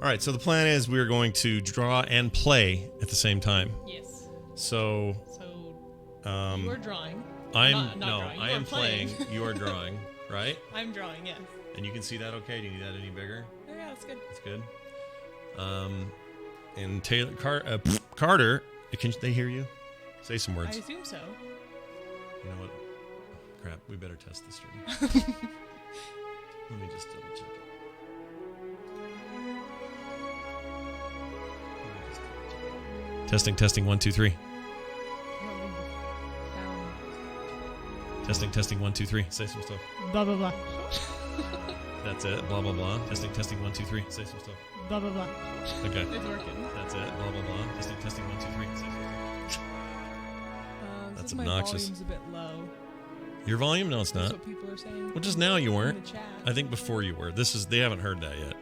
All right, so the plan is we're going to draw and play at the same time. Yes. So you are drawing. I Drawing. am playing. You are drawing, right? I'm drawing, yes. And you can see that okay? Do you need that any bigger? Oh, yeah, that's good. That's good. And Carter, can they hear you? Say some words. I assume so. You know what? Crap, we better test the stream. Let me just double check it. Testing, 1, 2, 3. Testing, 1, 2, 3. Say some stuff. Blah, blah, blah. That's it. Blah, blah, blah. Testing, 1, 2, 3. Say some stuff. Blah, blah, blah. Okay. It's working. That's it. Blah, blah, blah. Testing, 1, 2, 3. Say some stuff. That's my obnoxious. volume's a bit low. Your volume? No, it's That's not. what people are saying. Well, just now you In weren't. the chat. I think before you were. They haven't heard that yet.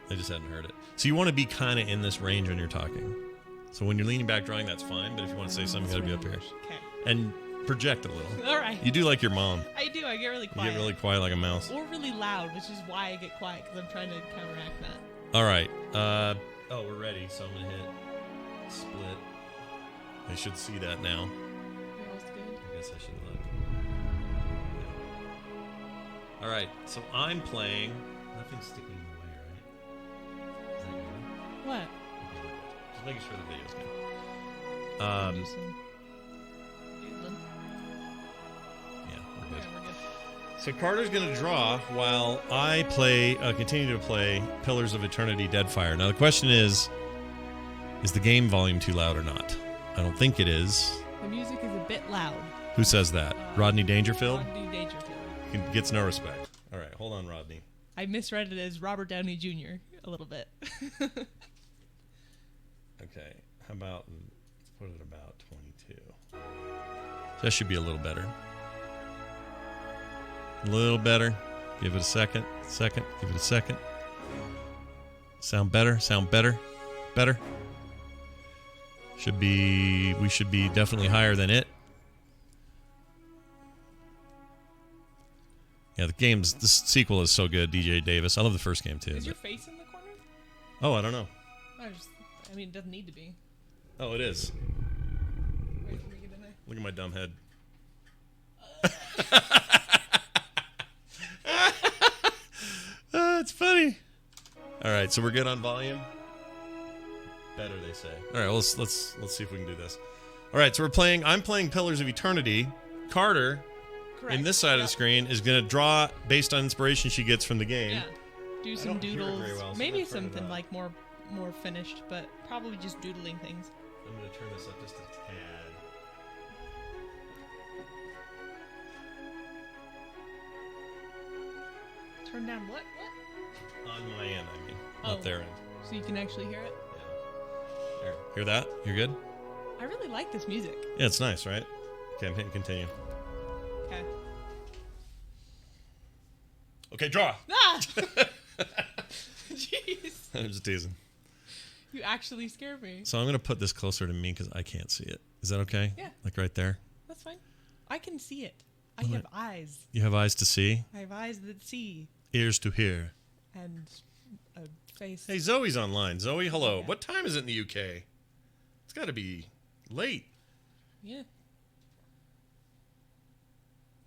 They just hadn't heard it. So you want to be kind of in this range when you're talking. So when you're leaning back drawing, that's fine. But if you want to say something, you got to be up here. Okay. And project a little. All right. You do like your mom. I do. I get really You quiet. get really quiet like a mouse. Or really loud, which is why I get quiet, because I'm trying to counteract that. All right. We're ready. So I'm going to hit split. They should see that now. All's good. I guess I should look. Yeah. All right. So I'm playing. Nothing's sticking in the way, right? Is that good? What? Okay, just making sure the video's good. Do some doodling. Yeah, we're Okay, good. we're good. So Carter's going to draw while I continue to play Pillars of Eternity: Deadfire. Now the question is the game volume too loud or not? I don't think it is. The music is a bit loud. Who says that? Rodney Dangerfield? Rodney Dangerfield. Gets no respect. All right, hold on, Rodney. I misread it as Robert Downey Jr. a little bit. Okay, how about, let's put it about 22. That should be a little better. A little better. Give it a second. Give it a second. Sound better. Better. We should be definitely higher than it. Yeah, the sequel is so good, DJ Davis. I love the first game too. Is your face in the corner? Oh, I don't know. I mean, it doesn't need to be. Oh, it is. Wait, can we get in there? Look at my dumb head. It's funny. All right, so we're good on volume. Better, they say. All right, well, let's see if we can do this. All right, so I'm playing Pillars of Eternity. Carter, Correct. in this side of the screen, is going to draw based on inspiration she gets from the game. Yeah. Do some don't hear it doodles. very well, so Maybe I'm gonna turn it something up. like more finished, but probably just doodling things. I'm going to turn this up just a tad. Turn down what? On my end, I mean. Oh. Not their end. So you can actually hear it? Yeah. There. Hear that? You're good? I really like this music. Yeah, it's nice, right? Okay, I'm hitting continue. Okay. Okay, draw. Ah! Jeez. I'm just teasing. You actually scared me. So I'm going to put this closer to me because I can't see it. Is that okay? Yeah. Like right there? That's fine. I can see it. I have eyes. You have eyes to see, I have eyes that see. ears to hear. And a face. Hey, Zoe's online. Zoe, hello. Yeah. What time is it in the UK? It's got to be late. Yeah.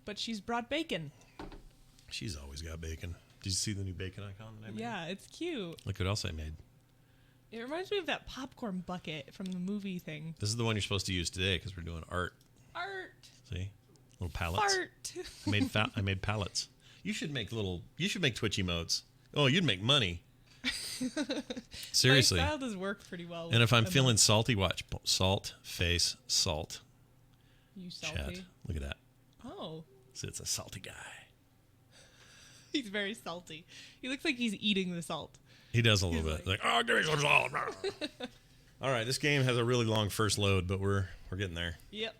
But she's brought bacon. She's always got bacon. Did you see the new bacon icon that I made? Yeah, it's cute. Look what else I made. It reminds me of that popcorn bucket from the movie thing. This is the one you're supposed to use today because we're doing art. Art. See? Little palettes. Art. I made palettes. You should make Twitch emotes. Oh, you'd make money. Seriously. My style does work pretty well. And if I'm feeling salty, watch. Salt, face, salt. You salty? Chat. Look at that. Oh. So it's a salty guy. He's very salty. He looks like he's eating the salt. He does a little bit. Like, oh, give me some salt. All right, this game has a really long first load, but we're getting there. Yep.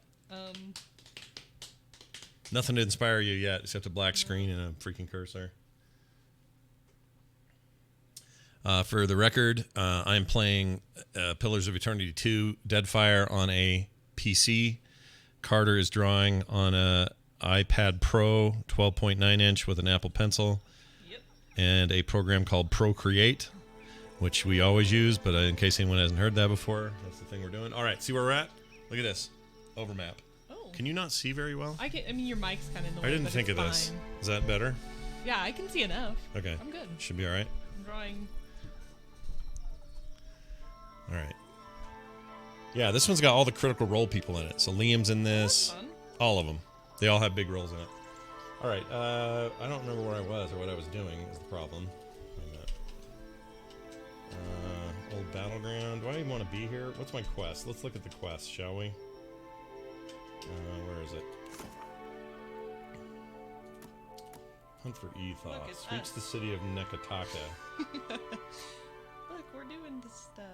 Nothing to inspire you yet except a black screen and a freaking cursor. For the record, I'm playing Pillars of Eternity 2 Deadfire on a PC. Carter is drawing on a iPad Pro 12.9 inch with an Apple Pencil. Yep. And a program called Procreate. which we always use, but in case anyone hasn't heard that before, that's the thing we're doing. All right, see where we're at? Look at this. Overmap. Oh. Can you not see very well? I mean, your mic's kind of noisy. I didn't think of this. Is that better? Yeah, I can see enough. Okay. I'm good. Should be all right. I'm drawing. All right. Yeah, this one's got all the Critical Role people in it. So Liam's in this. Fun. All of them. They all have big roles in it. All right. I don't remember where I was or what I was doing is the problem. Wait a minute. Old Battleground. Do I even want to be here? What's my quest? Let's look at the quest, shall we? Where is it? Hunt for Ethos. Reach the city of Nekataka. Look, we're doing this stuff.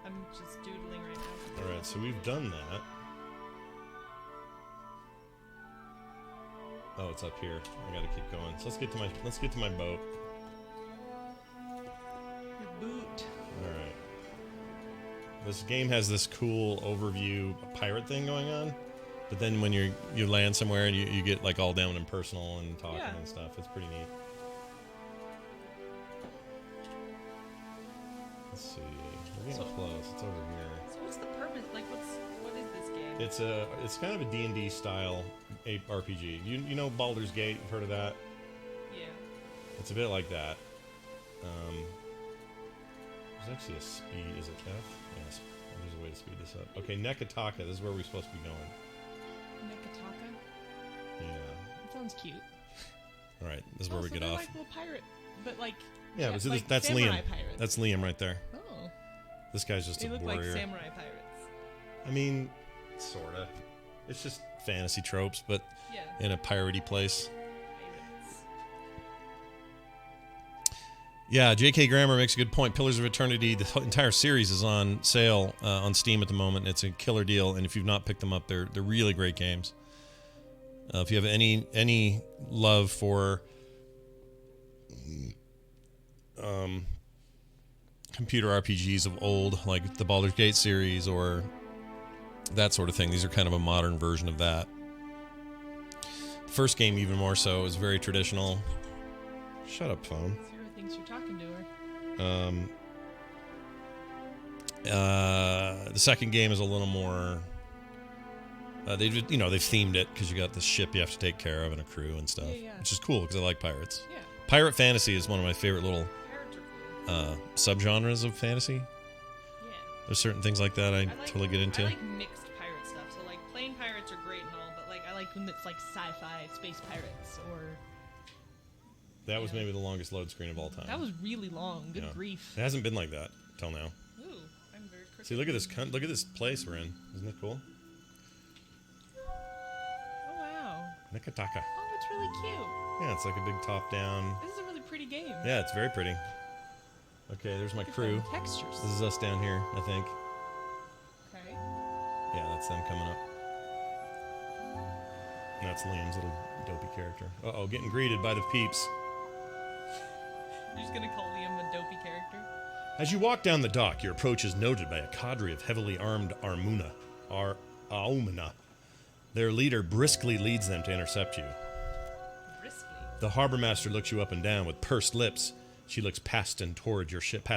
I'm just doodling right now. All right, so we've done that. Oh, it's up here. I gotta keep going. So let's get to my boat. Your boot. All right. This game has this cool overview pirate thing going on, but then when you land somewhere and you get like all down and personal and talking and stuff, it's pretty neat. Let's see. We're getting close. It's over here. So what's the purpose? Like, what is this game? It's kind of a D&D style RPG. You know Baldur's Gate? You've heard of that? Yeah. It's a bit like that. There's actually a speed. Is it F? Yes. There's a way to speed this up. Okay, Nekataka. This is where we're supposed to be going. Nekataka? Yeah. That sounds cute. All right. This is where we so get they're off. like little pirate, but like. Yeah, but like that's samurai Liam. Pirates. That's Liam right there. Oh. This guy's just They a look warrior. like samurai pirates. I mean, sorta. It's just fantasy tropes, but Yeah. in a piratey place. Pirates. Yeah, J.K. Grammer makes a good point. Pillars of Eternity, the entire series is on sale on Steam at the moment. It's a killer deal, and if you've not picked them up, they're really great games. If you have any love for computer RPGs of old, like the Baldur's Gate series or that sort of thing, these are kind of a modern version of that. The first game, even more so, is very traditional. Shut up, phone. Zero thinks you're talking to her. The second game is a little more. They've themed it because you got this ship you have to take care of and a crew and stuff, Yeah. which is cool because I like pirates. Yeah. Pirate fantasy is one of my favorite little Pirates are cool. subgenres of fantasy. Yeah. There's certain things like that I totally get into. I like mixed pirate stuff. So like plain pirates are great and all, but like I like when it's like sci-fi space pirates or. That was maybe the longest load screen of all time. That was really long. Good Yeah. grief. It hasn't been like that till now. Ooh, I'm very crooked. See, look at this place we're in. Isn't it cool? Oh wow. Nekataka. Oh, that's really cute. Yeah, it's like a big top-down. This is a really pretty game. Yeah, it's very pretty. Okay, there's my Look at crew. the textures. This is us down here, I think. Okay. Yeah, that's them coming up. And that's Liam's little dopey character. Uh-oh, getting greeted by the peeps. You're just gonna call Liam a dopey character? As you walk down the dock, your approach is noted by a cadre of heavily armed Aumuna. Their leader briskly leads them to intercept you. Briskly. The harbor master looks you up and down with pursed lips. She looks past you and toward your ship.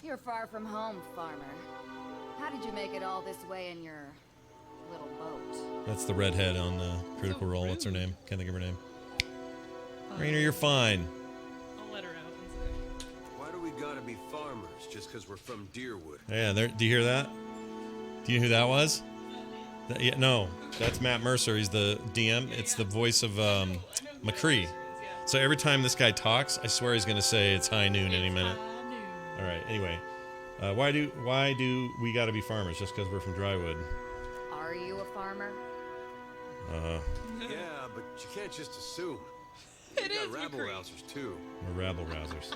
You're far from home, farmer. How did you make it all this way in your little boat? That's the redhead on Critical So Role. What's her rude. name? Can't think of her name. Rainer, you're fine. I'll let her out. One second. Why do we gotta be farmers just because we're from Deerwood? Yeah, do you hear that? Do you know who that was? Yeah, no, that's Matt Mercer. He's the DM. It's the voice of McCree. So every time this guy talks, I swear he's going to say it's high noon any minute. All right. Anyway, why do we got to be farmers just because we're from Drywood? Are you a farmer? Yeah, but you can't just assume. It You is got rabble McCree. rousers too. We're rabble rousers.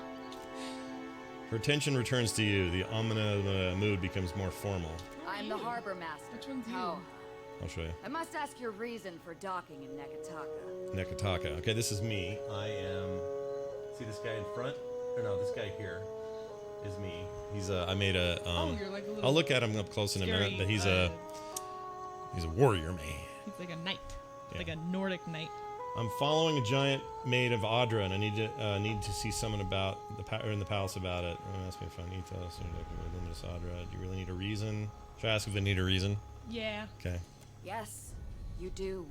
Her attention returns to you. The ominous mood becomes more formal. I'm the harbor master. Which one's you? Oh, I'll show you. I must ask your reason for docking in Nekataka. Nekataka. Okay, this is me. I am. See this guy in front? Or no, this guy here is me. He's I made a. Oh, you're like a little I'll look at him up close in a minute, scary, but he's a warrior man. He's like a knight. Yeah. Like a Nordic knight. I'm following a giant maid of Audra, and I need to see someone about in the palace about it. Ask me if I need to. Luminous Audra. Do you really need a reason? Should I ask if I need a reason? Yeah. Okay. Yes, you do.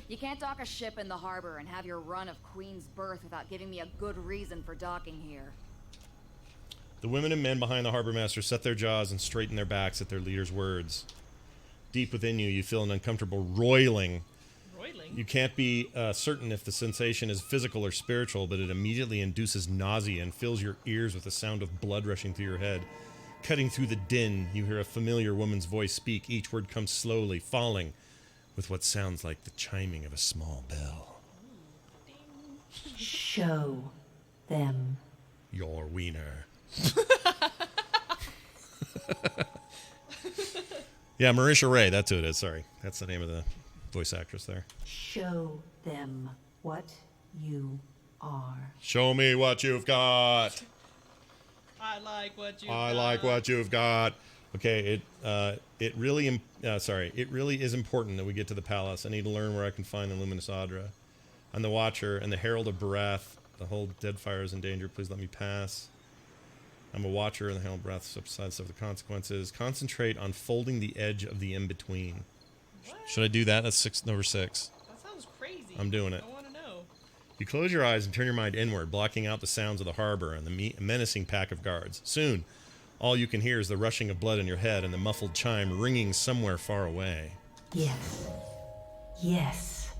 You can't dock a ship in the harbor and have your run of Queen's Birth without giving me a good reason for docking here. The women and men behind the harbor master set their jaws and straighten their backs at their leader's words. Deep within you, you feel an uncomfortable roiling. You can't be certain if the sensation is physical or spiritual, but it immediately induces nausea and fills your ears with the sound of blood rushing through your head. Cutting through the din, you hear a familiar woman's voice speak. Each word comes slowly, falling, with what sounds like the chiming of a small bell. Show them Your wiener. Yeah, Marisha Ray, that's who it is, sorry. That's the name of the voice actress there. Show them what you are. Show me what you've got. I like what you. I like what you've got. Okay, it really is important that we get to the palace. I need to learn where I can find the Luminous Audra. I'm the Watcher and the Herald of Barath. The whole Deadfire is in danger. Please let me pass. I'm a Watcher and the Herald of Barath subsides of the consequences. Concentrate on folding the edge of the in-between. Should I do that? That's number 6. That sounds crazy. I'm doing it. I want to know. You close your eyes and turn your mind inward, blocking out the sounds of the harbor and the menacing pack of guards. Soon, all you can hear is the rushing of blood in your head and the muffled chime ringing somewhere far away. Yes. Yes.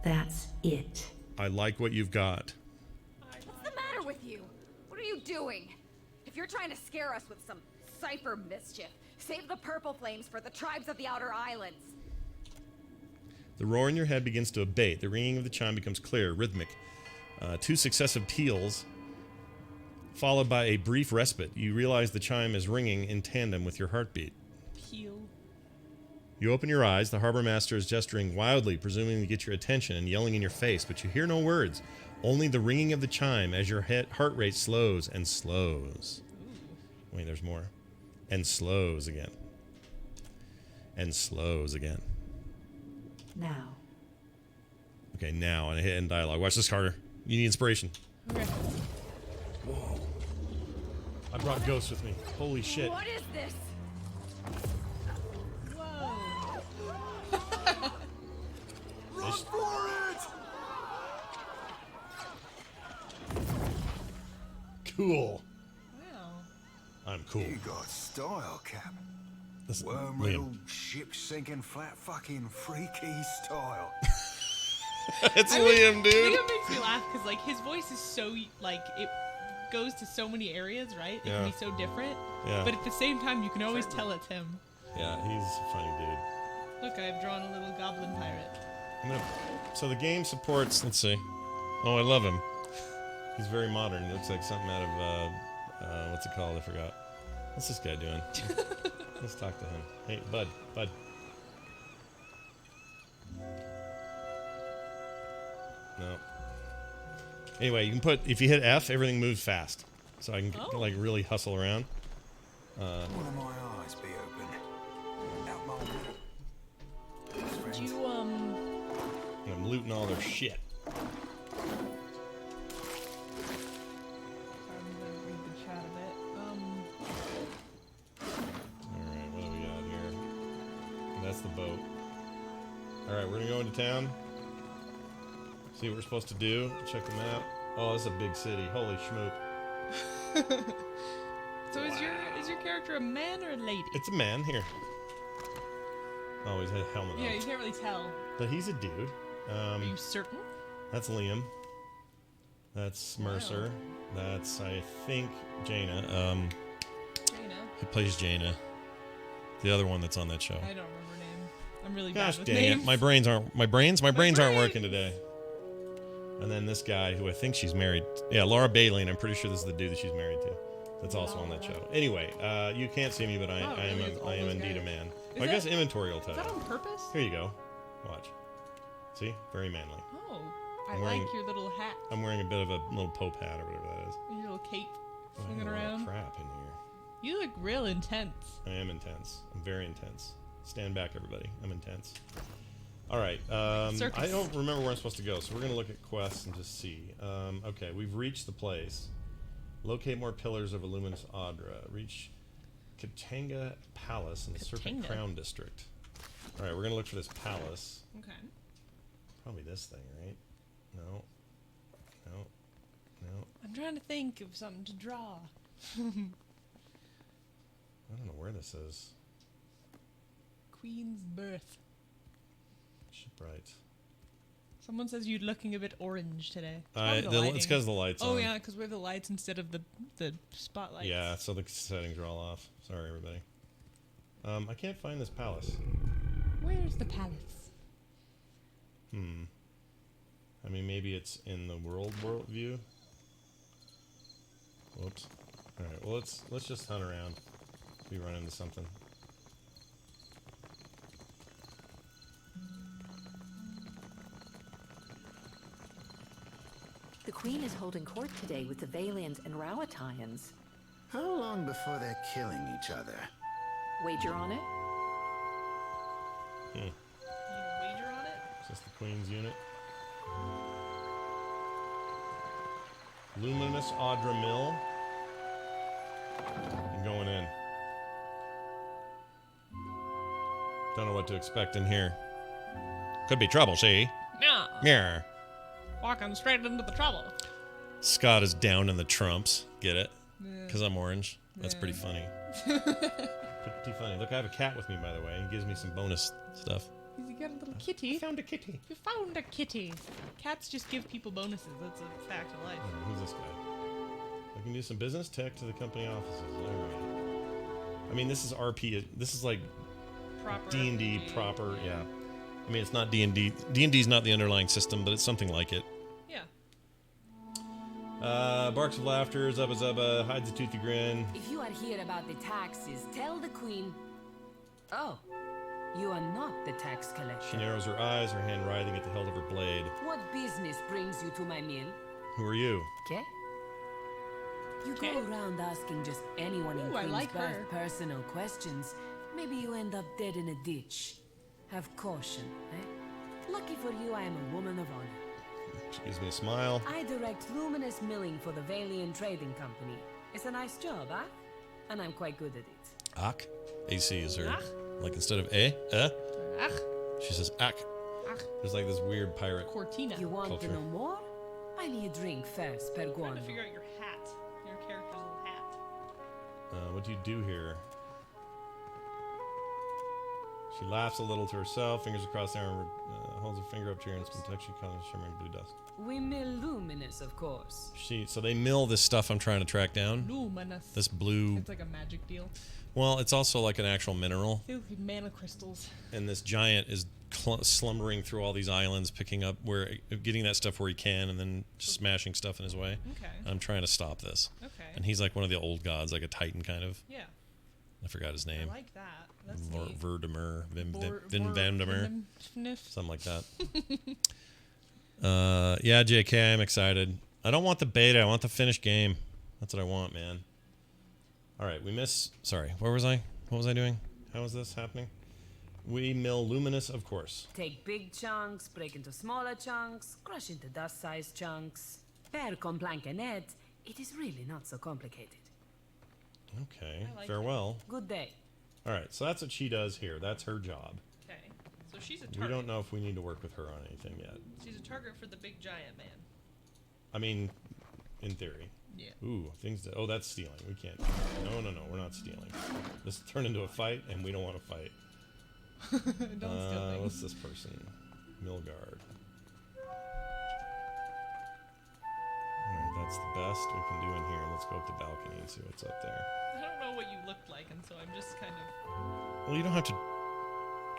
That's it. I like what you've got. What's the matter with you? What are you doing? If you're trying to scare us with some cipher mischief, save the purple flames for the tribes of the Outer Islands. The roar in your head begins to abate. The ringing of the chime becomes clear, rhythmic. 2 successive peals, followed by a brief respite. You realize the chime is ringing in tandem with your heartbeat. Peel. You open your eyes. The harbor master is gesturing wildly, presuming to get your attention and yelling in your face, but you hear no words. Only the ringing of the chime as your heart rate slows and slows. Wait, there's more. And slows again. And slows again. Now. Okay, now, and I hit end dialogue. Watch this, Carter. You need inspiration. Okay. Whoa. I brought ghosts with me. Holy shit. What is this? Whoa. Run for it! Cool. Wow. I'm cool. You got style, Cap. Listen, Worm Liam. riddled, ship sinking, flat fucking freaky style. It's Liam, dude. Liam makes me laugh because like his voice is so like it goes to so many areas, right? It Yeah. can be so different. Yeah. But at the same time, you can always tell it's him. Yeah, he's a funny dude. Look, I've drawn a little goblin pirate. So the game supports. Let's see. Oh, I love him. He's very modern. He looks like something out of what's it called? I forgot. What's this guy doing? Let's talk to him. Hey, bud. No. Anyway, you can put if you hit F, everything moves fast. So I can like really hustle around. One of my eyes be open. Out my way. Did you And I'm looting all their shit. I'm gonna read the chat a bit. Alright, what do we got here? That's the boat. Alright, we're gonna go into town. See what we're supposed to do. Check the map. Oh, this is a big city. Holy schmoop. So is your character a man or a lady? It's a man here. Oh, he's had a helmet Yeah, on. you can't really tell. But he's a dude. Are you certain? That's Liam. That's Mercer. That's, I think, Jaina. Jaina. Who plays Jaina? The other one that's on that show. I don't remember her name. I'm really Gosh bad with dang names. it. My brains aren't brains. working today. And then this guy who I think she's married. Yeah, Laura Bailey, and I'm pretty sure this is the dude that she's married to. That's also on that show. Anyway, you can't see me, but I am indeed a man. Well, I guess inventory will tell Is that you. on purpose? Here you go. Watch. See? Very manly. Oh, I I'm like wearing- your little hat. I'm wearing a bit of a little Pope hat or whatever that is. Your little cape Oh, I swinging got a lot of around. crap in here. You look real intense. I am intense. I'm very intense. Stand back, everybody. I'm intense. All right. Circus. I don't remember where I'm supposed to go, so we're gonna look at quests and just see. Okay, we've reached the place. Locate more pillars of Illuminous Audra. Reach Katanga Palace in the Serpent Katanga. Crown District. All right, we're gonna look for this palace. Okay. Probably this thing, right? No. No. No. I'm trying to think of something to draw. I don't know where this is. Queen's birth. Shipwright. Someone says you're looking a bit orange today. It's It's because the lights on. Oh yeah, because we have the lights instead of the spotlights. Yeah, so the settings are all off. Sorry, everybody. I can't find this palace. Where's the palace? I mean, maybe it's in the world view. Whoops. All right. Well, let's just hunt around. If we run into something. The Queen is holding court today with the Valians and Rowathians. How long before they're killing each other? Wager on it? You gonna wager on it? Is this the Queen's unit? Luminous Audra Mill. I'm going in. Don't know what to expect in here. Could be trouble, see? Yeah. Yeah. Walking straight into the trouble. Scott is down in the trumps. Get it? Because I'm orange. That's pretty funny. Pretty funny. Look, I have a cat with me, by the way. He gives me some bonus stuff. You got a little kitty. Found a kitty. You found a kitty. Cats just give people bonuses. That's a fact of life. Who's this guy? I can do some business tech to the company offices. All right. I mean, this is RP. This is like Proper D&D RPG, proper. Yeah. I mean, it's not D&D. D&D is not the underlying system, but it's something like it. Yeah. Barks of laughter, Zubba Zubba, hides a toothy grin. If you are here about the taxes, tell the Queen. Oh, you are not the tax collector. She narrows her eyes, her hand writhing at the hilt of her blade. What business brings you to my mill? Who are you? Okay. You Okay. go around asking just anyone in Ooh, I Queen's like Birth her. personal questions. Maybe you end up dead in a ditch. Have caution, eh? Lucky for you, I am a woman of honor. She gives me a smile. I direct luminous milling for the Valian Trading Company. It's a nice job, huh? And I'm quite good at it. Ak. AC is her. Ach. Like instead of Ach. she says ak. Ach. There's like this weird pirate. Cortina. You want Culture. to know more? I need a drink first, per trying to guano. figure out your hat. Your character's little hat. What do you do here? She laughs a little to herself, fingers across the arm, holds her finger up to her and it's contextually colors shimmering blue dust. We mill luminous, of course. So they mill this stuff I'm trying to track down. Luminous. This blue. It's like a magic deal. Well, it's also like an actual mineral, They look like mana crystals. and this giant is slumbering through all these islands, picking up getting that stuff where he can, and then just smashing stuff in his way. Okay. I'm trying to stop this. Okay. And he's like one of the old gods, like a titan kind of. Yeah. I forgot his I name. like that. That's neat. Verdemer, Vin Vor- Vandemer, Vindemnif. something like that. Yeah, JK, I'm excited. I don't want the beta. I want the finished game. That's what I want, man. All right, Sorry, where was I? What was I doing? How is this happening? We mill luminous, of course. Take big chunks, break into smaller chunks, crush into dust-sized chunks. Per con plancanet, it is really not so complicated. Okay, I like farewell. Good day. All right, so that's what she does here. That's her job. Okay. So she's a target. We don't know if we need to work with her on anything yet. She's a target for the big giant man. I mean, in theory. Yeah. Ooh, oh, that's stealing. We can't. No, we're not stealing. This turned into a fight, and we don't want to fight. Don't steal things. What's this person? Milgard. Alright, that's the best we can do in here. Let's go up the balcony and see what's up there. I don't know what you looked like, and so I'm just kind of. Well, you don't have to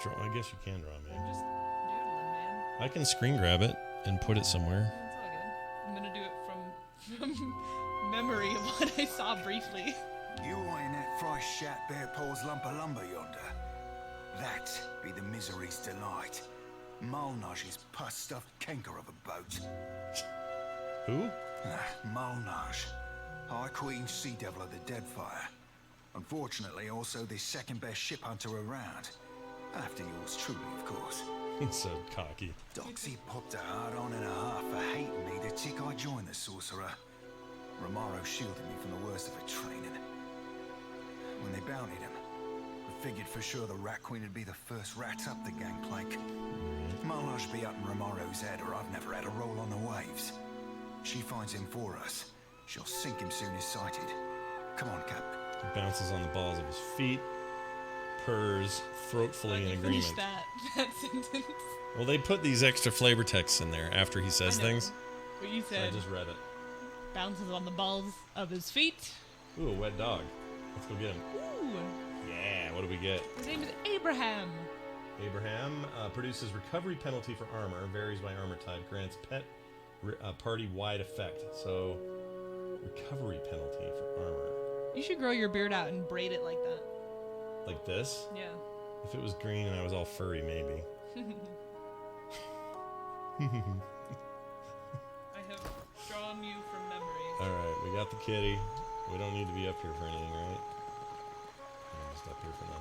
draw. I guess you can draw me. I'm just doodling, man. I can screen grab it and put it somewhere. It's all good. I'm gonna do it from memory of what I saw briefly. You ain't that fry shat bare paws lump of lumber yonder. That be the misery's delight. Malnash's pus-stuffed canker of a boat. Who? Malnash, High Queen Sea Devil of the Deadfire. Unfortunately, also the second best ship hunter around. After yours truly, of course. He's so cocky. Doxy popped a hard on and a half for hating me the chick I joined the sorcerer. Romaro shielded me from the worst of her training. When they bountied him, we figured for sure the Rat Queen would be the first rat up the gangplank. Malnage be up in Romaro's head, or I've never had a roll on the waves. She finds him for us. She'll sink him soon as sighted. Come on, Cap. He bounces on the balls of his feet, purrs, throatfully in Finish agreement. that sentence. Well, they put these extra flavor texts in there after he says I know. things. What you So I said. just read it. Bounces on the balls of his feet. Ooh, a wet dog. Let's go get him. Ooh. Yeah, what do we get? His name is Abraham. Abraham produces recovery penalty for armor, varies by armor type, grants pet party-wide effect. So, recovery penalty for armor. You should grow your beard out and braid it like that. Like this? Yeah. If it was green and I was all furry, maybe. I have drawn you from memory. Alright, we got the kitty. We don't need to be up here for anything, right? I'm just up here for nothing.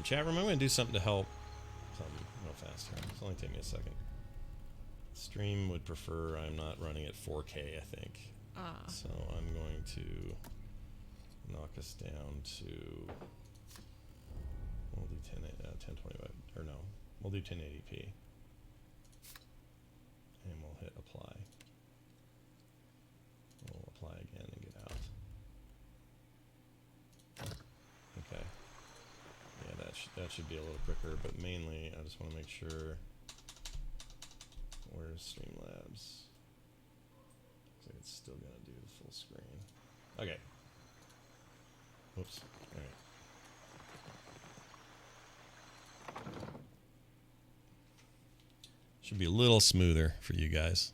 Chat room, I'm going to do something to help. Something real fast here. It's only take me a second. Stream would prefer I'm not running at 4K, I think. So I'm going to knock us down to... We'll do 1020, or no, we'll do 1080p. And we'll hit apply. We'll apply again and get out. Okay. Yeah, that should be a little quicker, but mainly I just want to make sure. Where's Streamlabs? Looks like it's still gonna do the full screen. Okay. Whoops. All right. Should be a little smoother for you guys.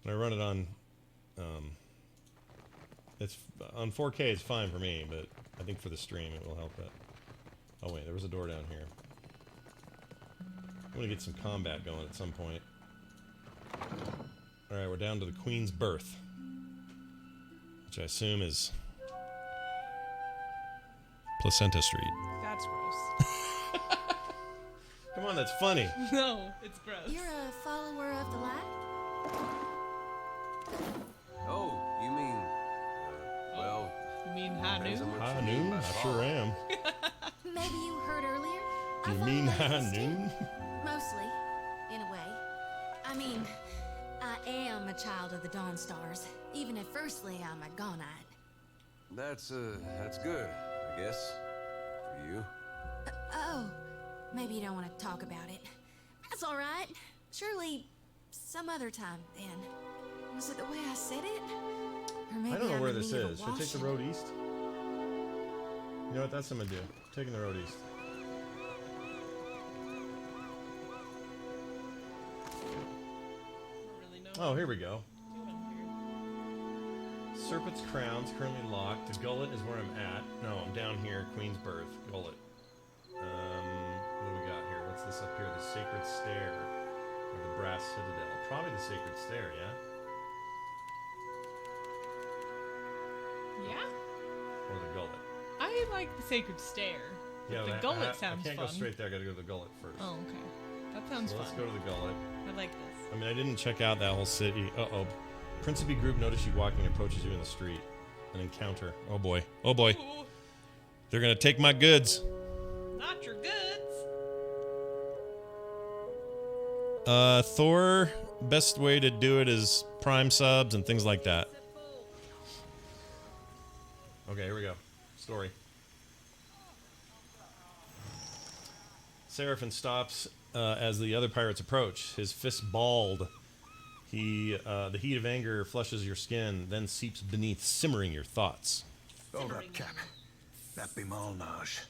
When I run it on, it's on 4K. It's fine for me, but I think for the stream it will help it. Oh wait, there was a door down here. I'm gonna get some combat going at some point. All right, we're down to the Queen's Berth, which I assume is Placenta Street. That's gross. Come on, that's funny. No, it's gross. You're a follower of the light? Oh, you mean, well, You mean depends on Hanu? what High you mean noon? by I sure follow. am. Maybe you heard earlier? I You follow mean high ladies too. noon? Mostly, in a way. I mean, I am a child of the Dawn Stars, even if firstly I'm a Gonite. That's good, I guess, for you. Oh, maybe you don't want to talk about it. That's all right. Surely, some other time then. Was it the way I said it? Or maybe I don't know I'm where in this need of a is. Should I take the washing. road east? You know what? That's what I'm gonna do. Taking the road east. don't really know Oh, here we go. what I'm doing here. Serpent's Crown's currently locked. The Gullet is where I'm at. No, I'm down here. Queen's Berth. Gullet. What do we got here? What's this up here? The Sacred Stair. Or the Brass Citadel. Probably the Sacred Stair, yeah? Yeah? Or the Gullet. I like the Sacred Stair. Yeah, the but Gullet sounds I can't fun. go straight there. I gotta go to the Gullet first. Oh, okay. That sounds So fun. let's go to the Gullet. I like this. I mean, I didn't check out that whole city. Uh-oh. Principe group notice you walking and approaches you in the street. An encounter. Oh boy. Oh boy. Ooh, They're gonna take my goods. not your goods. Thor, best way to do it is prime subs and things like that. Okay, here we go. Story. Seraphin stops as the other pirates approach. His fist balled. The heat of anger flushes your skin, then seeps beneath, simmering your thoughts. Hold up, Cap. That be Malnage,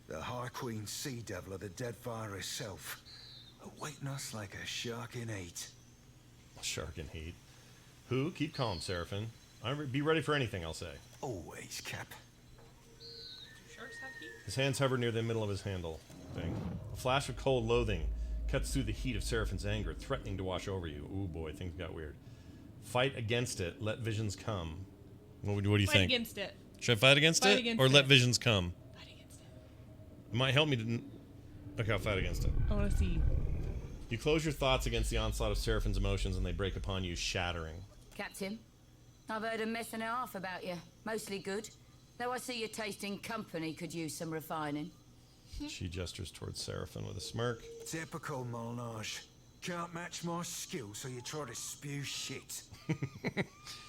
the High Queen Sea Devil of the Deadfire herself, awaiting us like a shark in heat. Shark in heat. Who? Keep calm, Seraphin. Be ready for anything, I'll say. Always, Cap. Do sharks have heat? His hands hover near the middle of his handle. Thing. A flash of cold loathing cuts through the heat of Seraphin's anger, threatening to wash over you. Ooh boy, things got weird. Fight against it. Let visions come. What do you Fight think? against it. Should I fight against Fight it, against or let it. visions come? Fight against it. It might help me to... Okay, I'll fight against it. I want to see. You close your thoughts against the onslaught of Seraphine's emotions, and they break upon you, shattering. Captain, I've heard a mess and a half about you. Mostly good. Though I see your taste in company could use some refining. She gestures towards Seraphine with a smirk. Typical Molnage. Can't match my skills, so you try to spew shit.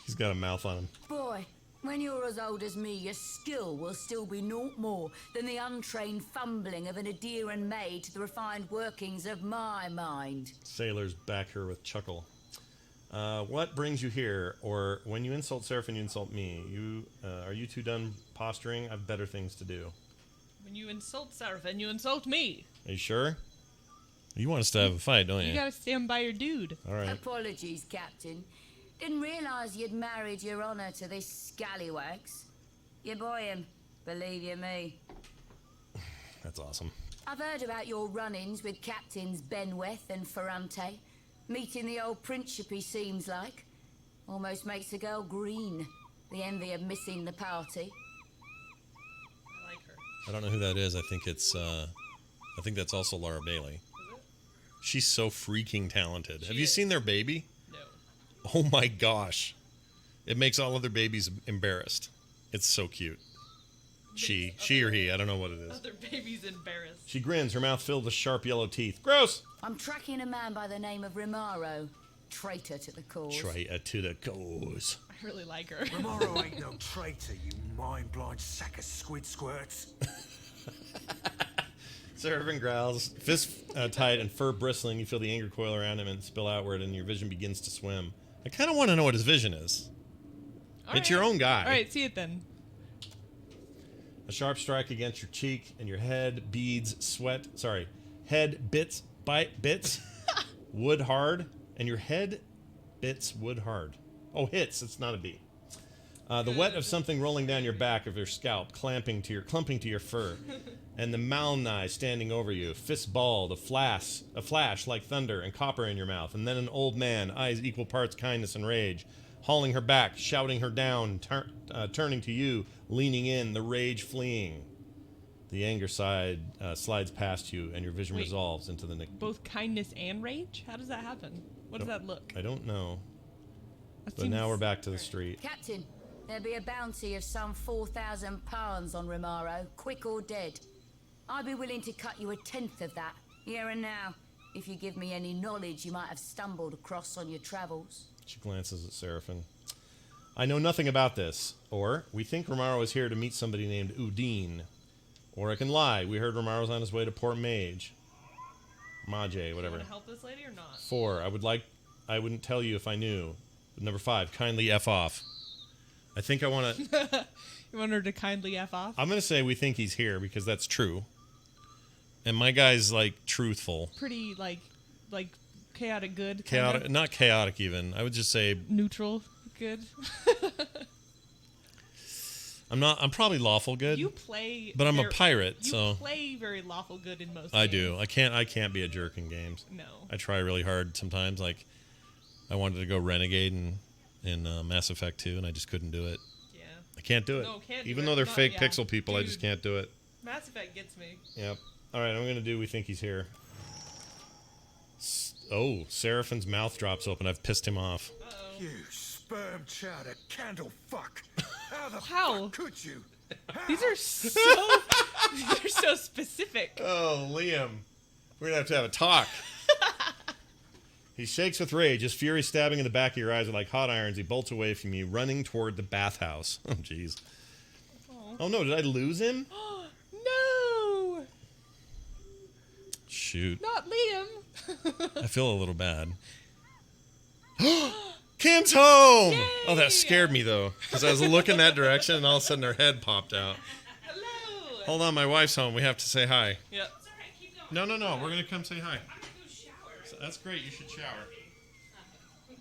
He's got a mouth on him. Boy, when you're as old as me, your skill will still be naught more than the untrained fumbling of an Adeiran maid to the refined workings of my mind. Sailors back her with chuckle. What brings you here? Or when you insult Seraphine, you insult me. Are you two done posturing? I've better things to do. When you insult Seraphine, you insult me. Are you sure? You want us to have a fight, don't you? You gotta stand by your dude. All right. Apologies, Captain. Didn't realize you'd married your honor to this scallywags. You boy him, believe you me. That's awesome. I've heard about your run-ins with Captains Benweth and Ferrante. Meeting the old Principe seems like. Almost makes a girl green. The envy of missing the party. I like her. I don't know who that is. I think it's, I think that's also Laura Bailey. She's so freaking talented. Have you seen their baby? No. Oh my gosh. It makes all other babies embarrassed. It's so cute. She or he, I don't know what it is. Other baby's embarrassed. She grins, her mouth filled with sharp yellow teeth. Gross! I'm tracking a man by the name of Rimaro. Traitor to the cause. Traitor to the cause. I really like her. Romaro ain't no traitor, you mind-blind sack of squid squirts. Seraphine growls, fists tight and fur bristling. You feel the anger coil around him and spill outward, and your vision begins to swim. I kind of want to know what his vision is. It's your own guy. All right, see it then. A sharp strike against your cheek, and your head beads sweat. Sorry, head bits wood hard, and your head bits wood hard. Oh, hits. It's not a B. The wet of something rolling down your back of your scalp, clumping to your fur, and the Malnai standing over you, fist balled, a flash like thunder, and copper in your mouth, and then an old man, eyes equal parts kindness and rage, hauling her back, shouting her down, turning to you, leaning in, the rage fleeing. The anger side slides past you, and your vision resolves into the both kindness and rage. How does that happen? What does that look? I don't know. That But now we're back to the street. Captain, there'll be a bounty of some 4,000 pounds on Rimaro, quick or dead. I'd be willing to cut you 1/10 of that, here and now, if you give me any knowledge you might have stumbled across on your travels. She glances at Seraphine. I know nothing about this. Or, we think Romaro is here to meet somebody named Udine. Or I can lie. We heard Romaro's on his way to Port Mage. Mage, whatever. You want to help this lady or not? 4. I wouldn't tell you if I knew. Number 5. Kindly F off. I think I want to... You want her to kindly F off? I'm going to say we think he's here because that's true. And my guy's, like, truthful. Pretty, like chaotic good. Chaotic, not chaotic even. I would just say... Neutral good. I'm probably lawful good. You play... But I'm a pirate, so... You play very lawful good in most I games. do. I can't be a jerk in games. No. I try really hard sometimes. Like, I wanted to go Renegade in Mass Effect 2, and I just couldn't do it. Yeah. I can't do it. No, can't Even do though it. they're Not- fake yeah. pixel people, I Dude. just can't do it. Mass Effect gets me. Yep. All right, I'm going to do We Think He's Here. Oh, Seraphine's mouth drops open. I've pissed him off. You sperm chowder candle fuck. How the How? fuck could you? These are so... these are so specific. Oh, Liam. We're going to have a talk. He shakes with rage, his fury stabbing in the back of your eyes are like hot irons. He bolts away from you, running toward the bathhouse. Oh, jeez. Oh, no. Did I lose him? No! Shoot. Not Liam. I feel a little bad. Kim's home! Yay! Oh, that scared me, though. Because I was looking that direction, and all of a sudden her head popped out. Hello! Hold on, my wife's home. We have to say hi. Yep. No. We're going to come say hi. So that's great. You should shower. You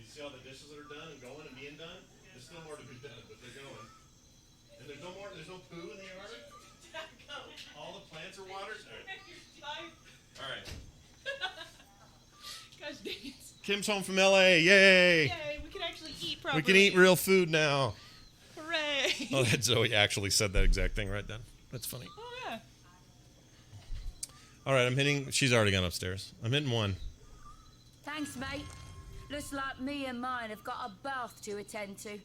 see all the dishes that are done and going and being done? There's still more to be done, but they're going. And there's no poo in the yard? All the plants are watered? All right. Gosh dang it. Kim's home from LA. Yay! Yay, we can actually eat properly. We can eat real food now. Hooray! Oh, that Zoe actually said that exact thing right then. That's funny. Oh, yeah. All right, I'm hitting. She's already gone upstairs. I'm hitting 1. Thanks, mate. Looks like me and mine have got a bath to attend to.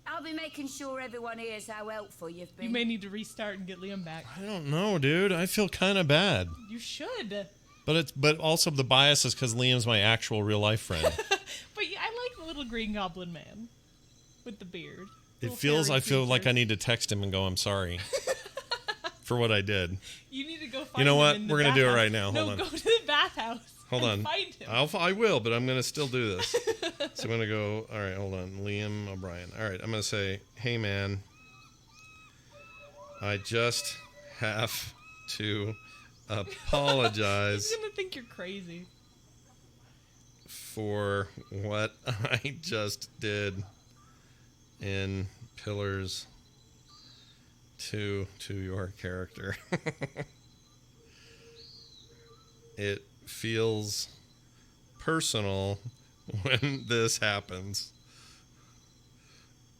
I'll be making sure everyone hears how helpful you've been. You may need to restart and get Liam back. I don't know, dude. I feel kind of bad. You should. But also the bias is because Liam's my actual real life friend. But yeah, I like the little green goblin man with the beard. It Little feels. fairy I feel like creature. I need to text him and go, I'm sorry for what I did. You need to go find You know him what? in the We're gonna do it bathhouse. right now. No, Hold on. go to the bathhouse. Hold and on. Find him. I will, but I'm gonna still do this. So I'm gonna go. All right, hold on. Liam O'Brien. All right, I'm gonna say, hey man, I just have to apologize He's gonna think you're crazy. for what I just did in Pillars 2 to your character. It feels personal when this happens.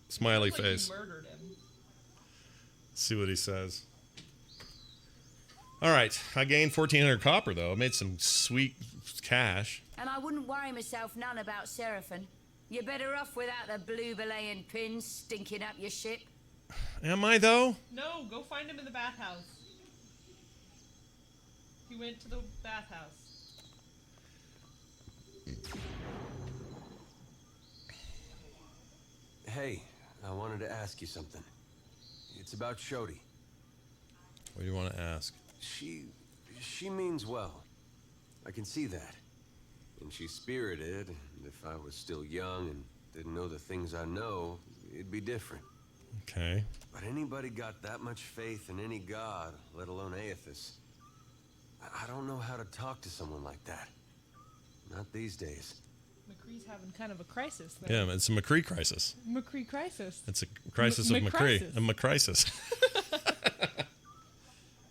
Smiley Like face. You murdered him. See what he says. All right, I gained 1,400 copper though. I made some sweet cash. And I wouldn't worry myself none about Seraphim. You're better off without the blue belaying pins stinking up your ship. Am I though? No, go find him in the bathhouse. He went to the bathhouse. Hey, I wanted to ask you something. It's about Shodi. What do you want to ask? She means well. I can see that. And she's spirited, and if I was still young and didn't know the things I know, it'd be different. Okay. But anybody got that much faith in any god, let alone Aethys? I don't know how to talk to someone like that. Not these days. McCree's having kind of a crisis there. Yeah, it's a McCree crisis. McCree crisis. It's a crisis of McCree. McCrisis. A McCrisis.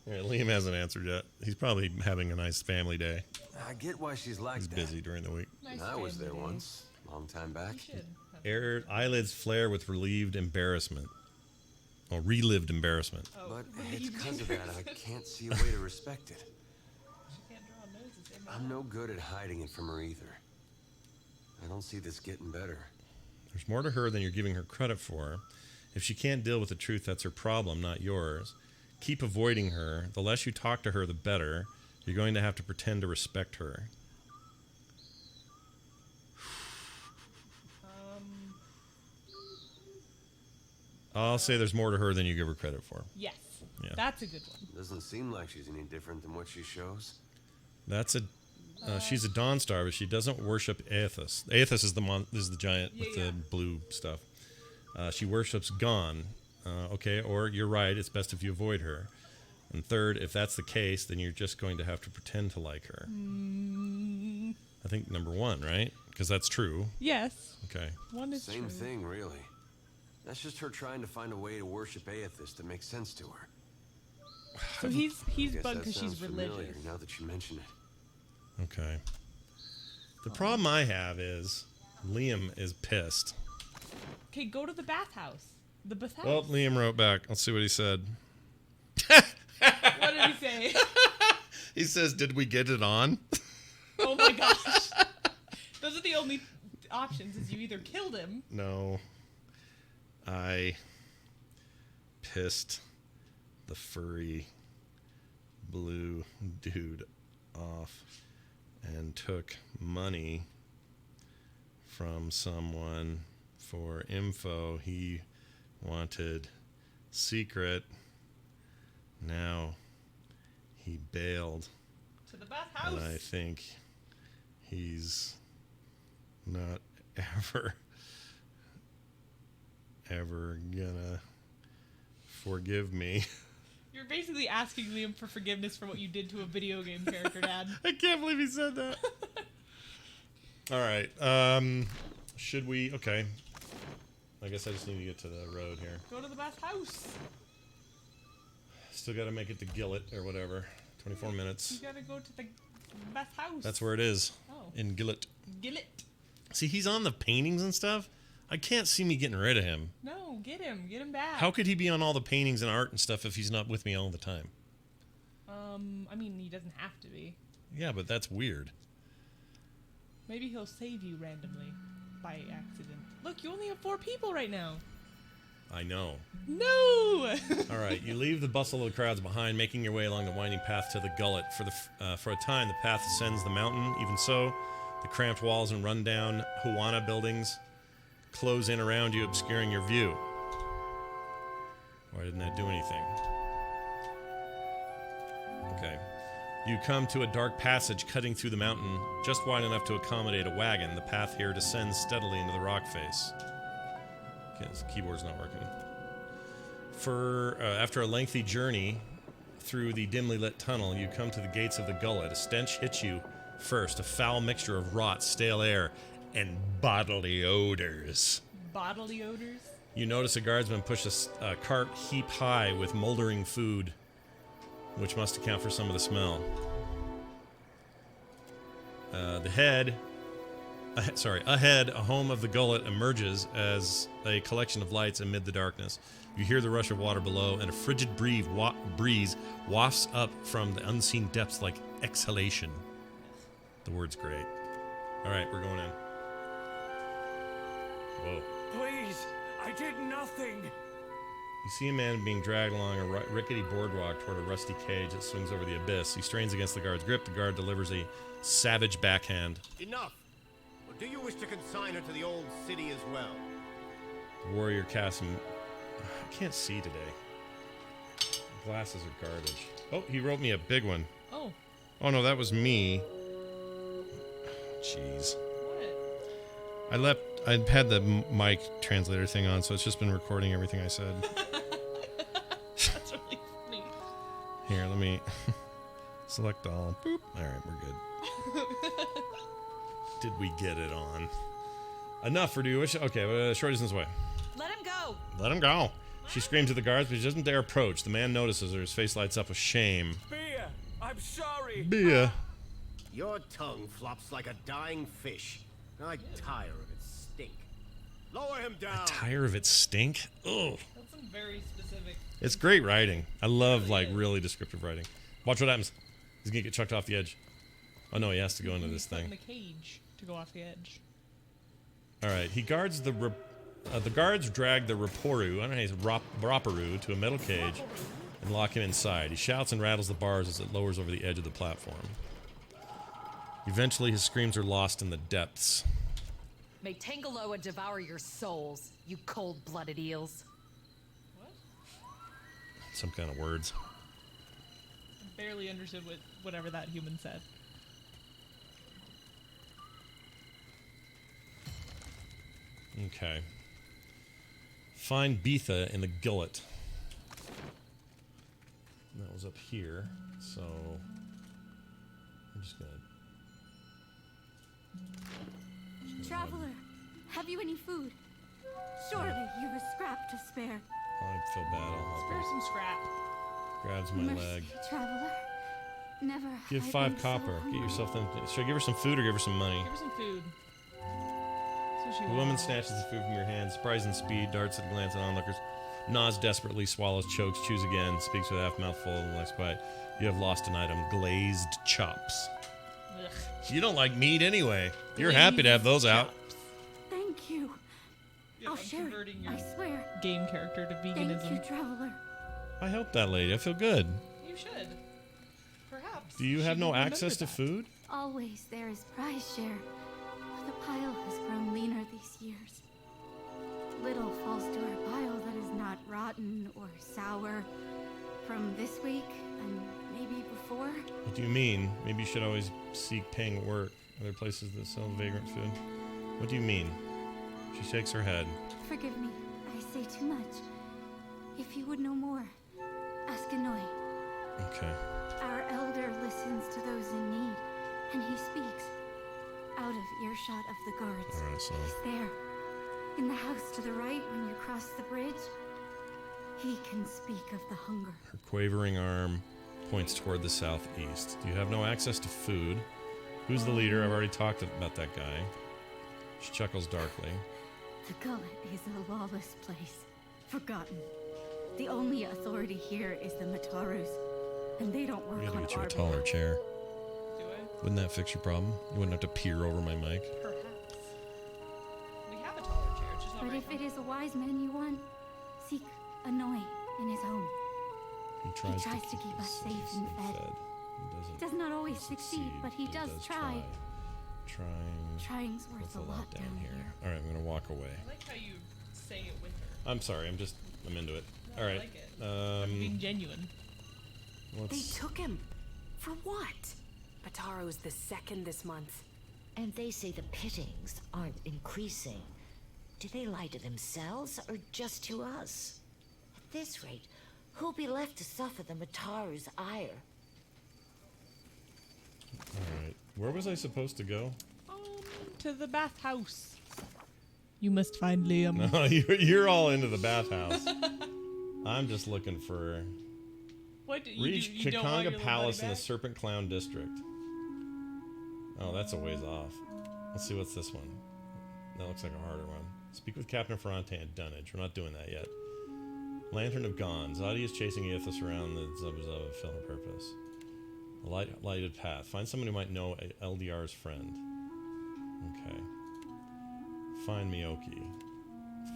All right, Liam hasn't answered yet. He's probably having a nice family day. I get why she's like He's that. busy during the week. Nice I was family there day. once, long time back. You should. Eyelids flare with relieved embarrassment. Or relived embarrassment. Oh, But what did it's you because do? of that I can't see a way to respect it. She can't draw noses. Am I? I'm no good at hiding it from her either. I don't see this getting better. There's more to her than you're giving her credit for. If she can't deal with the truth, that's her problem, not yours. Keep avoiding her. The less you talk to her, the better. You're going to have to pretend to respect her. I'll say there's more to her than you give her credit for. Yes. Yeah. That's a good one. Doesn't seem like she's any different than what she shows. That's a. She's a Dawn Star, but she doesn't worship Aethys. Aethys is the giant with Yeah. the blue stuff. She worships Gon. Okay, or you're right. It's best if you avoid her. And third, if that's the case, then you're just going to have to pretend to like her. I think number one, right? Because that's true. Yes. Okay. One is Same true. thing, really. That's just her trying to find a way to worship Aethys to make sense to her. So he's Guess bugged that because she's sounds familiar religious. now that you mention it. Okay. The problem I have is Liam is pissed. Okay, go to the bathhouse. The bathhouse. Well, Liam wrote back. Let's see what he said. What did he say? He says, "Did we get it on?" Oh my gosh. Those are the only options. Is you either killed him. No. I pissed the furry blue dude off and took money from someone for info he wanted secret. Now he bailed, To the bathhouse. and I think he's not ever gonna forgive me. You're basically asking Liam for forgiveness for what you did to a video game character, Dad. I can't believe he said that. All right. Should we? Okay. I guess I just need to get to the road here. Go to the bathhouse. Still got to make it to Gillet or whatever. 24 You minutes. gotta go to the bathhouse. That's where it is. Oh. In Gillet. Gillet. See, he's on the paintings and stuff. I can't see me getting rid of him. No. Get him. Get him back. How could he be on all the paintings and art and stuff if he's not with me all the time? I mean, he doesn't have to be. Yeah, but that's weird. Maybe he'll save you randomly by accident. Look, you only have 4 people right now. I know. No! All right, you leave the bustle of the crowds behind, making your way along the winding path to the gullet. For a time, the path ascends the mountain. Even so, the cramped walls and rundown Huana buildings close in around you, obscuring your view. Why didn't that do anything? Okay. You come to a dark passage cutting through the mountain, just wide enough to accommodate a wagon. The path here descends steadily into the rock face. Okay, this keyboard's not working. After a lengthy journey through the dimly lit tunnel, you come to the gates of the gullet. A stench hits you first, a foul mixture of rot, stale air, and bodily odors. Bodily odors? You notice a guardsman push a cart heap high with moldering food, which must account for some of the smell. Ahead, a home of the gullet emerges as a collection of lights amid the darkness. You hear the rush of water below, and a frigid breeze wafts up from the unseen depths like exhalation. The word's great. All right, we're going in. Whoa. Please, I did nothing. You see a man being dragged along a rickety boardwalk toward a rusty cage that swings over the abyss. He strains against the guard's grip. The guard delivers a savage backhand. Enough! Or do you wish to consign her to the old city as well? The warrior casts him. I can't see today. Glasses are garbage. Oh, he wrote me a big one. Oh. Oh no, that was me. Jeez. What? I'd had the mic translator thing on, so it's just been recording everything I said. That's really funny. Here, let me select all. Boop. All right, we're good. Did we get it on? Enough, or do you wish? Okay, Shorty's in his way. Let him go! Let him go. She screams at the guards, but she doesn't dare approach. The man notices her. His face lights up with shame. Bia, I'm sorry. Bia. Your tongue flops like a dying fish. I tire of its stink. Lower him down. Tire of its stink? Ugh. That's some very specific. It's great writing. I love, like, really descriptive writing. Watch what happens. He's gonna get chucked off the edge. Oh, no, he has to go into this thing. In the cage to go off the edge. All right, he guards the guards drag the Raporu, I don't know, he's Raparu, to a metal cage and lock him inside. He shouts and rattles the bars as it lowers over the edge of the platform. Eventually, his screams are lost in the depths. May Tangaloa devour your souls, you cold-blooded eels. What? Some kind of words. I barely understood whatever that human said. Okay. Find Beetha in the gullet. That was up here, so I'm just gonna. Traveler, have you any food? Surely you've a scrap to spare. I feel bad. I'll Spare help some scrap. her. Grabs my Mercy, leg. traveler. Never. Give have I 5 been so copper. Get hungry. yourself them. Should I give her some food or give her some money? Give her some food. That's what she The woman wants. snatches the food from your hand, surprising speed, darts at a glance at onlookers, nods desperately, swallows, chokes, chews again, speaks with a half mouthful, and the next bite. You have lost an item: glazed chops. Ugh. You don't like meat anyway. You're happy to have those out. Thank you. Yeah, I'll I'm share it. converting your I swear. game character to Thank veganism. you, traveler. I helped that lady. I feel good. You should. Perhaps. Do you she have no will remember access to that. food? Always there is prize share. The pile has grown leaner these years. Little falls to our pile that is not rotten or sour from this week and maybe before. What do you mean? Maybe you should always seek paying work. Are there places that sell vagrant food? What do you mean? She shakes her head. Forgive me, I say too much. If you would know more, ask Anoi. Okay. Our elder listens to those in need, and he speaks. Out of earshot of the guards. All right, so He's there. In the house to the right when you cross the bridge. He can speak of the hunger. her quavering arm points toward the southeast. You have no access to food. Who's the leader? I've already talked about that guy. She chuckles darkly. The gullet is a lawless place. forgotten. The only authority here is the Matarus, and they don't work I gotta on get you a our taller behalf. chair. Do I? Wouldn't that fix your problem? You wouldn't have to peer over my mic. Perhaps. We have a taller chair, it's just not But very if it is a wise man you want, seek Anoi in his home. He tries, to keep us safe and fed. He Does not always succeed, but he does try. Trying. Trying's worth a lot down here. All right, I'm gonna walk away. I like how you say it with her. I'm sorry. I'm into it. No, All I right. like it. I'm being genuine. They took him. For what? Bataro's the second this month. And they say the pittings aren't increasing. Do they lie to themselves or just to us? At this rate, who'll be left to suffer the Mataru's ire? Alright. Where was I supposed to go? To the bathhouse. You must find Liam. No, you're all into the bathhouse. I'm just looking for... What? Reach you don't want your Kakanga little Palace buddy in the back? Serpent Clown District. Oh, that's a ways off. Let's see what's this one. That looks like a harder one. Speak with Captain Ferrante at Dunnage. We're not doing that yet. Lantern of Gone. Zadi is chasing Aethys around the Zubba for her purpose. A lighted path. Find someone who might know LDR's friend. Okay. Find Miyoki.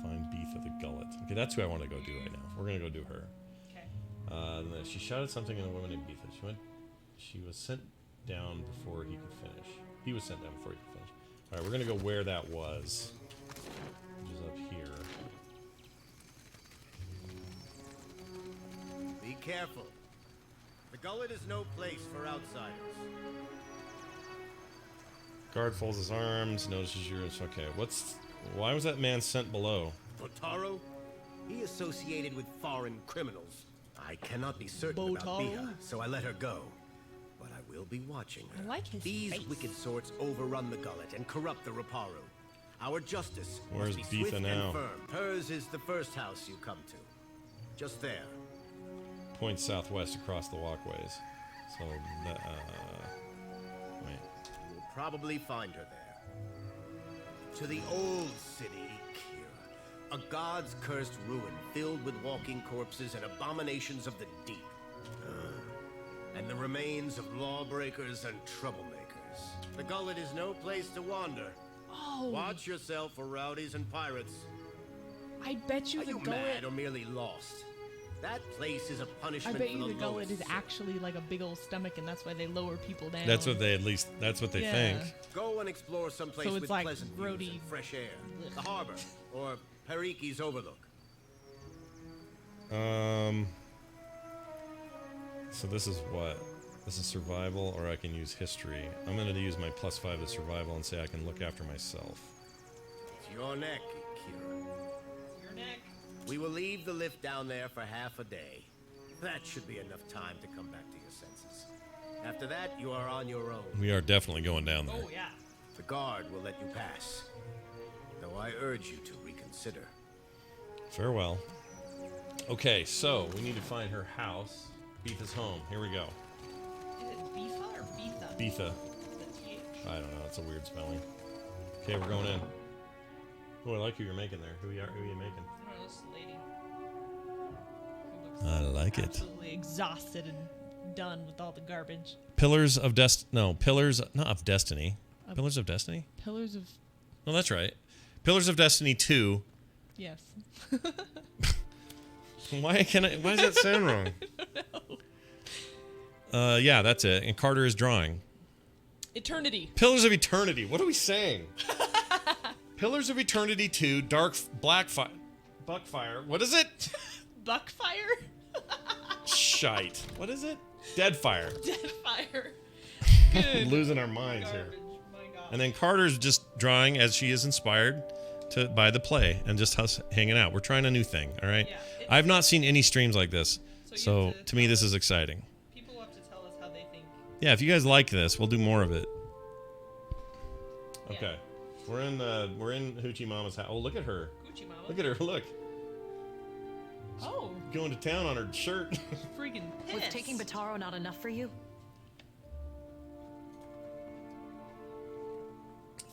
Find Beetha the Gullet. Okay, that's who I want to go do right now. We're gonna go do her. Okay. She shouted something in a woman named Beetha. She was sent down before he could finish. He was sent down before he could finish. Alright, we're gonna go where that was. Which is up here. Be careful. The gullet is no place for outsiders. Guard folds his arms, notices yours. Okay, why was that man sent below? Botaro? He associated with foreign criminals. I cannot be certain about Botaro? Biha, so I let her go. But I will be watching her. I like his These face. wicked sorts overrun the gullet and corrupt the Raparu. Our justice Where's must be Beetha swift now? and firm. Hers is the first house you come to. Just there. Point southwest across the walkways. So, wait. You'll probably find her there. To the old city, Kira. A god's cursed ruin filled with walking corpses and abominations of the deep. And the remains of lawbreakers and troublemakers. The gullet is no place to wander. Oh. Watch yourself for rowdies and pirates. I bet you Are the you gullet. mad or merely lost? That place is a I punishment bet for you the gullet lowest. is actually like a big old stomach, and that's why they lower people down. That's what they Yeah. think. Go and explore someplace So it's with like pleasant views roadie- and fresh air. The harbor, or Periki's Overlook. So this is what? This is survival, or I can use history. I'm gonna use my +5 to survival and say I can look after myself. It's your neck, Kira. Your neck. We will leave the lift down there for half a day. That should be enough time to come back to your senses. After that, you are on your own. We are definitely going down there. Oh yeah. The guard will let you pass. Though I urge you to reconsider. Farewell. Okay, so we need to find her house. Beetha's home. Here we go. Is it Beetha or Beetha? Beetha. The TH. I don't know. It's a weird spelling. Okay, we're going in. Oh, I like who you're making there. Who are you making? I don't know, this lady. I like it. Absolutely exhausted and done with all the garbage. Pillars of Pillars not of Destiny. Pillars of Destiny? Pillars of. No, that's right. Pillars of Destiny 2. Yes. Why does that sound wrong? Yeah, that's it. And Carter is drawing. Eternity. Pillars of Eternity. What are we saying? Pillars of Eternity 2, Buckfire. What is it? Buckfire? Shite. What is it? Deadfire. Deadfire. Losing our minds here. Garbage. My God. And then Carter's just drawing as she is inspired by the play and just us hanging out. We're trying a new thing, all right? Yeah, I've not seen any streams like this. So you So have to to me, this is exciting. People have to tell us how they think. Yeah, if you guys like this, we'll do more of it. Yeah. Okay. We're in Hoochie Mama's house. Oh, look at her. Gucci Mama. Look at her. Look. Oh, Going to town on her shirt. freaking pissed. Was taking Bataro not enough for you?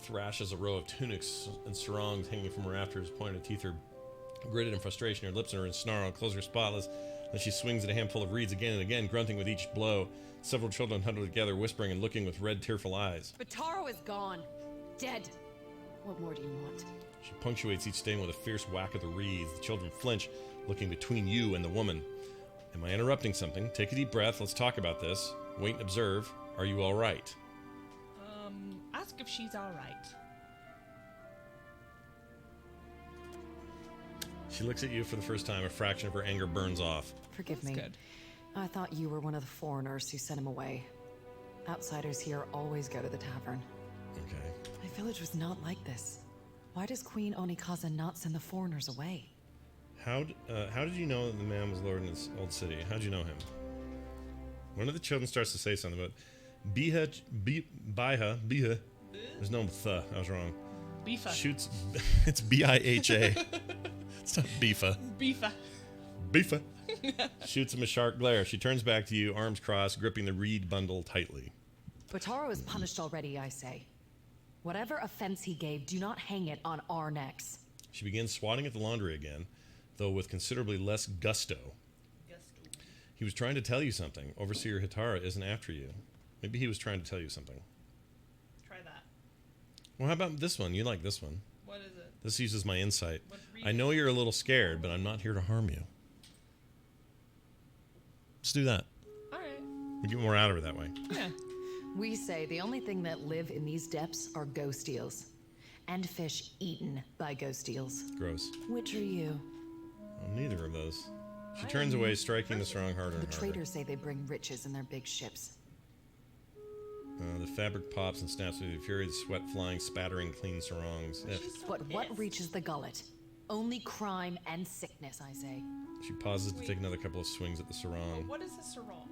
Thrashes a row of tunics and sarongs hanging from her rafters, pointed teeth. Her Gritted in frustration, her lips are in snarl, clothes are spotless. Then she swings at a handful of reeds again and again, grunting with each blow. Several children huddle together, whispering and looking with red, tearful eyes. Bataro is gone. Dead. What more do you want? She punctuates each statement with a fierce whack of the reeds. The children flinch, looking between you and the woman. Am I interrupting something? Take a deep breath. Let's talk about this. Wait and observe. Are you all right? Ask if she's all right. She looks at you for the first time. A fraction of her anger burns off. Forgive That's me. good. I thought you were one of the foreigners who sent him away. Outsiders here always go to the tavern. Okay. My village was not like this. Why does Queen Onikaza not send the foreigners away? How did you know that the man was lord in this old city? How'd you know him? One of the children starts to say something about Biha. There's no th. I was wrong. Bifa. Shoots. It's B-I-H-A. It's not Bifa. Bifa. Bifa. Shoots him a sharp glare. She turns back to you, arms crossed, gripping the reed bundle tightly. Bataro is punished already, I say. Whatever offense he gave, do not hang it on our necks. She begins swatting at the laundry again, though with considerably less gusto. He was trying to tell you something. Overseer Hitara isn't after you. Maybe he was trying to tell you something. Try that. Well, how about this one? You like this one. What is it? This uses my insight. I know you're a little scared, but I'm not here to harm you. Let's do that. All right. We get more out of her that way. Yeah. We say the only thing that live in these depths are ghost eels. And fish eaten by ghost eels. Gross. Which are you? Oh, neither of those. She turns away, striking the sarong harder The and harder. traders say they bring riches in their big ships. The fabric pops and snaps with the fury, the sweat flying, spattering clean sarongs. Eh. But what reaches the gullet? Only crime and sickness, I say. She pauses to take another couple of swings at the sarong. What is a sarong?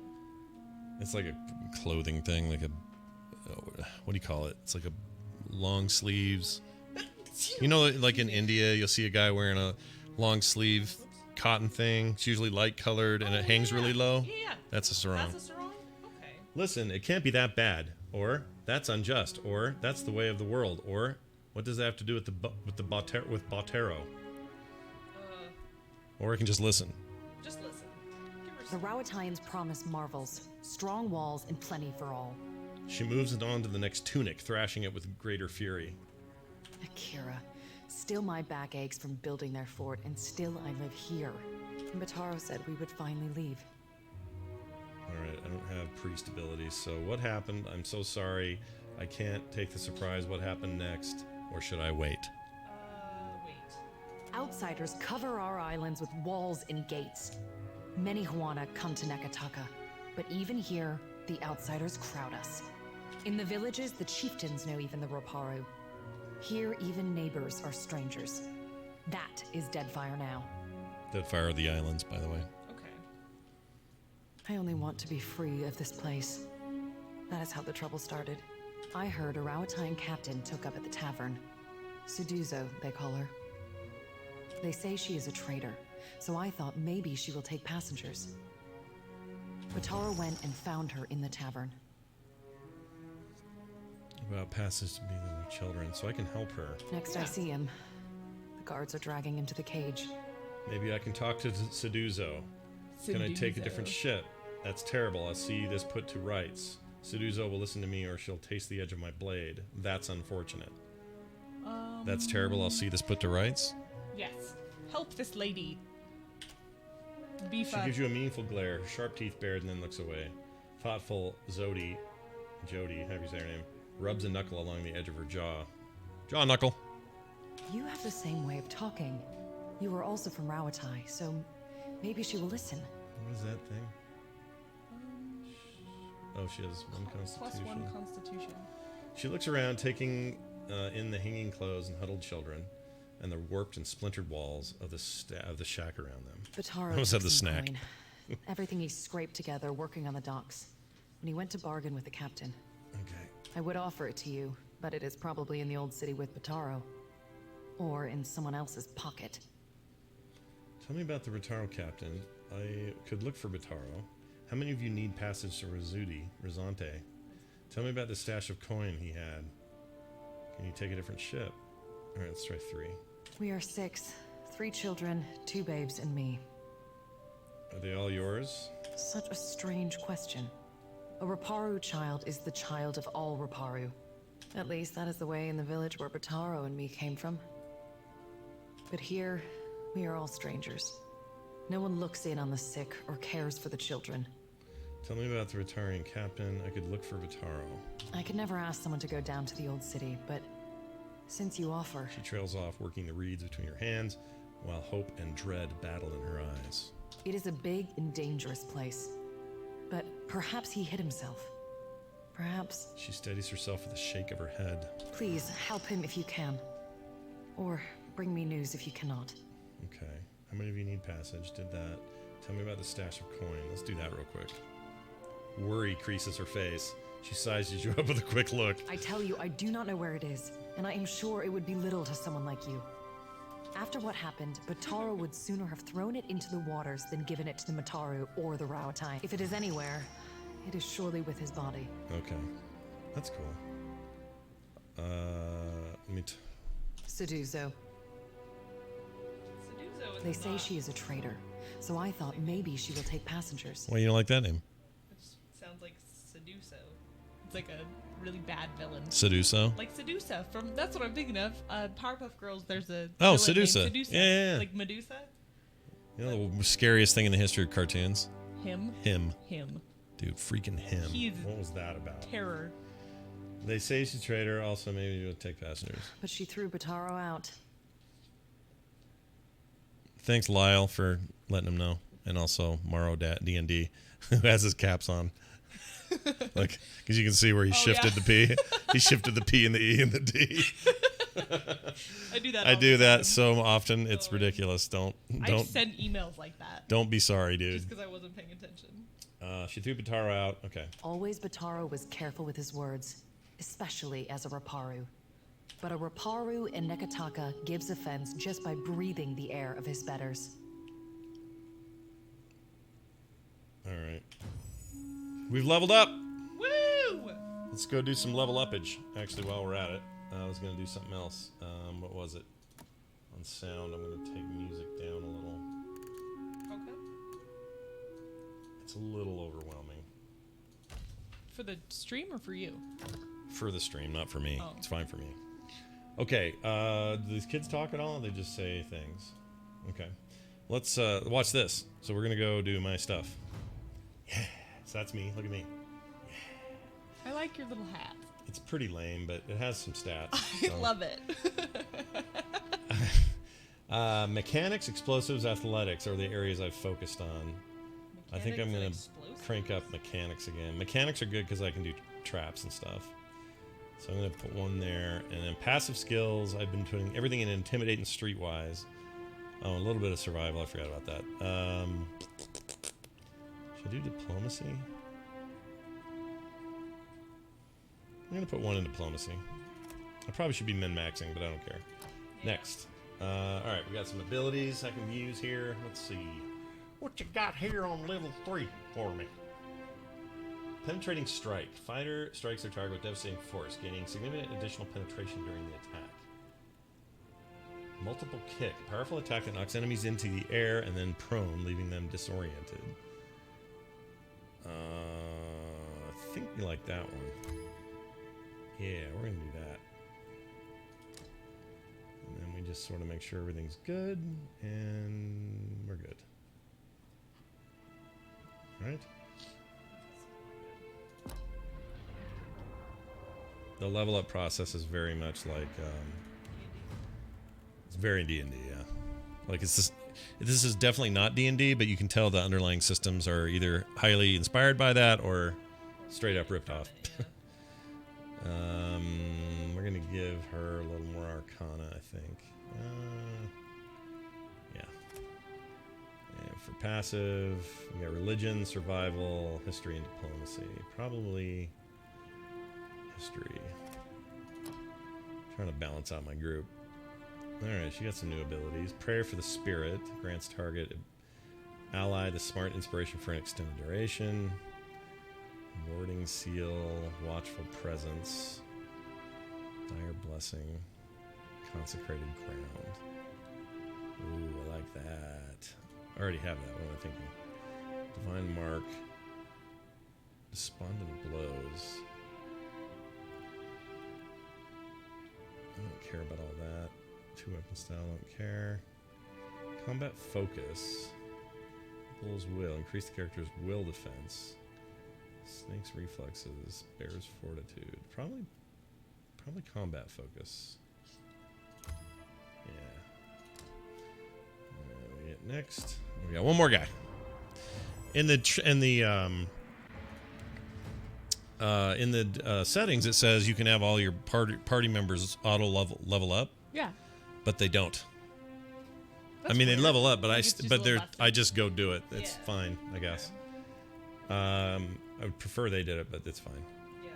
It's like a clothing thing, like a... what do you call it? It's like a long sleeves. You know, like in India, you'll see a guy wearing a long sleeve cotton thing. It's usually light colored and it hangs really low. Yeah. That's a sarong. That's a sarong? Okay. Listen, it can't be that bad. Or, that's unjust. Or, that's the way of the world. Or, what does that have to do with with Botero? Or I can just listen. Just listen. The Rawatayans promise marvels, strong walls, and plenty for all. She moves it on to the next tunic, thrashing it with greater fury. Akira, still my back aches from building their fort, and still I live here. And Bataro said we would finally leave. Alright, I don't have priest abilities, so what happened? I'm so sorry. I can't take the surprise. What happened next? Or should I wait? Wait. Outsiders cover our islands with walls and gates. Many Huana come to Nekataka, but even here, the outsiders crowd us. In the villages, the chieftains know even the Roparu. Here, even neighbors are strangers. That is Deadfire now. Deadfire of the islands, by the way. Okay. I only want to be free of this place. That is how the trouble started. I heard a Rawatayan captain took up at the tavern. Suduzo, they call her. They say she is a traitor, so I thought maybe she will take passengers. Bataro went and found her in the tavern. About passage to be their children, so I can help her. Next I see him, the guards are dragging him to the cage. Maybe I can talk to Suduzo. Can I take a different ship? That's terrible. I'll see this put to rights. Suduzo will listen to me or she'll taste the edge of my blade. That's unfortunate. That's terrible. I'll see this put to rights. Yes. Help this lady. She gives you a meaningful glare, her sharp teeth bared, and then looks away. Thoughtful Jody, however you say her name, rubs a knuckle along the edge of her jaw. Jaw knuckle. You have the same way of talking. You were also from Rawatai, so maybe she will listen. What is that thing? Oh, she has one constitution. +1 constitution. She looks around, taking in the hanging clothes and huddled children, and the warped and splintered walls of the shack around them. Bataro I almost took have the some snack. coin. Everything he scraped together working on the docks. When he went to bargain with the captain. Okay. I would offer it to you, but it is probably in the old city with Bataro. Or in someone else's pocket. Tell me about the Bataro captain. I could look for Bataro. How many of you need passage to Rizante? Tell me about the stash of coin he had. Can you take a different ship? Alright, let's try 3. We are 6. 3 children, 2 babes, and me. Are they all yours? Such a strange question. A Raparu child is the child of all Raparu. At least that is the way in the village where Bataro and me came from. But here, we are all strangers. No one looks in on the sick or cares for the children. Tell me about the retiring captain. I could look for Vitaro. I could never ask someone to go down to the old city, but since you offer... She trails off, working the reeds between her hands, while hope and dread battle in her eyes. It is a big and dangerous place. But perhaps he hid himself. Perhaps... She steadies herself with a shake of her head. Please, help him if you can. Or bring me news if you cannot. Okay. How many of you need passage? Did that. Tell me about the stash of coin. Let's do that real quick. Worry creases her face. She sizes you up with a quick look. I tell you, I do not know where it is, and I am sure it would be little to someone like you. After what happened, Bataro would sooner have thrown it into the waters than given it to the Mataru or the Rauatai. If it is anywhere, it is surely with his body. Okay. That's cool. Seduzo. They say she is a traitor, so I thought maybe she will take passengers. Why you don't like that name? It just sounds like Seduso. It's like a really bad villain. Seduso? Like Sedusa from, that's what I'm thinking of. Powerpuff Girls, there's a Oh, villain named Sedusa. Sedusa. Yeah. Like Medusa? You know the scariest thing in the history of cartoons? Him. Him. Dude, freaking him. He's what was that about? Terror. They say she's a traitor, also maybe you'll take passengers. But she threw Bataro out. Thanks, Lyle, for letting him know. And also Morrow D&D, who has his caps on. Like, because you can see where he shifted the P. He shifted the P and the E and the D. I do that. I do that so often. It's ridiculous. Don't. I send emails like that. Don't be sorry, dude. Just because I wasn't paying attention. She threw Bataro out. Okay. Always Bataro was careful with his words, especially as a Raparu. But a Raparu in Nekataka gives offense just by breathing the air of his betters. All right. We've leveled up. Woo! Let's go do some level upage. Actually, while we're at it, I was going to do something else. What was it? On sound, I'm going to take music down a little. Okay. It's a little overwhelming. For the stream or for you? For the stream, not for me. Oh. It's fine for me. Okay, do these kids talk at all? Or they just say things. Okay. Let's watch this. So we're going to go do my stuff. Yeah. So that's me. Look at me. I like your little hat. It's pretty lame, but it has some stats. I love it. Mechanics, explosives, athletics are the areas I've focused on. I think I'm going to crank up mechanics again. Mechanics are good because I can do traps and stuff. So I'm going to put one there. And then passive skills, I've been putting everything in intimidate and streetwise. Oh, a little bit of survival. I forgot about that. Should I do diplomacy? I'm going to put one in diplomacy. I probably should be min-maxing, but I don't care. Next. Alright, we got some abilities I can use here. Let's see. What you got here on level 3 for me? Penetrating strike. Fighter strikes their target with devastating force, gaining significant additional penetration during the attack. Multiple kick. Powerful attack that knocks enemies into the air and then prone, leaving them disoriented. I think we like that one. Yeah, we're going to do that. And then we just sort of make sure everything's good, and we're good. All right? The level up process is very much like, it's very D&D, yeah. Like it's just, this is definitely not D&D, but you can tell the underlying systems are either highly inspired by that or straight up ripped off. We're gonna give her a little more Arcana, I think. Yeah. And for passive, we got religion, survival, history, and diplomacy. Probably history. Trying to balance out my group. Alright, she got some new abilities. Prayer for the Spirit grants target ally the smart inspiration for an extended duration. Warding Seal, Watchful Presence, Dire Blessing, Consecrated Ground. Ooh, I like that. I already have that. What am I thinking? Divine Mark. Despondent Blows. I don't care about all that. 2-weapon style, don't care. Combat Focus. Bull's Will. Increase the character's will defense. Snake's reflexes. Bear's fortitude. Probably combat focus. Yeah. We get next. We got one more guy. In the settings, it says you can have all your party members auto level up. Yeah. But they don't. That's I mean, weird. they level up, but I I just go do it. It's fine, I guess. I would prefer they did it, but it's fine. Yeah.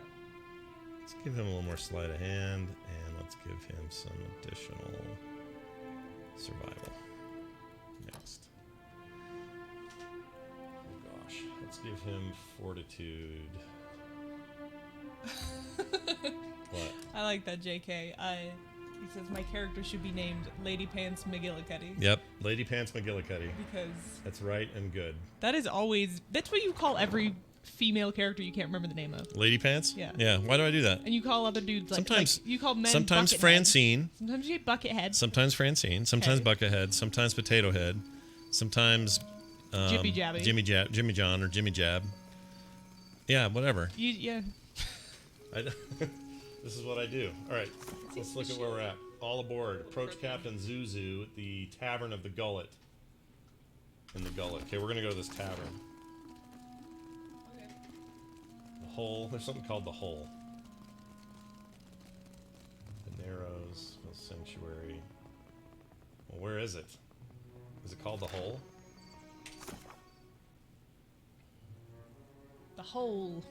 Let's give him a little more sleight of hand, and let's give him some additional survival. Next. Oh gosh, let's give him fortitude. What? I like that, JK. He says my character should be named Lady Pants McGillicuddy. Yep, Lady Pants McGillicuddy. Because that's right and good. that's what you call every female character you can't remember the name of. Lady Pants? Yeah. Yeah. Why do I do that? And you call other dudes like Sometimes you call men sometimes Buckethead. Francine. Sometimes you get Buckethead. Sometimes Francine. Sometimes Buckethead. Sometimes Potato Head. Sometimes Jippy Jabby. Jimmy John or Jimmy Jab. Yeah, whatever. Yeah. This is what I do. All right, let's look at where we're at. All aboard. Approach Captain Zuzu at the Tavern of the Gullet. In the Gullet. Okay, we're going to go to this tavern. Okay. The Hole. There's something called the Hole. The Narrows. The Sanctuary. Well, where is it? Is it called the Hole? The Hole.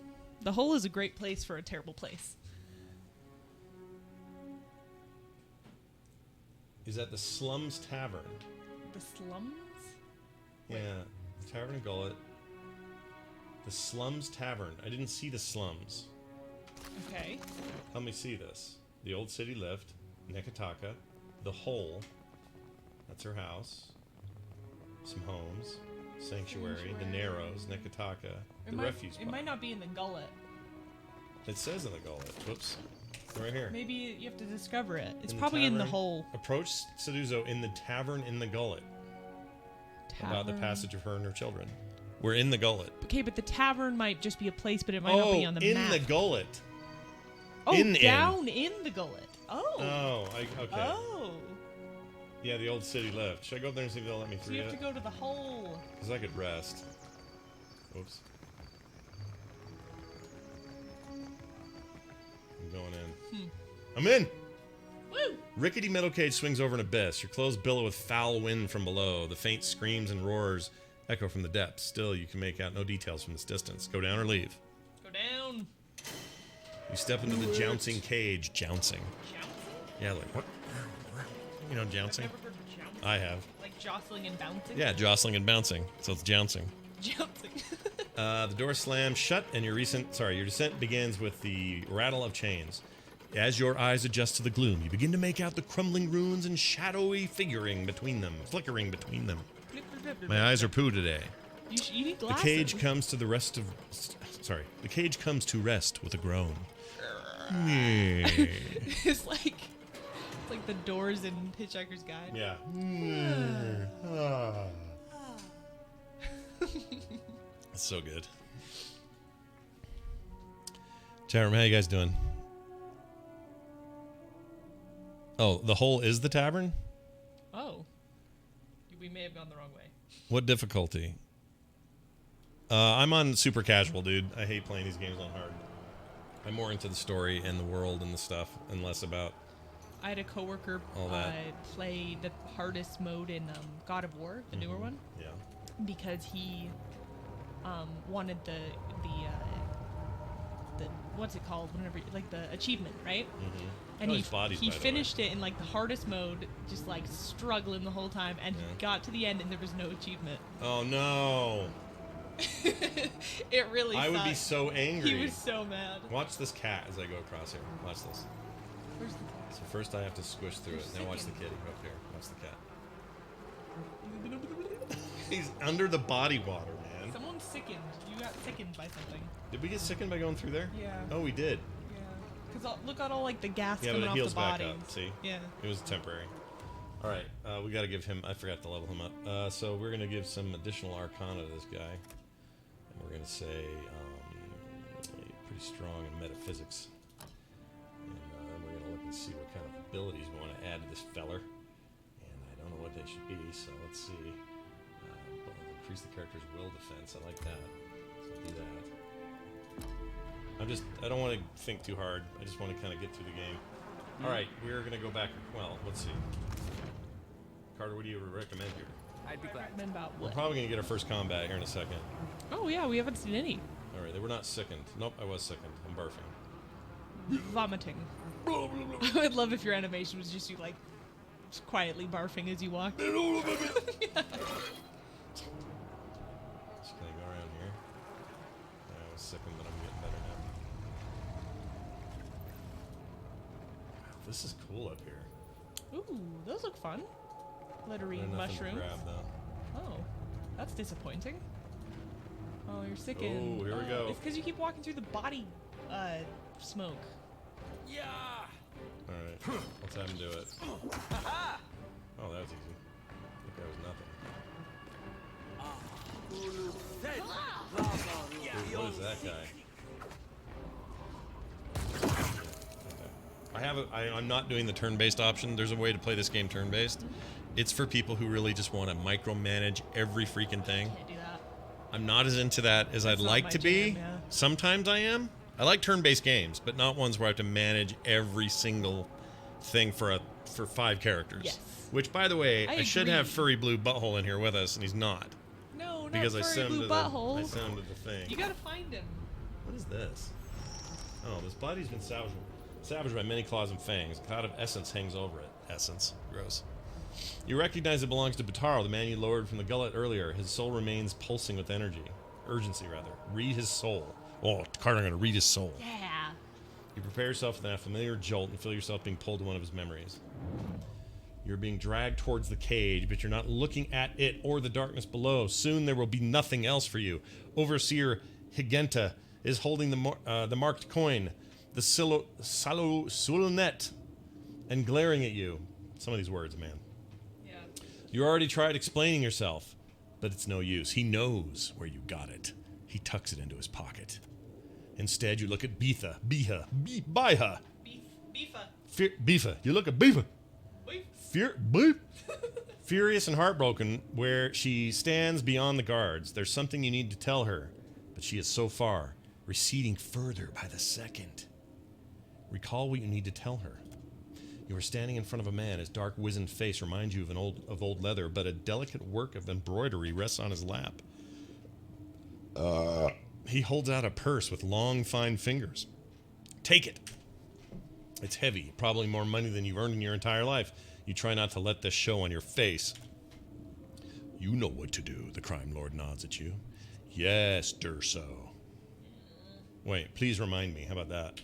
The Hole is a great place for a terrible place. Is at the Slums Tavern. The Slums? Yeah, the Tavern of Gullet. The Slums Tavern. I didn't see the slums. Okay. Help me see this. The Old City Lift, Nekataka, the Hole. That's her house. Some homes. Sanctuary. The Narrows, Nekataka, the Refuse It Spot. might not be in the Gullet. It says in the Gullet. Whoops. Right here. Maybe you have to discover it. It's In the probably in the tavern. Hole. Approach Seduzo in the Tavern in the Gullet. About the Tavern. passage of her and her children. We're in the Gullet. Okay, but the tavern might just be a place, but it might not be on the in map. the Gullet. Oh, in. down in the Gullet. Oh. Oh, okay. Oh. Yeah, the Old City Lift. Should I go up there and see if they'll let me So through you have yet? to go to the Hole. Because I could rest. Whoops. I'm going in. I'm in! Woo! Rickety metal cage swings over an abyss. Your clothes billow with foul wind from below. The faint screams and roars echo from the depths. Still, you can make out no details from this distance. Go down or leave. Go down. You step into the jouncing cage. Jouncing. Yeah, like what? You know, jouncing? I've never heard of jouncing. I have. Like jostling and bouncing? Yeah, jostling and bouncing. So it's jouncing. Jouncing. The door slams shut, and your descent begins with the rattle of chains. As your eyes adjust to the gloom, you begin to make out the crumbling ruins and shadowy flickering between them. My eyes are poo today. You need The glasses. cage comes to The cage comes to rest with a groan. It's like the doors in Hitchhiker's Guide. Yeah. That's so good. Chat room, how you guys doing? Oh, the Hole is the tavern? Oh. We may have gone the wrong way. What difficulty? I'm on super casual, dude. I hate playing these games on hard. I'm more into the story and the world and the stuff and less about... I had a coworker All that. play the hardest mode in God of War, the newer one. Yeah. Because he wanted the what's it called? Whenever like the achievement, right? Mm-hmm. And Nice bodies, he by the way. finished it in like the hardest mode, just like struggling the whole time, and he got to the end and there was no achievement. Oh, no. It really I would be sucked. so angry. He was so mad. Watch this cat as I go across here. Watch this. Where's the cat? So first I have to squish through it. Now watch the kitty. Up here. Watch the cat. He's under the body water, man. Someone sickened. You got sickened by something. Did we get sickened by going through there? Yeah. Oh, we did. Yeah. Because look at all like the gas Yeah, coming but it off heals the body. back up. See? Yeah. It was temporary. All right, we got to give him. I forgot to level him up. So we're gonna give some additional arcana to this guy, and we're gonna say pretty strong in metaphysics. And then we're gonna look and see what kind of abilities we want to add to this feller. And I don't know what they should be, so let's see. Increase the character's will defense. I like that. So do that. I don't want to think too hard. I just want to kind of get through the game. All right, we're gonna go back. Well, let's see. Carter, what do you recommend here? I'd be glad. About We're what? probably gonna get our first combat here in a second. Oh yeah, we haven't seen any. All right, they were not sickened. Nope, I was sickened. I'm barfing. Vomiting. I would love if your animation was just you like just quietly barfing as you walk. Just gonna go around here. I was sickened, but I'm getting better now. Wow, this is cool up here. Ooh, those look fun. Glittery Nothing to mushrooms. grab, though. Oh, that's disappointing. Oh, you're sickened. Oh, here we go. It's because you keep walking through the body smoke. Yeah. All right, let's have him do it. Oh, that was easy. I think that was nothing. Ooh, what is that guy? I'm not doing the turn-based option. There's a way to play this game turn-based. It's for people who really just want to micromanage every freaking thing. Can't do that. I'm not as into that as I'd not like my to be. jam, yeah. Sometimes I am. I like turn-based games, but not ones where I have to manage every single thing for 5 characters. Yes. Which, by the way, I should agree. have Furry Blue Butthole in here with us, and he's not. No, Because not I furry sent him blue to butthole. I sent him to the thing. You gotta find him. What is this? Oh, this body's been savaged by many claws and fangs. A cloud of essence hangs over it. Essence. Gross. You recognize it belongs to Bataro, the man you lowered from the gullet earlier. His soul remains pulsing with energy. Urgency, rather. Read his soul. Oh, Carter, I'm going to read his soul. Yeah. You prepare yourself for that familiar jolt and feel yourself being pulled to one of his memories. You're being dragged towards the cage, but you're not looking at it or the darkness below. Soon there will be nothing else for you. Overseer Higenta is holding the marked coin, the Sulunet, and glaring at you. Some of these words, man. Yeah. You already tried explaining yourself, but it's no use. He knows where you got it. He tucks it into his pocket. Instead, you look at Biha. Beefa. Bifa. You look at Bifa. Beef. Furious and heartbroken, where she stands beyond the guards. There's something you need to tell her, but she is so far, receding further by the second. Recall what you need to tell her. You are standing in front of a man. His dark, wizened face reminds you of old leather, but a delicate work of embroidery rests on his lap. He holds out a purse with long, fine fingers. Take it. It's heavy, probably more money than you've earned in your entire life. You try not to let this show on your face. You know what to do, the crime lord nods at you. Yes, Durso. Wait, please remind me. How about that?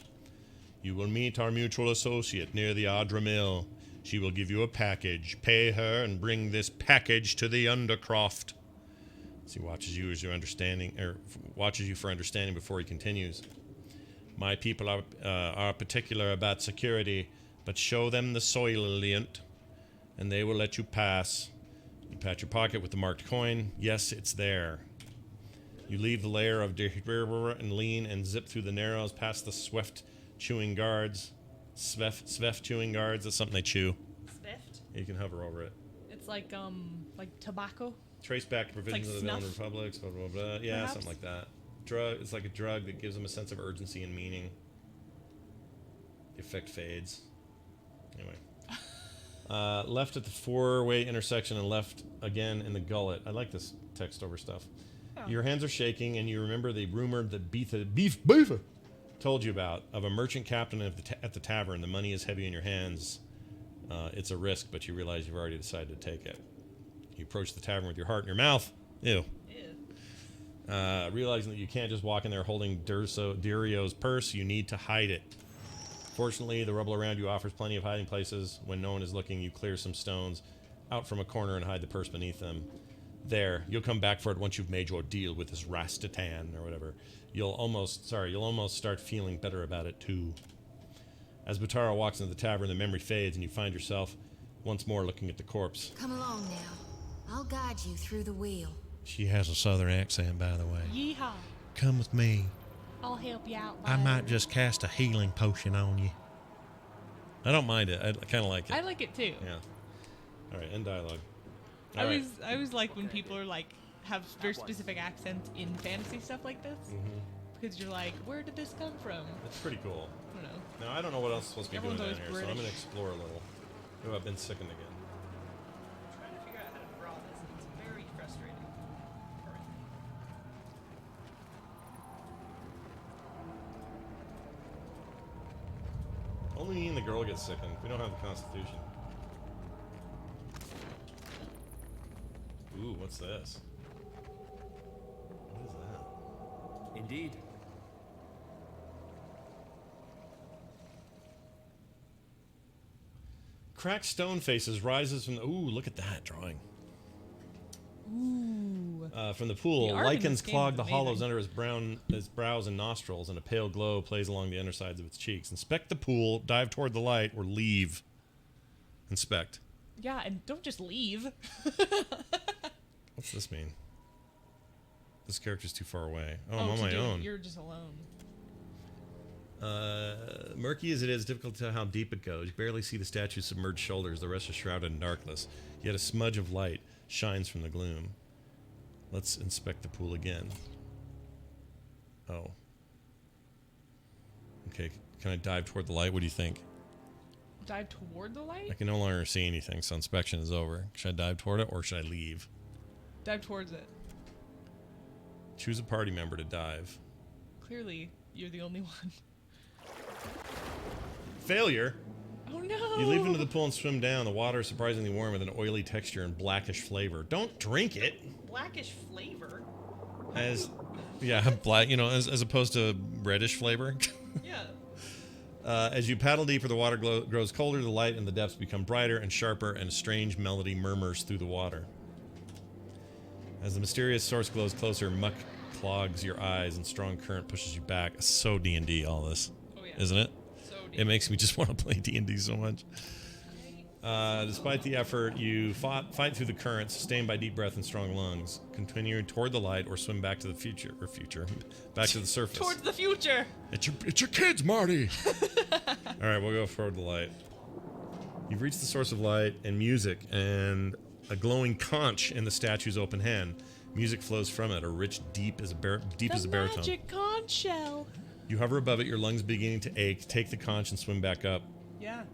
You will meet our mutual associate near the Adra Mill. She will give you a package. Pay her and bring this package to the Undercroft. He watches you as your understanding, or watches you for understanding before he continues. My people are particular about security, but show them the soilient, and they will let you pass. You pat your pocket with the marked coin. Yes, it's there. You leave the lair of Dehirra and lean and zip through the narrows past the Sweft chewing guards. Sveft chewing guards. That's something they chew. Sveft? You can hover over it. It's like tobacco. Trace back to provisions like of the Villain snuff? Republics, blah, blah, blah. Yeah, Perhaps? something like that. Drug. It's like a drug that gives them a sense of urgency and meaning. The effect fades. Anyway. Left at the 4-way intersection and left again in the gullet. I like this text over stuff. Oh. Your hands are shaking, and you remember the rumor that Beefa told you about, of a merchant captain at the tavern. The money is heavy in your hands. It's a risk, but you realize you've already decided to take it. You approach the tavern with your heart in your mouth. Ew. Realizing that you can't just walk in there holding Dirio's purse, you need to hide it. Fortunately, the rubble around you offers plenty of hiding places. When no one is looking, you clear some stones. out from a corner and hide the purse beneath them. There, you'll come back for it once you've made your deal with this Rastatan or whatever. You'll almost start feeling better about it too. As Butaro walks into the tavern, the memory fades and you find yourself once more looking at the corpse. Come along now. I'll guide you through the wheel. She has a southern accent, by the way. Yeehaw. Come with me. I'll help you out. I might just cast a healing potion on you. I don't mind it. I kind of like it. I like it too. Yeah. All right, end dialogue. I always like when people are like have very specific accents in fantasy stuff like this, because you're like, where did this come from? It's pretty cool. I don't know. Now I don't know what else is supposed to be Everyone's doing down always here, so I'm British. gonna explore a little. Oh, I've been sickened again. Trying to figure out how to draw this. It's very frustrating. Only me and the girl get sickened. We don't have the constitution. Ooh, what's this? What is that? Indeed. Cracked stone faces rises from the... Ooh, look at that drawing. Ooh. From the pool, The art in lichens this game clog is the hollows amazing. under his brows and nostrils, and a pale glow plays along the undersides of its cheeks. Inspect the pool, dive toward the light, or leave. Inspect. Yeah, and don't just leave. What's this mean? This character's too far away. Oh, Oh, I'm on to my do it, own. You're just alone. Murky as it is, difficult to tell how deep it goes. You barely see the statue's submerged shoulders. The rest are shrouded in darkness. Yet a smudge of light shines from the gloom. Let's inspect the pool again. Oh. Okay, can I dive toward the light? What do you think? Dive toward the light? I can no longer see anything, so inspection is over. Should I dive toward it, or should I leave? Dive towards it. Choose a party member to dive. Clearly, you're the only one. Failure? Oh no! You leap into the pool and swim down. The water is surprisingly warm with an oily texture and blackish flavor. Don't drink it. Blackish flavor? As, yeah, black, as opposed to reddish flavor. Yeah. As you paddle deeper, the water grows colder, the light in the depths become brighter and sharper, and a strange melody murmurs through the water. As the mysterious source glows closer, muck clogs your eyes and strong current pushes you back. So D&D, all this. Oh, yeah. Isn't it? So D&D. It makes me just want to play D&D so much. Despite the effort, you fight through the currents, sustained by deep breath and strong lungs. Continue toward the light or swim back to the future, back to the surface. Towards the future! It's your kids, Marty! Alright, we'll go forward the light. You've reached the source of light and music, and a glowing conch in the statue's open hand. Music flows from it, a rich, deep as a baritone. Magic conch shell! You hover above it, your lungs beginning to ache. Take the conch and swim back up. Yeah.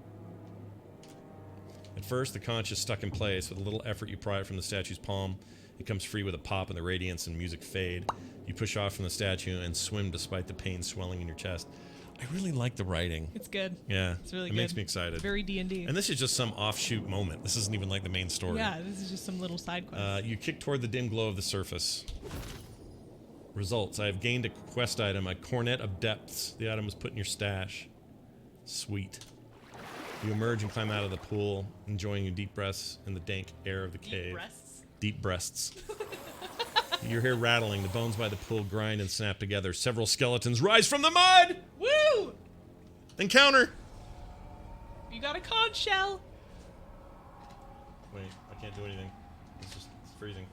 At first, the conch is stuck in place. With a little effort, you pry it from the statue's palm. It comes free with a pop, and the radiance and music fade. You push off from the statue and swim despite the pain swelling in your chest. I really like the writing. It's good. Yeah. It's really it good. makes me excited. Very D&D. And this is just some offshoot moment. This isn't even like the main story. Yeah, this is just some little side quest. You kick toward the dim glow of the surface. Results. I have gained a quest item, a Cornet of Depths. The item was put in your stash. Sweet. You emerge and climb out of the pool, enjoying your deep breaths in the dank air of the cave. breasts? Deep breasts. You hear rattling. The bones by the pool grind and snap together. Several skeletons rise from the mud! Woo! Encounter! You got a conch shell! Wait, I can't do anything. It's freezing.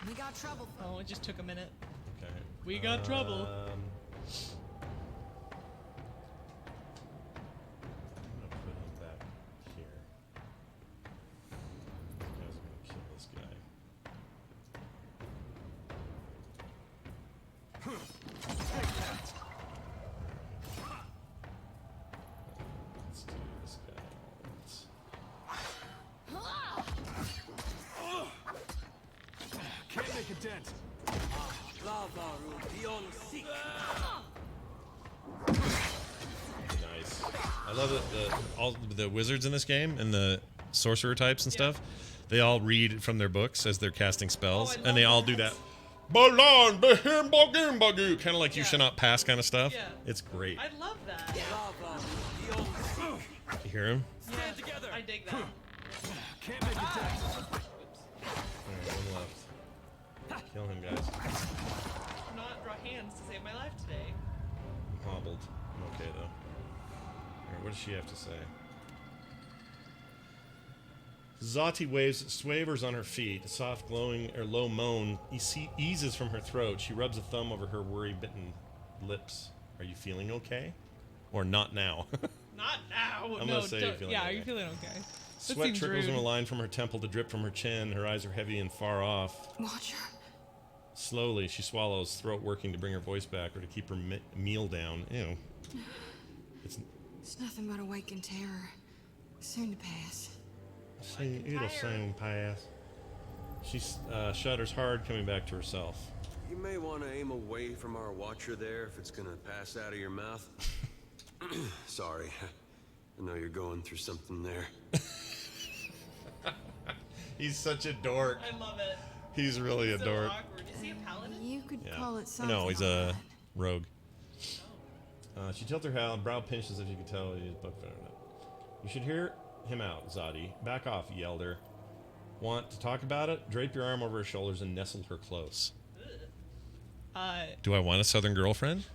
We got trouble. Oh, it just took a minute. Okay. We got trouble. I'm gonna put him back here. These guys are gonna kill this guy. Let's do this guy. Can't make a dent. Nice. I love that all the wizards in this game and the sorcerer types and stuff, they all read from their books as they're casting spells, and they all do that. Balan, kind of like you should not pass kind of stuff. Yeah. It's great. I love that. You hear him? Yeah, I dig that. Can't make it dead. Alright, one left. Kill him, guys. Not draw hands to save my life today. I'm hobbled. I'm okay, though. Alright, what does she have to say? Zati swavers on her feet. A soft, glowing, or low moan eases from her throat. She rubs a thumb over her worry-bitten lips. Are you feeling okay? Or not now? Not now. I'm no, gonna say you're feeling yeah, okay. are you feeling okay? That Sweat seems trickles rude. in a line from her temple to drip from her chin. Her eyes are heavy and far off. Watcher. Slowly, she swallows, throat working to bring her voice back or to keep her meal down. Ew. It's nothing but awakened terror. Soon to pass. It'll soon pass. She shudders hard, coming back to herself. You may want to aim away from our watcher there if it's gonna pass out of your mouth. Sorry. I know you're going through something there. He's such a dork. I love it. He's really a so dork. awkward. Is he a paladin? You could Yeah. call it something. No, he's a rogue. She tilts her head, brow pinched as if you could tell he's book. You should hear him out, Zadi. Back off, he yelled her. Want to talk about it? Drape your arm over her shoulders and nestle her close. Do I want a southern girlfriend?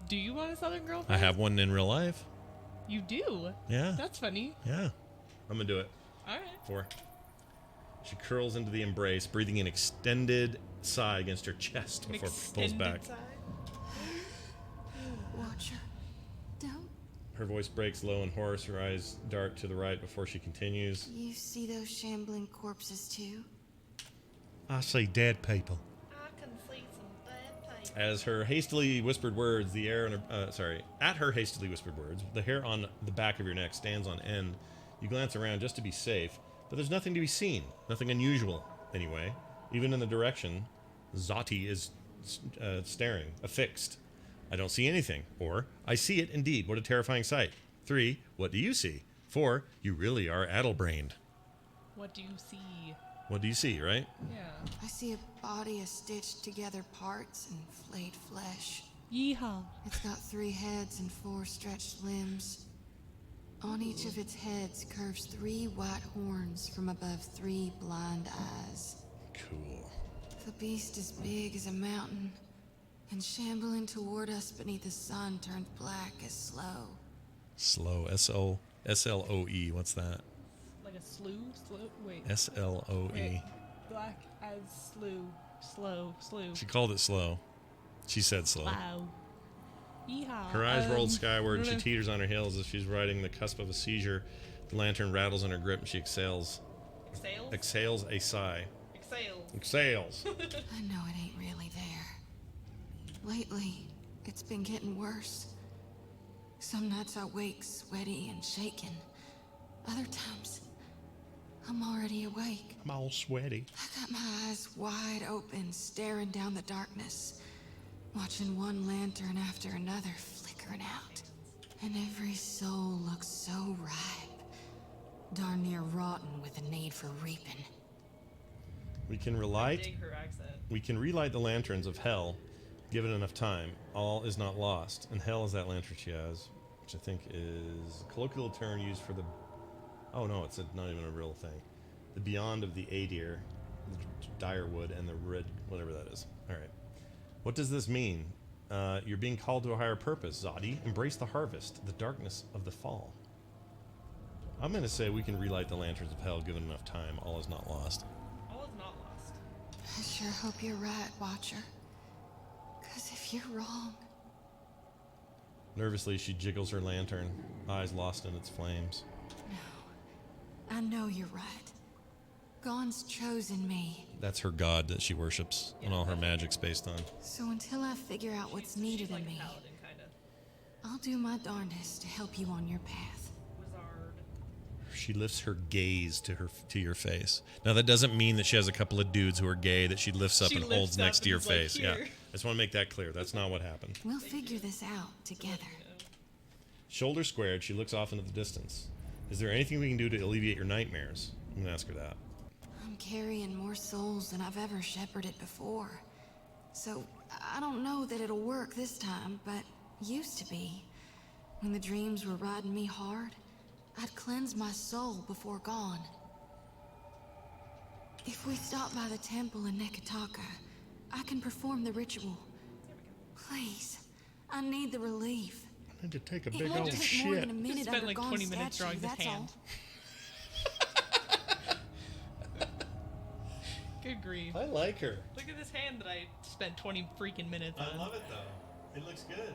Do you want a southern girlfriend? I have one in real life. You do? Yeah. That's funny. Yeah. I'm gonna do it. Alright. 4. She curls into the embrace, breathing an extended sigh against her chest before it pulls back. Watcher. Don't Her voice breaks low and hoarse, her eyes dart to the right before she continues. you see those shambling corpses too? I see dead people. I can see some dead people. As her hastily whispered words, the air on her, at her hastily whispered words, the hair on the back of your neck stands on end. You glance around just to be safe, but there's nothing to be seen. Nothing unusual, anyway. Even in the direction Zati is staring, affixed. I don't see anything. Or, I see it indeed. What a terrifying sight. 3, what do you see? 4, you really are addle-brained. What do you see? What do you see, right? Yeah. I see a body of stitched together parts and flayed flesh. Yeehaw. It's got 3 heads and 4 stretched limbs. On each of its heads curves 3 white horns from above 3 blind eyes. Cool. The beast is big as a mountain, and shambling toward us beneath the sun turned black as slow. Slow. S-L-O-E. What's that? Like a slew? Wait. S-L-O-E. Wait. Black as slow. She called it slow. She said slow. Wow. Yeehaw. Her eyes rolled I skyward and don't she know. teeters on her heels as she's riding the cusp of a seizure. The lantern rattles in her grip and she exhales a sigh. Exhales. I know it ain't really there. Lately, it's been getting worse. Some nights I wake sweaty and shaking. Other times, I'm already awake. I'm all sweaty. I got my eyes wide open, staring down the darkness, watching one lantern after another flickering out. And every soul looks so ripe, darn near rotten with a need for reaping. We can relight. Dig her accent. We can relight the lanterns of hell, given enough time. All is not lost. And hell is that lantern she has, which I think is a colloquial term used for the. Oh no, it's not even a real thing. The beyond of the Adir, the dire wood, and the red, whatever that is. All right. What does this mean? You're being called to a higher purpose, Zadi. Embrace the harvest, the darkness of the fall. I'm going to say we can relight the lanterns of hell, given enough time. All is not lost. All is not lost. I sure hope you're right, Watcher. 'Cause if you're wrong, Nervously, she jiggles her lantern, eyes lost in its flames. I know you're right. God's chosen me. That's her god that she worships, and all her magic's based on. So until I figure out what's needed in me, I'll do my darndest to help you on your path. She lifts her gaze to your face. Now that doesn't mean that she has a couple of dudes who are gay that she lifts up She and lifts holds up next to and your is like, face. Yeah, "Here." I just want to make that clear. That's not what happened. We'll figure this out together. Shoulder squared, she looks off into the distance. Is there anything we can do to alleviate your nightmares? I'm gonna ask her that. I'm carrying more souls than I've ever shepherded before. So I don't know that it'll work this time, but used to be. When the dreams were riding me hard, I'd cleanse my soul before gone. If we stop by the temple in Nekataka, I can perform the ritual. Please, I need the relief. I need to take a It big won't old take more shit. than a minute Spent under like Gon's 20 minutes statue, drawing this that's hand. all. Good grief. I like her. Look at this hand that I spent 20 freaking minutes on. I love it though. It looks good.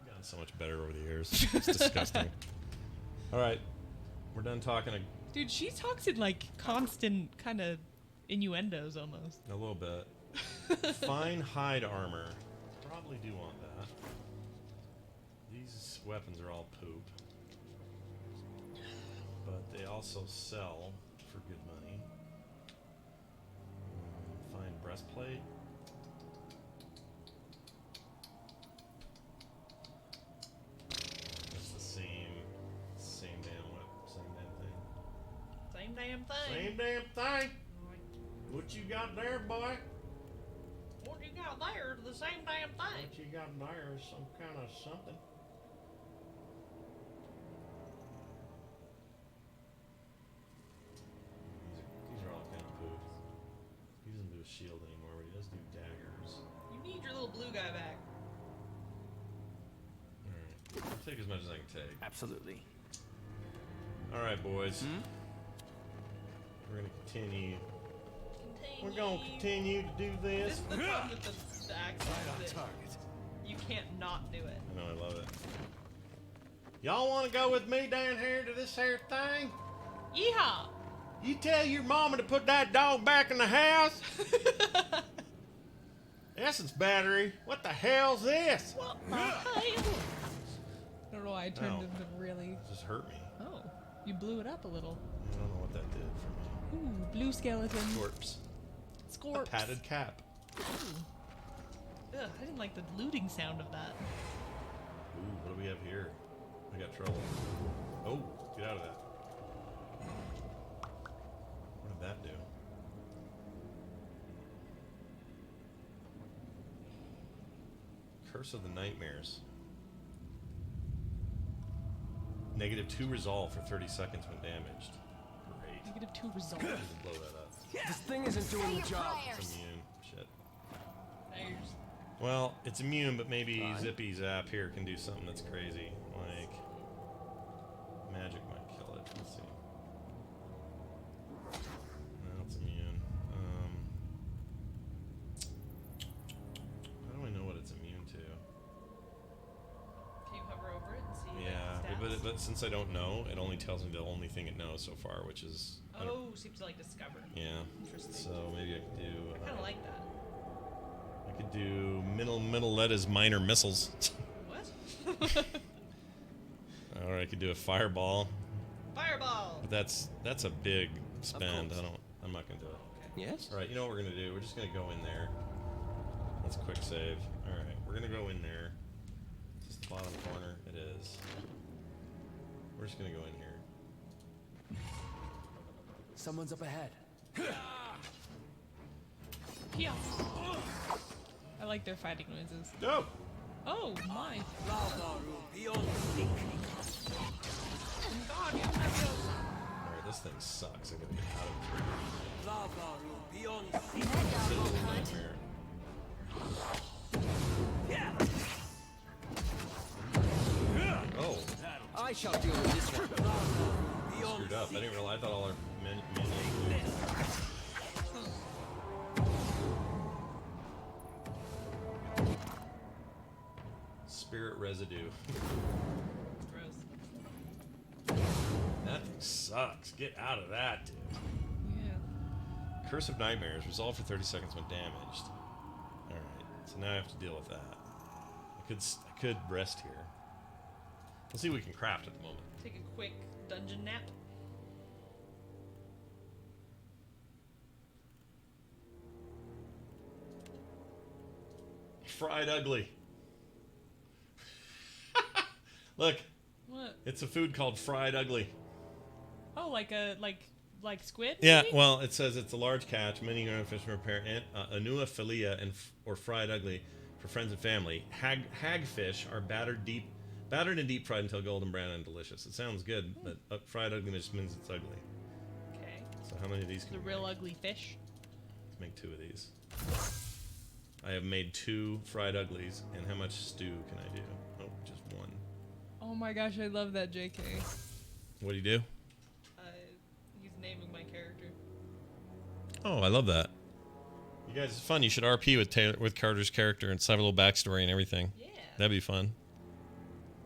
Gotten so much better over the years. It's disgusting. All right, we're done talking Dude, she talks in like constant kind of innuendos almost. a little bit. Fine hide armor. Probably do want that. These weapons are all poop. But they also sell for good money. Fine breastplate. That's the same damn whip, same damn thing. Same damn thing. Same damn thing. What you got there, boy? What you got there? The same damn thing. What you got there is some kind of something. These are all kind of poop. He doesn't do a shield anymore, but he does do daggers. You need your little blue guy back. Alright. I'll take as much as I can take. Absolutely. Alright, boys. We're gonna continue. We're gonna continue to do This this. is the problem with the accent. Is that you can't not do it. I know, I love it. Y'all wanna go with me down here to this here thing? Yeehaw! You tell your mama to put that dog back in the house? Essence battery? What the hell's this? What the hell? I don't know why I turned Ow. into really. It just hurt me. Oh, you blew it up a little. I don't know what that did for me. Ooh, blue skeleton. Corpse. Scorps. A padded cap. Ooh. Ugh, I didn't like the looting sound of that. Ooh, what do we have here? I got trouble. Oh, get out of that. What did that do? Curse of the Nightmares. -2 resolve for 30 seconds when damaged. Great. -2 resolve. I need to blow that up. This thing isn't doing the job. It's immune. Shit. Prayers. Well, it's immune, but maybe Zippy's app here can do something that's crazy. Like, magic might kill it. Let's see. No, it's immune. How do I know what it's immune to? Can you hover over it and see? Yeah, like, stats? but since I don't know, it only tells me the only thing it knows so far, which is... I don't- Oh, seems to like discover. Yeah. Interesting. So maybe I could do... I kind of like that. I could do middle lead as minor missiles. What? Or I could do a fireball. Fireball. But that's a big spend. I'm not gonna do it. Yes? Alright, you know what we're gonna do? We're just gonna go in there. Let's quick save. Alright, we're gonna go in there. Is this the bottom corner? It is. We're just gonna go in here. Someone's up ahead. Yeah. I like their fighting noises. Go! Oh my. Alright, this thing sucks. I gotta get out of here. It's a little nightmare. Oh. I shall deal with this one. Screwed up. I didn't realize. I thought all our men Spirit residue. Gross. That thing sucks. Get out of that, dude. Yeah. Curse of Nightmares. Resolve for 30 seconds when damaged. Alright, so now I have to deal with that. I could rest here. Let's see what we can craft at the moment. Take a quick dungeon nap. Fried ugly. Look. What? It's a food called fried ugly. Oh, like squid? Yeah, maybe? well, it says it's a large catch. Many grown fish prepare anua filia or fried ugly for friends and family. Hagfish are battered deep Battered and deep fried until golden brown and delicious. It sounds good, but fried ugliness just means it's ugly. Okay. So how many of these can The we real make? ugly fish. Let's make 2 of these. I have made 2 fried uglies, and how much stew can I do? Oh, just 1. Oh my gosh, I love that JK. What do you do? He's naming my character. Oh, I love that. You guys, it's fun. You should RP with Carter's character and have a little backstory and everything. Yeah. That'd be fun.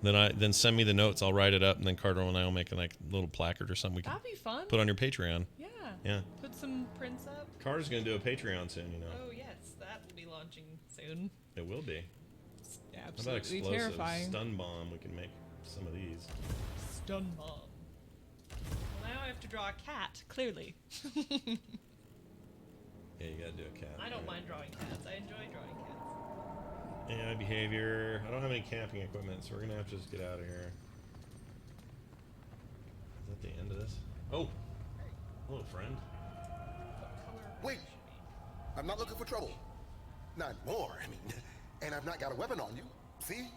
Then send me the notes. I'll write it up, and then Carter and I will make a little placard or something we can That'd be fun. put on your Patreon. Yeah. Yeah. Put some prints up. Carter's gonna do a Patreon soon, you know. Oh yes, that will be launching soon. It will be. Absolutely How about explosives? terrifying. Stun bomb. We can make some of these. Stun bomb. Well, now I have to draw a cat. Clearly. Yeah, you gotta do a cat. I don't mind drawing cats. I enjoy drawing cats. AI behavior. I don't have any camping equipment, so we're gonna have to just get out of here. Is that the end of this? Oh! Hello, friend. Wait! I'm not looking for trouble. Not more, I mean. And I've not got a weapon on you. See?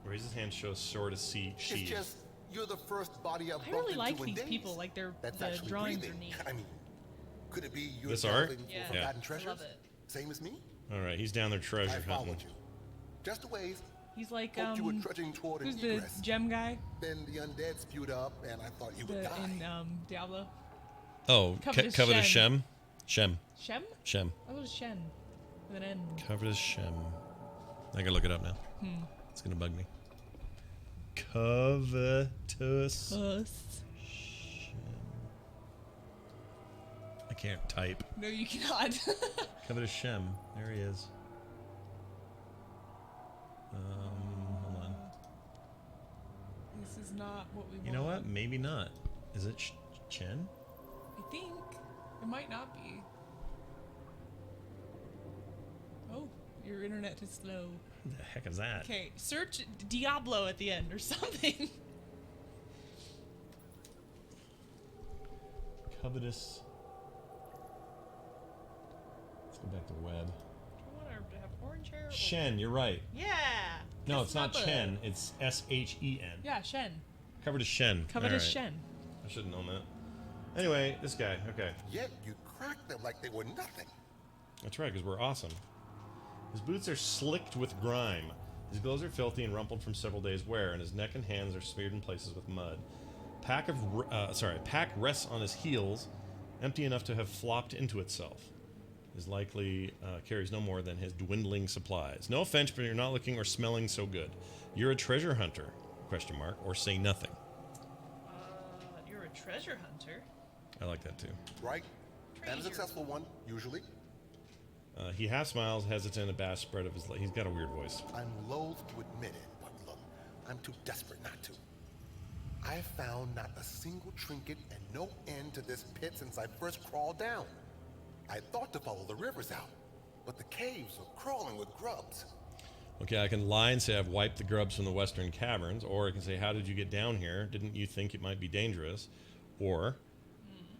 Raise his hand, shows sword to see It's sheath. just, you're the first body I've I bumped really like into in these days. people. Like the actually drawings breathing. are neat. I mean, could it be you're This art? delving Yeah. for Yeah. forgotten treasures? Love it. Same as me? Alright, he's down there treasure I followed hunting. you. Just a ways. He's like Hoped you were trudging toward an who's the egress. gem guy? Then the undead spewed up, and I thought you would die. In Diablo. Oh, Covetous Covetous Shem. Shem? Shem? Shem. Oh, it was Shen. With an N. Covetous Shem. I gotta look it up now. It's gonna bug me. Covetous Shem. I can't type. No, you cannot. Covetous Shem. There he is. Hold on. This is not what we want. You know what? Maybe not. Is it Chen? I think. It might not be. Oh, your internet is slow. What the heck is that? Okay, search Diablo at the end or something. Covetous. Let's go back to web. Do you want her to have orange hair? or- Shen, you're right. Yeah. No, Kiss it's not my butt. Chen. It's Shen. Yeah, Shen. Covetous Shen. Covetous All right. Shen. I should have known that. Anyway, this guy. Okay. Yet you cracked them like they were nothing. That's right, because we're awesome. His boots are slicked with grime. His clothes are filthy and rumpled from several days' wear, and his neck and hands are smeared in places with mud. Pack rests on his heels, empty enough to have flopped into itself. Is likely carries no more than his dwindling supplies. No offense, but you're not looking or smelling so good. You're a treasure hunter? ? Or say nothing. You're a treasure hunter. I like that too. Right? And a successful one, usually. He half smiles, hesitant, a bass spread of his leg. He's got a weird voice. I'm loath to admit it, but look, I'm too desperate not to. I found not a single trinket and no end to this pit since I first crawled down. I thought to follow the rivers out, but the caves are crawling with grubs. Okay, I can lie and say I've wiped the grubs from the western caverns, or I can say, how did you get down here? Didn't you think it might be dangerous? Or,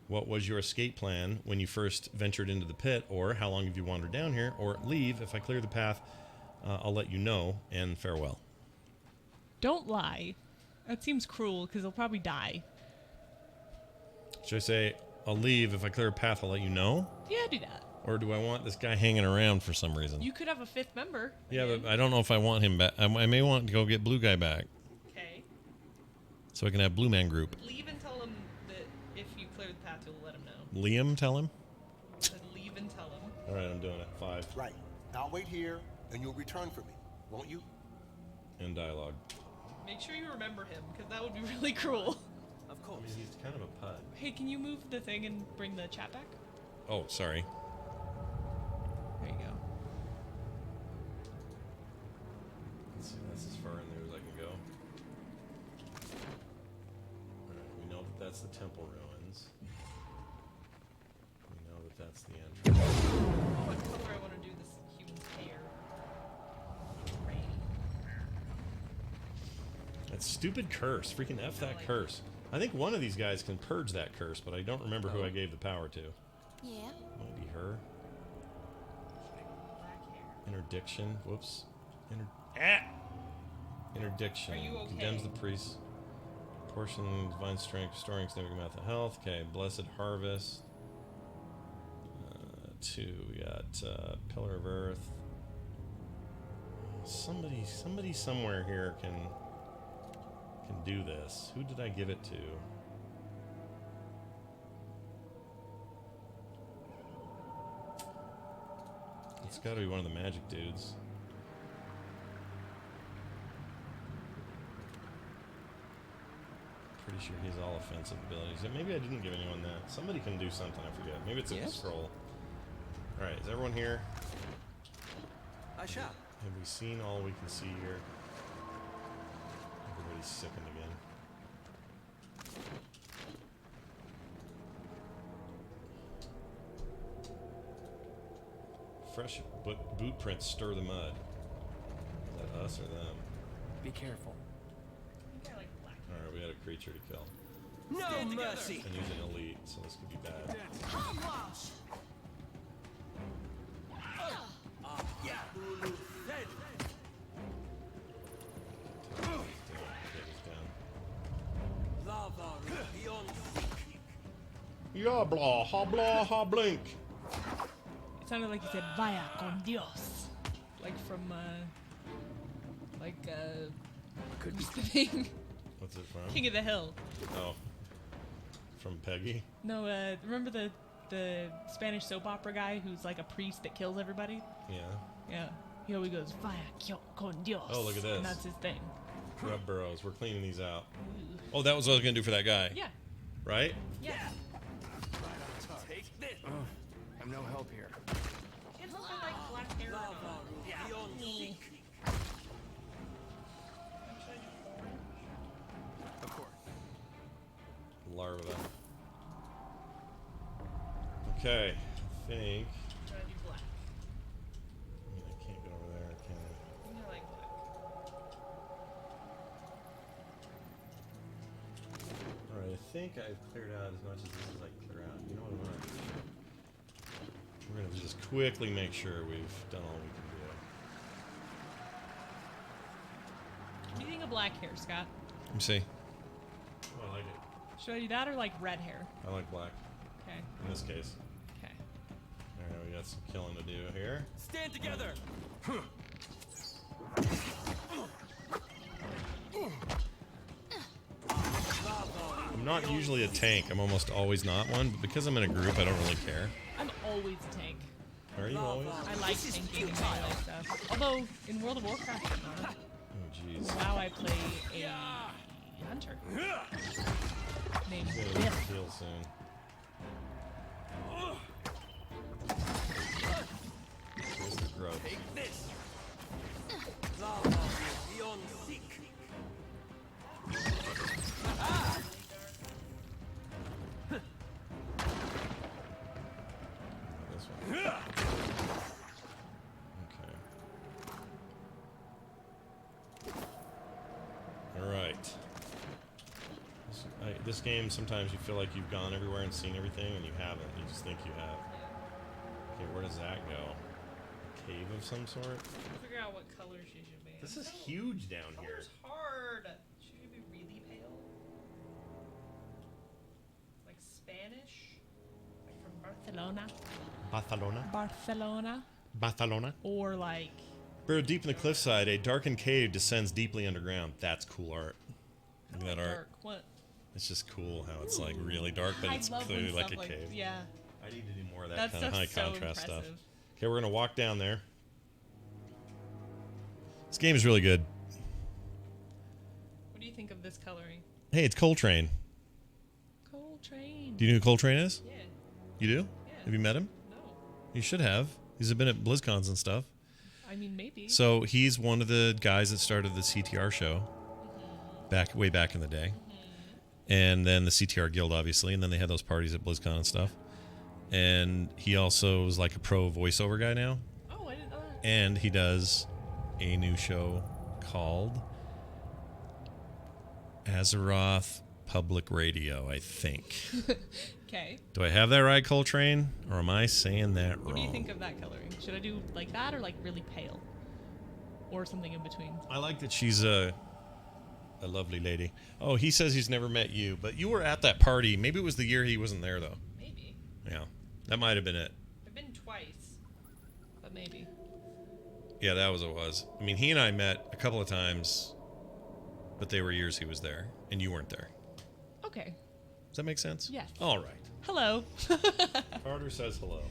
what was your escape plan when you first ventured into the pit? Or, how long have you wandered down here? Or, leave. If I clear the path, I'll let you know, and farewell. Don't lie. That seems cruel because he'll probably die. Should I say, I'll leave. If I clear a path, I'll let you know? Yeah, do that. Or do I want this guy hanging around for some reason? You could have a fifth member. Yeah, but I don't know if I want him back. I may want to go get Blue Guy back. Okay. So I can have Blue Man Group. Leave and tell him that if you clear the path, you'll let him know. Liam, tell him? Said leave and tell him. All right, I'm doing it. 5. Right. I'll wait here, and you'll return for me, won't you? And dialogue. Make sure you remember him because that would be really cruel. Of course. I mean, he's kind of a pud. Hey, can you move the thing and bring the chat back? Oh, sorry. There you go. Let's see, that's as far in there as I can go. Alright, we know that that's the temple ruins. We know that that's the entrance. What color I want to do this human's hair? Gray. That stupid curse. Freaking F that curse. I think one of these guys can purge that curse, but I don't remember who I gave the power to. Yeah. Might be her. Interdiction. Whoops. Interdiction. Are you okay? Condemns the priest. Portion divine strength, restoring significant amount of health. Okay, blessed harvest. 2. We got Pillar of Earth. Somebody somewhere here can do this. Who did I give it to? It's got to be one of the magic dudes. Pretty sure he's all offensive abilities. Yeah, maybe I didn't give anyone that. Somebody can do something, I forget. Maybe it's a scroll. Alright, is everyone here? I shall. Have we seen all we can see here? Everybody's sickened again. Fresh boot prints stir the mud. Is that us or them? Be careful. Alright, we had a creature to kill. No mercy. And using elite, so this could be bad. Yeah, blah, ha, blink. It sounded like you said "Vaya con Dios," like from could be the thing. What's it from? King of the Hill. Oh, from Peggy. No, remember the Spanish soap opera guy who's like a priest that kills everybody? Yeah. Yeah. He always goes "Vaya con Dios." Oh, look at this. And that's his thing. Grub burrows. We're cleaning these out. Oh, that was what I was gonna do for that guy. Yeah. Right? Yeah. Take this. I'm no help here. It's something like black hair. Of course. Larva. Okay, I think. Try to do black. I mean, I can't go over there, can I? I think I like black. Alright, I think I've cleared out as much as this is I can clear out. You know what I'm gonna do? We're gonna just quickly make sure we've done all we can do. What do you think of black hair, Scott? Let me see. Oh, I like it. Should I do that or like red hair? I like black. Okay. In this case. Okay. Alright, we got some killing to do here. Stand together. I'm not usually a tank. I'm almost always not one, but because I'm in a group, I don't really care. I'm always a tank. Are you always? I like tanking and melee stuff. Although in World of Warcraft, I'm not. Oh, jeez. Wow, I play a hunter named He's Biff. gonna heal soon. Here's the growth. Take this. Lava beyond seek. This one. Okay. Alright. This game, sometimes you feel like you've gone everywhere and seen everything, and you haven't. You just think you have. Okay, where does that go? A cave of some sort? Figure out what color she should be. This is huge down here. Color's hard. She should be really pale. Like Spanish? Like from Barcelona? Barcelona? Or like... Buried deep in the cliffside, a darkened cave descends deeply underground. That's cool art. Look at that art. Dark. What? It's just cool how it's like really dark, but it's I love clearly when like stuff a cave. Yeah. I need to do more of that That kind of high stuff's so contrast stuff. impressive. Okay, we're gonna walk down there. This game is really good. What do you think of this coloring? Hey, it's Coltrane. Coltrane. Do you know who Coltrane is? Yeah. You do? Yeah. Have you met him? No. You should have. He's been at BlizzCons and stuff. I mean, maybe. So he's one of the guys that started the CTR show way back in the day. And then the CTR Guild, obviously, and then they had those parties at BlizzCon and stuff. And he also is like a pro voiceover guy now. Oh, I didn't know that. And he does a new show called Azeroth Public Radio, I think. Okay. Do I have that right, Coltrane? Or am I saying that wrong? What do you think of that coloring? Should I do like that or like really pale? Or something in between? I like that she's a a lovely lady. Oh, he says he's never met you, but you were at that party. Maybe it was the year he wasn't there, though. Maybe. Yeah, that might have been it. I've been twice, but maybe. Yeah, that was what it was. I mean, he and I met a couple of times, but they were years he was there, and you weren't there. Okay. Does that make sense? Yes. All right. Hello. Carter says hello.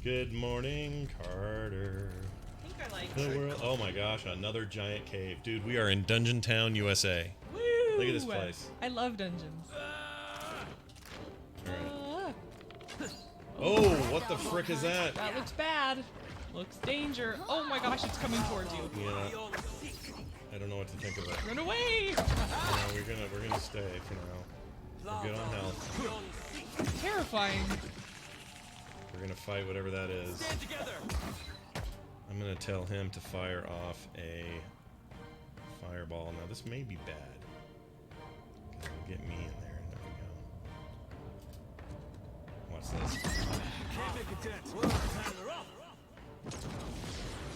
Good morning, Carter. I think I like The world. Oh my gosh, another giant cave. Dude, we are in Dungeon Town, USA. Woo! Look at this place. I love dungeons. Oh, what the frick is that? That looks bad. Looks danger. Oh my gosh, it's coming towards you. Yeah. I don't know what to think of it. Run away! No, we're gonna stay for now. We're good on health. Terrifying. We're gonna fight whatever that is. I'm gonna tell him to fire off a fireball. Now this may be bad. It'll get me in there. There we go. Watch this.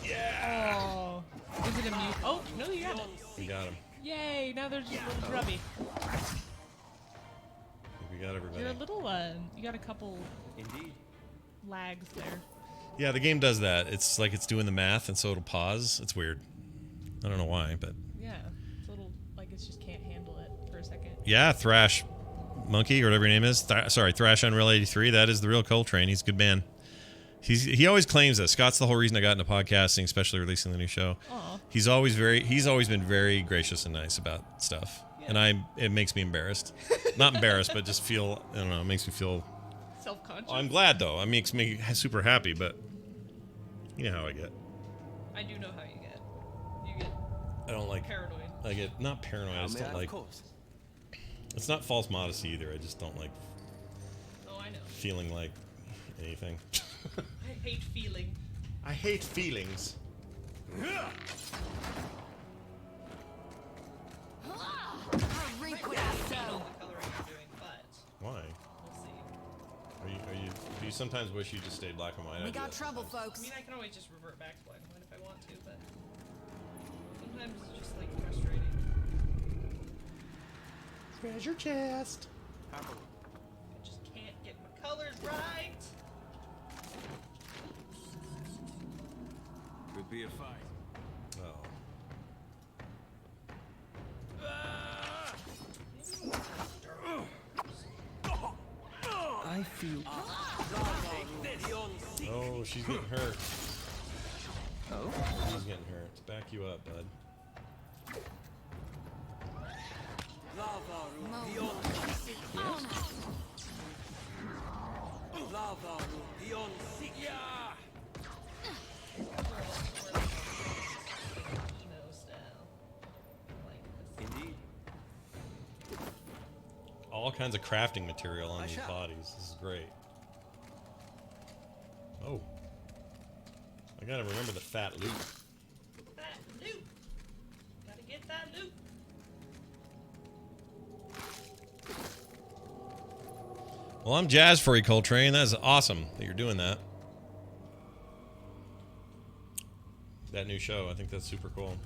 Yeah! Oh. Is it a mute? Oh, no, you got it. We got him. Yay, now they're just a little grubby. We got everybody. You're a little, you got a couple lags there. Yeah, the game does that. It's like it's doing the math, and so it'll pause. It's weird. I don't know why, but... Yeah, it's a little, like it just can't handle it for a second. Yeah, Thrash Monkey, or whatever your name is. Thrash Unreal 83. That is the real Coltrane. He's a good man. He always claims that. Scott's the whole reason I got into podcasting, especially releasing the new show. Aw. He's always been very gracious and nice about stuff. Yeah. And it makes me embarrassed. Not embarrassed, but just feel, I don't know, it makes me feel self-conscious. I'm glad though. It makes me super happy, but you know how I get. I do know how you get. You get I don't like paranoid. I get not paranoid, I just don't like. It's not false modesty either. I just don't like feeling like anything. I hate feeling. I hate feelings. Why? We'll see. Do you sometimes wish you just stayed black and white? We got trouble, folks. I mean, I can always just revert back to black and white if I want to, but sometimes it's just like frustrating. Treasure chest. I just can't get my colors right. Could be a fight. Oh. I feel. Oh, she's getting hurt. Oh? She's getting hurt. Let's back you up, bud. Indeed. All kinds of crafting material on these bodies. This is great. Oh. I gotta remember the fat loot. Fat loot. Gotta get that loot. Well, I'm jazzed for you, Coltrane. That's awesome that you're doing that. That new show, I think that's super cool.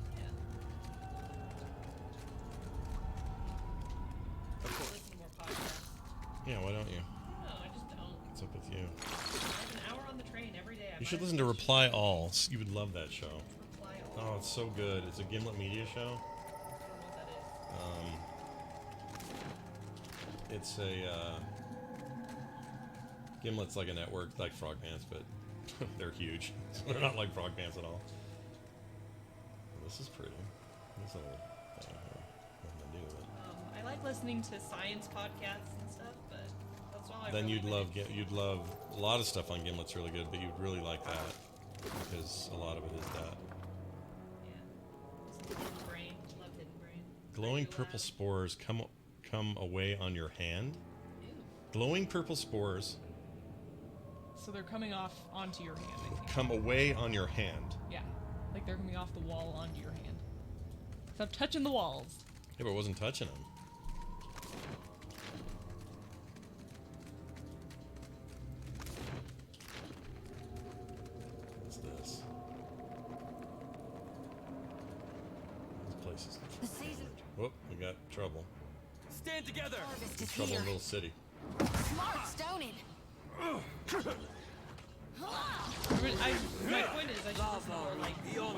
Yeah, why don't you? No, I just don't. What's up with you? I have an hour on the train every day. You should listen to Reply All. You would love that show. Oh, it's so good. It's a Gimlet Media show. It's a Gimlet's like a network, like Frog Pants, but they're huge. They're not like Frog Pants at all. This is pretty. This little thing here. Nothing to do with it. I like listening to science podcasts and stuff, but that's all I Then really you'd love a lot of stuff on Gimlet's really good, but you'd really like that because a lot of it is that. Hidden Brain. Love Hidden Brain. Glowing purple spores come away on your hand. Ew. Glowing purple spores So they're coming off onto your hand, I think. come away on your hand. Yeah. Like they're coming off the wall onto your hand. Stop touching the walls. Yeah, but I wasn't touching them. What's this? This place is The season. Whoop, we got trouble. Stand together. Harvest is Trouble in here. Little City. Smart stoning. My point is, I should listen to more like WoW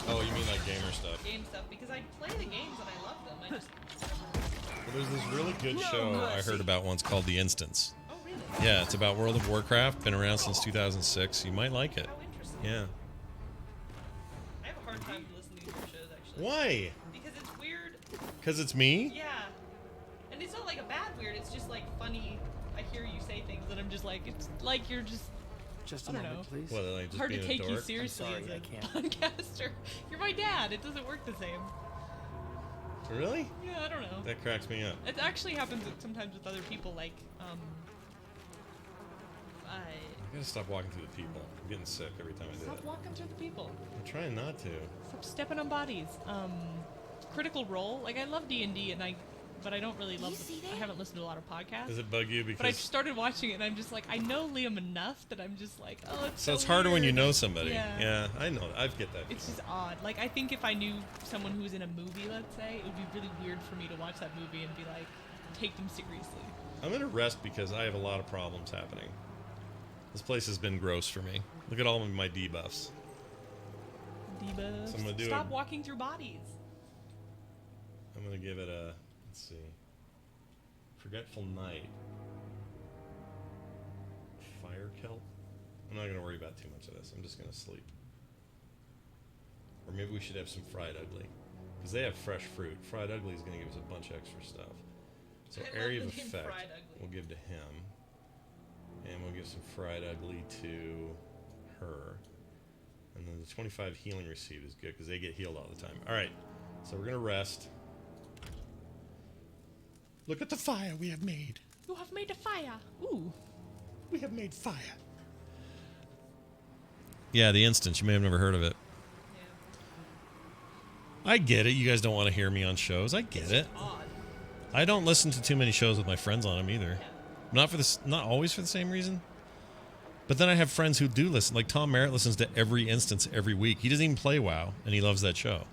Oh, you mean like gamer stuff? game stuff because I play the games and I love them. I just Well, there's this really good show I heard about once called The Instance. oh really? Yeah, it's about World of Warcraft. Been around since 2006. You might like it. How interesting. Yeah. I have a hard time listening to your shows actually. Why? Because it's weird. Because it's me? Yeah. And it's not like a bad weird. It's just like funny. I hear you say things that I'm just like, it's like you're just. Just I a don't moment, know. please. What, like just Hard to being a take you dork? seriously I'm as sorry, a I can't. podcaster. You're my dad. It doesn't work the same. Really? Yeah, I don't know. That cracks me up. It actually happens sometimes with other people. Like, I gotta stop walking through the people. I'm getting sick every time I do stop it. walking through the people. I'm trying not to. Stop stepping on bodies. Critical Role. Like I love D&D, but I don't really love. I haven't listened to a lot of podcasts. Does it bug you But I because? started watching it, and I'm just like, I know Liam enough that I'm just like, oh, it's So it's harder when you weird. know somebody. Yeah. Yeah, I know. I get that. It's just odd. Like I think if I knew someone who was in a movie, let's say, it would be really weird for me to watch that movie and be like, take them seriously. I'm gonna rest because I have a lot of problems happening. This place has been gross for me. Look at all of my debuffs. Debuffs. So I'm gonna do Stop a- walking through bodies. I'm gonna give it a. Let's see. Forgetful Night. Fire Kelp. I'm not gonna worry about too much of this. I'm just gonna sleep. Or maybe we should have some Fried Ugly, because they have fresh fruit. Fried Ugly is gonna give us a bunch of extra stuff. So I love Area of the name Effect Fried Ugly. we'll give to him, and we'll give some Fried Ugly to her. And then the 25 healing received is good because they get healed all the time. All right, so we're gonna rest. Look at the fire we have made. You have made a fire. Ooh. We have made fire. Yeah, The Instance. You may have never heard of it. I get it. You guys don't want to hear me on shows. I get it. I don't listen to too many shows with my friends on them either. Not for this. Not always for the same reason. But then I have friends who do listen. Like Tom Merritt listens to every Instance every week. He doesn't even play WoW, and he loves that show.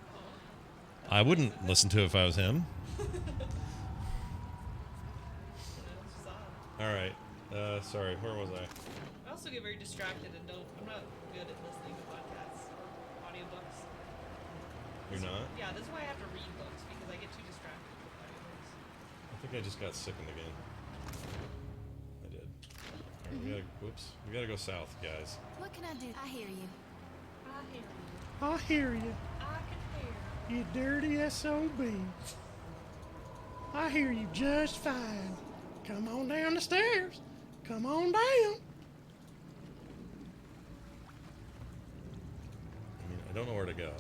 I wouldn't listen to it if I was him. All right. Sorry. Where was I? I also get very distracted and I'm not good at listening to podcasts, audiobooks. You're not? Yeah, this is why I have to read books because I get too distracted with audiobooks. I think I just got sickened again. I did. All right, we gotta go south, guys. What can I do? I hear you. I hear you. I can hear. You dirty SOB. I hear you just fine. Come on down the stairs. Come on down. I mean, I don't know where to go.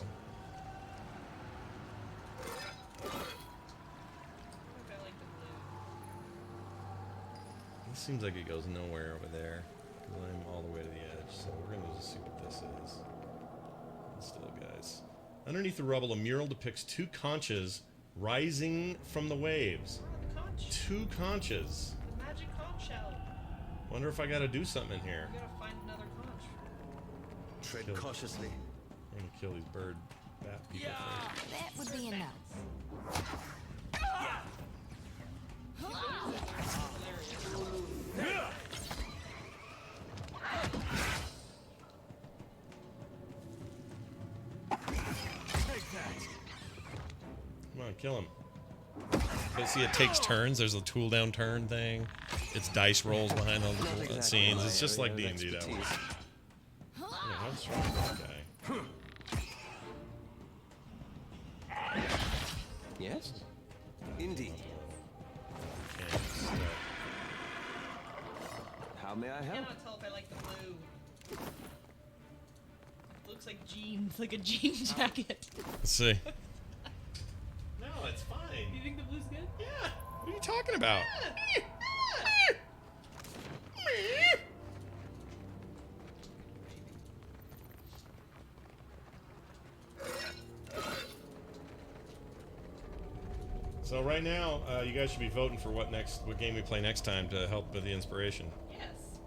This seems like it goes nowhere over there. Because I'm all the way to the edge. So we're going to just see what this is. Still, guys. Underneath the rubble, a mural depicts two conches rising from the waves. Two conches. The magic conch shell. Wonder if I gotta do something in here. You gotta find another conch. Tread Kill- cautiously. I'm gonna kill these bird bat people first. That would be enough. Come on, kill him. But see, it takes turns. There's a tool down turn thing. It's dice rolls behind all the scenes. It's just like D&D that way. Yeah, how strong is that guy? Yes? Indeed. How may I I help? cannot tell if I like the blue. Looks like jeans, like a jean jacket. Let's see. No, it's fine. You think the blue's good? Yeah. What are you talking about? So right now, you guys should be voting for what game we play next time to help with the inspiration. Yes.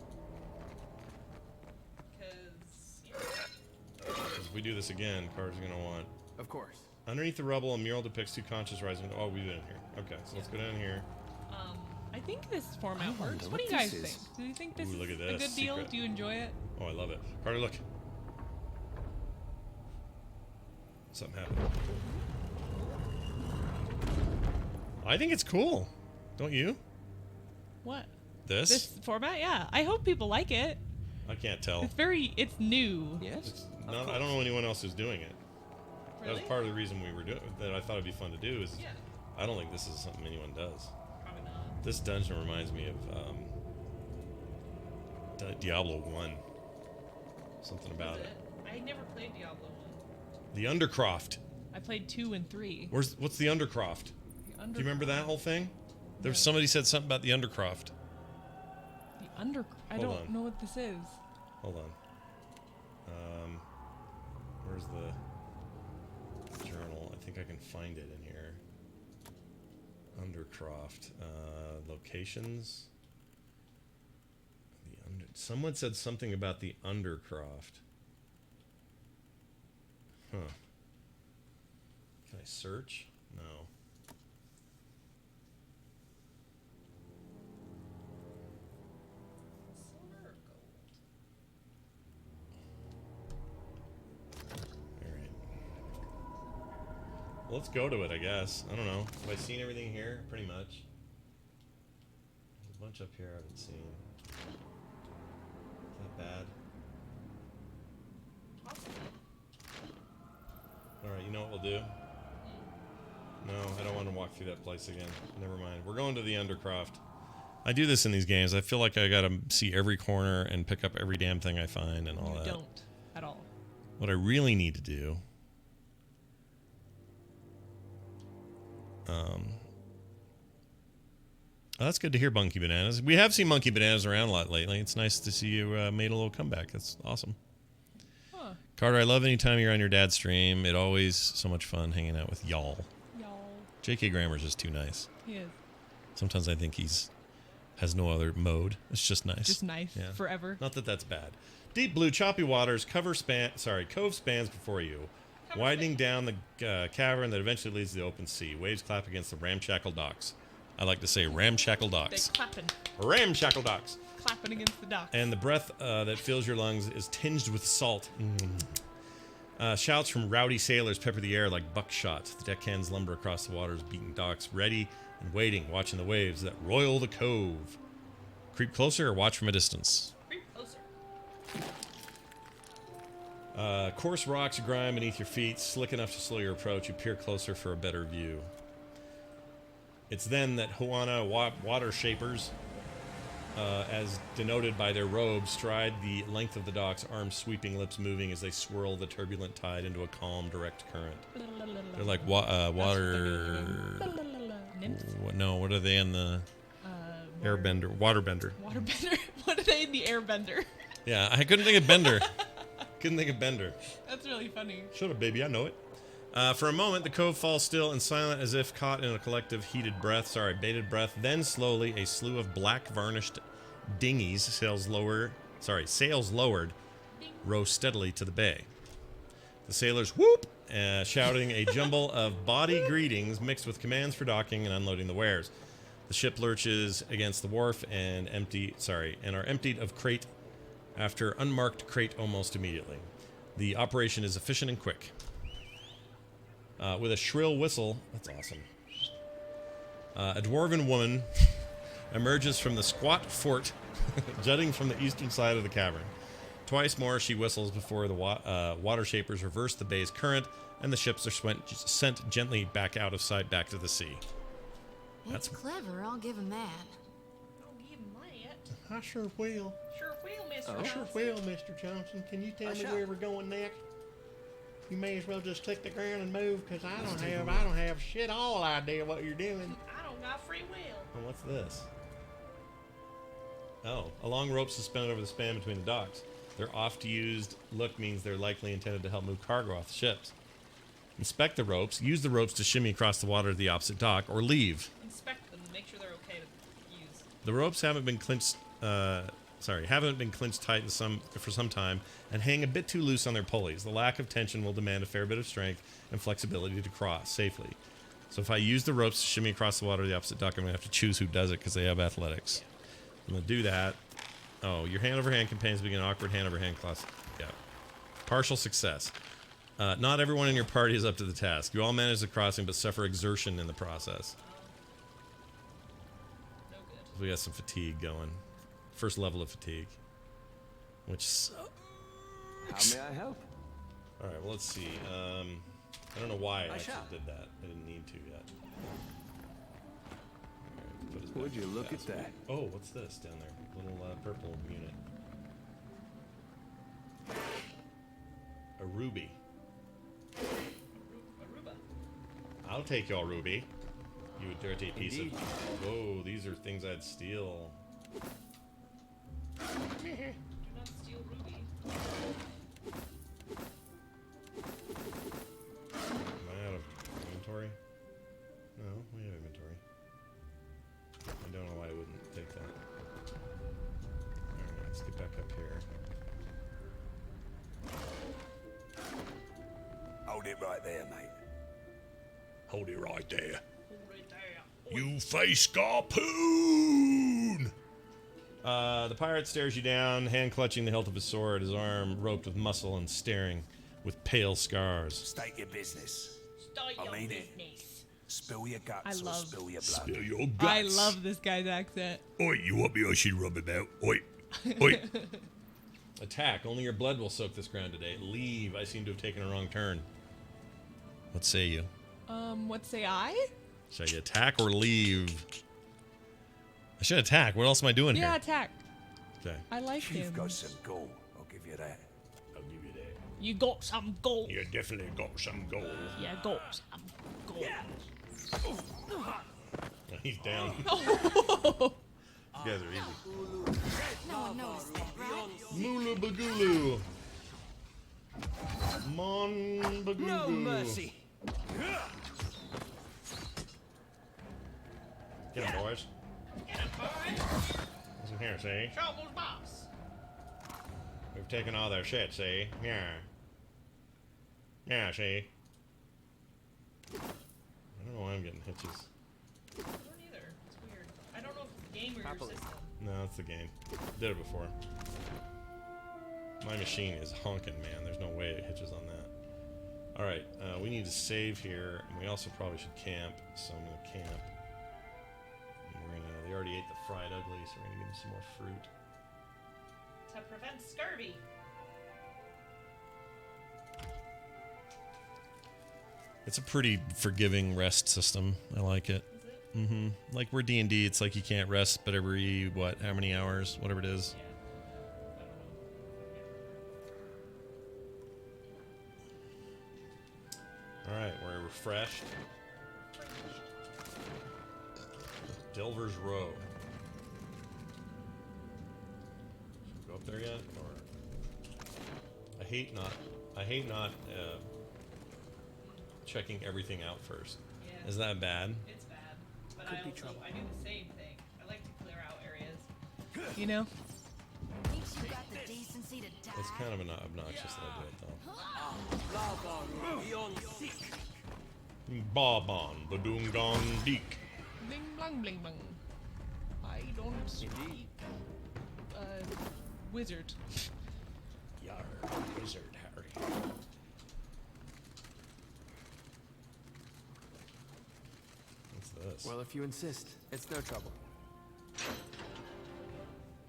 Because if we do this again, Carter's gonna want. Of course. Underneath the rubble, a mural depicts two conscious rising. Oh, we've been in here. Okay, so let's go down here. I think this format I wonder works. What what do you guys this think? is. Do you think this Ooh, look is at a this. good deal? Secret. Do you enjoy it? Oh, I love it. Carter, look. Something happened. I think it's cool. Don't you? What? This? This format? Yeah. I hope people like it. I can't tell. It's new. Yes. I don't know anyone else who's doing it. That was Really? part of the reason we were doing that. I thought it'd be fun to do. Is I don't think this is something anyone does. Probably not. This dungeon reminds me of Diablo 1. Something about it. I never played Diablo 1. The Undercroft. I played 2 and 3. What's the Undercroft? Do you remember that whole thing? There was somebody said something about the Undercroft. I Hold don't on. know what this is. Hold on. Where's the journal? I think I can find it in here. Undercroft. Locations. Someone said something about the Undercroft. Huh. Can I search? No. Let's go to it, I guess. I don't know. Have I seen everything here? Pretty much. There's a bunch up here I haven't seen. Is that bad? Alright, you know what we'll do? No, I don't want to walk through that place again. Never mind. We're going to the Undercroft. I do this in these games. I feel like I gotta see every corner and pick up every damn thing I find and all that. You don't at all. What I really need to do... Oh, that's good to hear, Monkey Bananas. We have seen Monkey Bananas around a lot lately. It's nice to see you made a little comeback. That's awesome. Huh. Carter, I love any time you're on your dad's stream. It always so much fun hanging out with y'all. J.K. Grammer's just too nice. He is. Sometimes I think has no other mode. It's just nice. Just nice. Yeah. Forever. Not that that's bad. Deep blue, choppy waters, cove spans before you, widening down the cavern that eventually leads to the open sea. Waves clap against the ramshackle docks. I like to say ramshackle docks. They clapping. Ramshackle docks. Clapping against the docks. And the breath that fills your lungs is tinged with salt. Shouts from rowdy sailors pepper the air like buckshot. The deckhands lumber across the water's beaten docks, ready and waiting, watching the waves that roil the cove. Creep closer or watch from a distance. Creep closer. Coarse rocks grind beneath your feet, slick enough to slow your approach. You peer closer for a better view. It's then that Huana water shapers, as denoted by their robes, stride the length of the docks, arms sweeping, lips moving as they swirl the turbulent tide into a calm, direct current. They're like water... Nymphs? No, what are they in the... Airbender. Waterbender. Waterbender? What are they in the airbender? Yeah, I couldn't think of Bender. Couldn't think of Bender. That's really funny. Shut up, baby. I know it. For a moment, the cove falls still and silent as if caught in a collective bated breath. Then slowly, a slew of black varnished dinghies, sails lowered, row steadily to the bay. The sailors whoop, shouting a jumble of bawdy greetings mixed with commands for docking and unloading the wares. The ship lurches against the wharf and are emptied of crate after unmarked crate almost immediately. The operation is efficient and quick. With a shrill whistle, that's awesome. A dwarven woman emerges from the squat fort jutting from the eastern side of the cavern. Twice more she whistles before the water shapers reverse the bay's current and the ships are sent gently back out of sight, back to the sea. It's clever, I'll give him that. I'll give him that. I sure will. Sure will, Mr. I sure will, Mr. Johnson. Can you tell me where we're going next? You may as well just stick the ground and move, because I don't have shit all idea what you're doing. I don't got free will. Oh, what's this? Oh, a long rope suspended over the span between the docks. Their oft-used look means they're likely intended to help move cargo off the ships. Inspect the ropes. Use the ropes to shimmy across the water to the opposite dock, or leave. Inspect them and make sure they're okay to use. The ropes haven't been clinched haven't been clinched tight for some time and hang a bit too loose on their pulleys. The lack of tension will demand a fair bit of strength and flexibility to cross safely. So if I use the ropes to shimmy across the water to the opposite dock, I'm going to have to choose who does it because they have athletics. I'm going to do that. Oh, your hand-over-hand campaigns begin awkward hand-over-hand class. Yeah. Partial success. Not everyone in your party is up to the task. You all manage the crossing, but suffer exertion in the process. We got some fatigue going. First level of fatigue. Which sucks. How may I help? Alright, well, let's see. I don't know why I actually did that. I didn't need to yet. Right, would you look at that? Oh, what's this down there? Little purple unit. A ruby. Aruba. I'll take your ruby. You dirty piece of... Whoa, these are things I'd steal. Do not steal ruby. Am I out of inventory? No, we have inventory. I don't know why I wouldn't take that. Alright, let's get back up here. Hold it right there, mate. Hold it right there. You face Garpoon! The pirate stares you down, hand clutching the hilt of his sword, his arm roped with muscle and staring with pale scars. State your business. State I your mean business. it. Spill your guts I or love- spill your blood. Spill your guts. I love this guy's accent. Oi, you want me I should rub about? Oi. Oi. Attack. Only your blood will soak this ground today. Leave. I seem to have taken a wrong turn. What say you? What say I? Should I attack or leave? I should attack. What else am I doing Yeah, here? attack. Okay. I like You've him. got some gall. I'll give you that. I'll give you that. You got some gold. You definitely got some gold. Yeah, got some gold. He's down. You guys are easy. No one noticed that, right? Mula Bagulu. Mon Bagulu. No mercy. Get him, boys. Listen here, see? Troubles boss. We've taken all their shit, see? Yeah. Yeah, see? I don't know why I'm getting hitches. I don't either. It's weird. I don't know if it's the game or your system. No, it's the game. Did it before. My machine is honking, man. There's no way it hitches on that. Alright, we need to save here, and we also probably should camp, so I'm gonna camp. And we're gonna, they already ate the fried ugly, so we're gonna give them some more fruit. To prevent scurvy. It's a pretty forgiving rest system. I like it. Is it? Mm-hmm. Like we're D&D, it's like you can't rest but every, what, how many hours? Whatever it is. Alright, we're refreshed. Delver's Row. Should we go up there yet? Or I hate not checking everything out first. Yeah. Is that bad? It's bad. But I do the same thing. I like to clear out areas. You know? Think you got the decency to die? It's kind of obnoxious that I do it though. Bob-on the Doongon Deek. Bling blang bling blang. I don't speak wizard. Yar, wizard Harry. What's this? Well, if you insist, it's no trouble.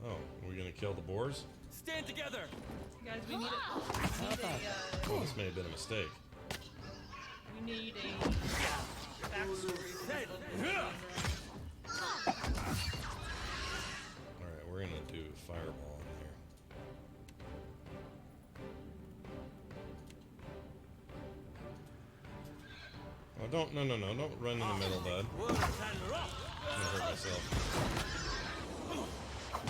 Oh, are we gonna kill the boars? Stand together. Guys, we need a Oh, this may have been a mistake. we need a backstory. Alright, we're gonna do fireball in here. Oh, don't run in the middle, bud. I'm gonna hurt myself.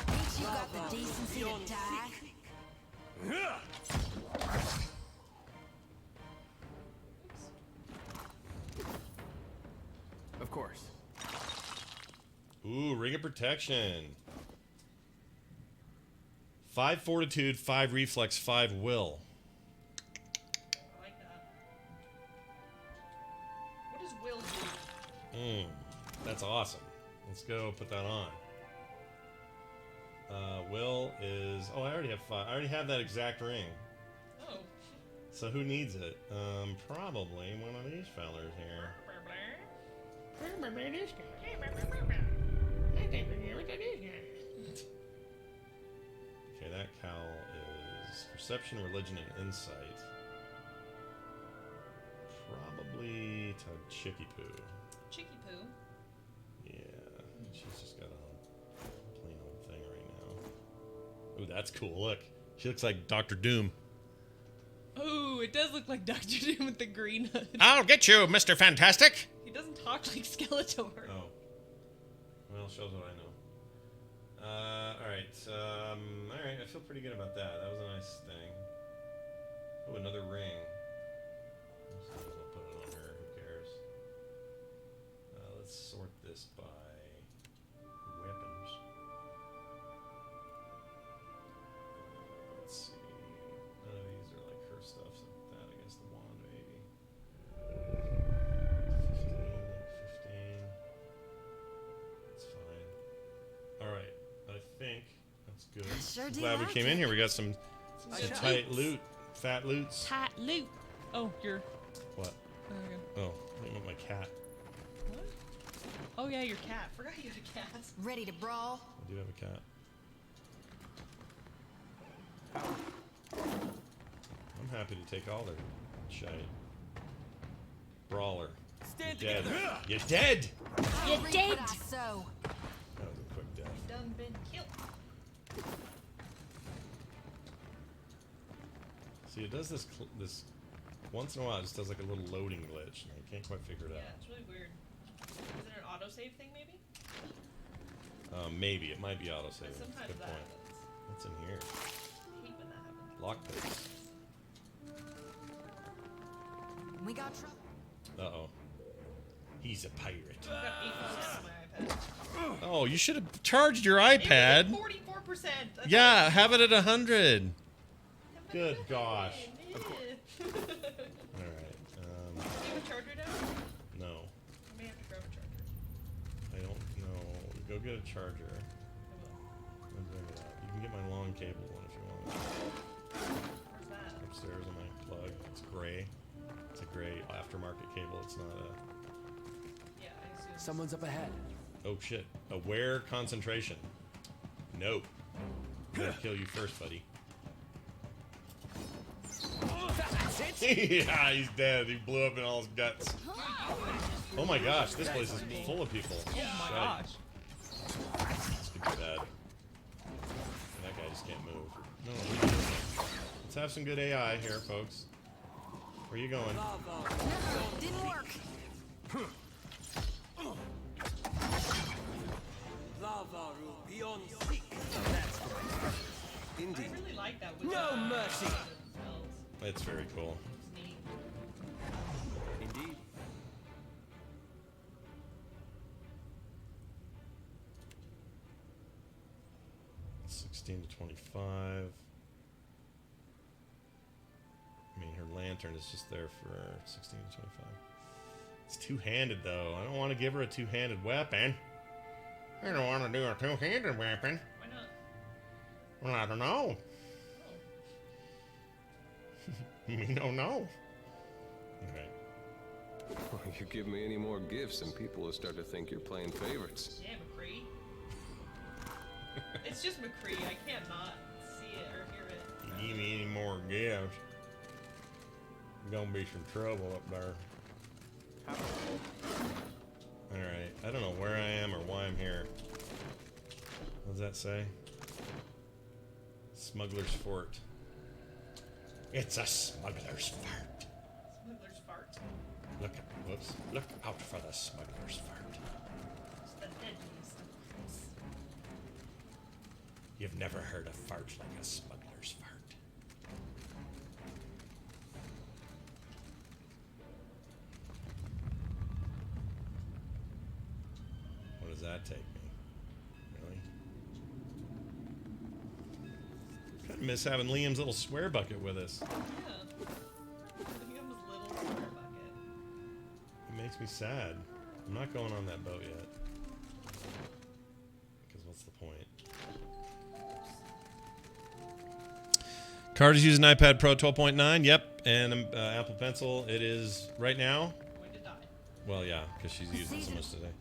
Think you got the decency to die? Of course. Ooh, ring of protection. 5 fortitude, 5 reflex, 5 will. I like that. What does will do? That's awesome. Let's go put that on. Will is... Oh, I already have 5. I already have that exact ring. Oh. So who needs it? Probably one of these fellers here. Okay, that cowl is perception, religion, and insight. Probably to Chicky Poo. Chicky Poo. Yeah, she's just got a plain old thing right now. Ooh, that's cool. Look, she looks like Dr. Doom. Oh, it does look like Dr. Doom with the green hood. I'll get you, Mr. Fantastic! He doesn't talk like Skeletor. Oh. Well, shows what I know. Alright. Alright, I feel pretty good about that. That was a nice thing. Oh, another ring. I'll put it on her. Who cares? Let's sort this by weapons. Let's see. None of these are like her stuff. So that, I guess, the wand, maybe. 15. That's fine. Alright. I think that's good. Sure do Glad we like came in here. We got some good tight loot. Fat loots. Tight loot. Oh, you're... What? There we go. Oh, I want my cat. What? Oh yeah, your cat. Forgot you had a cat. Ready to brawl? I do have a cat. I'm happy to take all their shite. Brawler. Stand You're dead. together. You're dead! You're dead! So. That was a quick death. Done been killed. See, it does this this once in a while. It just does like a little loading glitch. And I can't quite figure it Yeah, out. it's really weird. Is it an autosave thing, maybe? Maybe it might be autosave. That's a Sometimes good that point. happens. What's in here? I hate when that happens. Lockpicks. We got trouble. Uh oh. He's a pirate. I've got 8% on my iPad. Oh, you should have charged your iPad. 44%. Yeah, have it at 100. Good gosh. Alright. Do you have a charger down? No. I may have to grab a charger. I don't know. Go get a charger. I'll bring it up. You can get my long cable one if you want. Where's that? Upstairs on my plug. It's gray. It's a gray aftermarket cable. It's not a... Yeah, I assume. Someone's up ahead. Oh shit. Aware concentration. No. I'm gonna kill you first, buddy. That's it. Yeah, he's dead. He blew up in all his guts. Oh my gosh, this place is full of people. Oh my gosh. This could be bad. That guy just can't move. No, let's have some good AI here, folks. Where are you going? Didn't work. Indeed. I really like that. With No mercy. It's very cool. It's neat. Indeed. It's 16 to 25. I mean, her lantern is just there for 16 to 25. It's two-handed, though. I don't want to give her a two-handed weapon. I don't want to do a two-handed weapon. Why not? Well, I don't know. We don't know. Alright. Well, you give me any more gifts and people will start to think you're playing favorites. Yeah, McCree. It's just McCree. I can't not see it or hear it. You give me any more gifts, gonna be some trouble up there. Alright, I don't know where I am or why I'm here. What does that say? Smuggler's Fort. It's a smuggler's fart. Smuggler's fart. Look, whoops, look out for the smuggler's fart. It's the deadliest of farts. You've never heard a fart like a smuggler's fart. What does that take me? Really? miss having Liam's little swear bucket with us. Yeah. Liam's little square bucket. It makes me sad. I'm not going on that boat yet. Because what's the point? Carter's using iPad Pro 12.9. Yep. And Apple Pencil. It is right now. Going to die. Well, yeah, because she's using it so much today.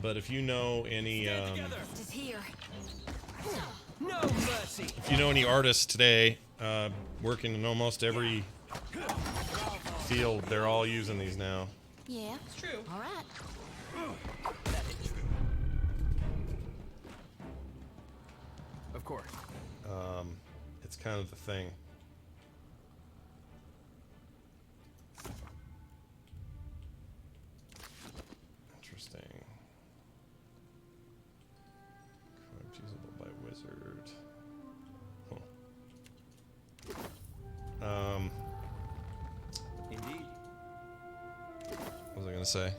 But if you know any... here. No mercy. If you know any artists today working in almost every field, they're all using these now. Yeah. It's true. All right. Of course. It's kind of the thing. Interesting. Quite usable by wizard. Huh. Indeed. What was I gonna say?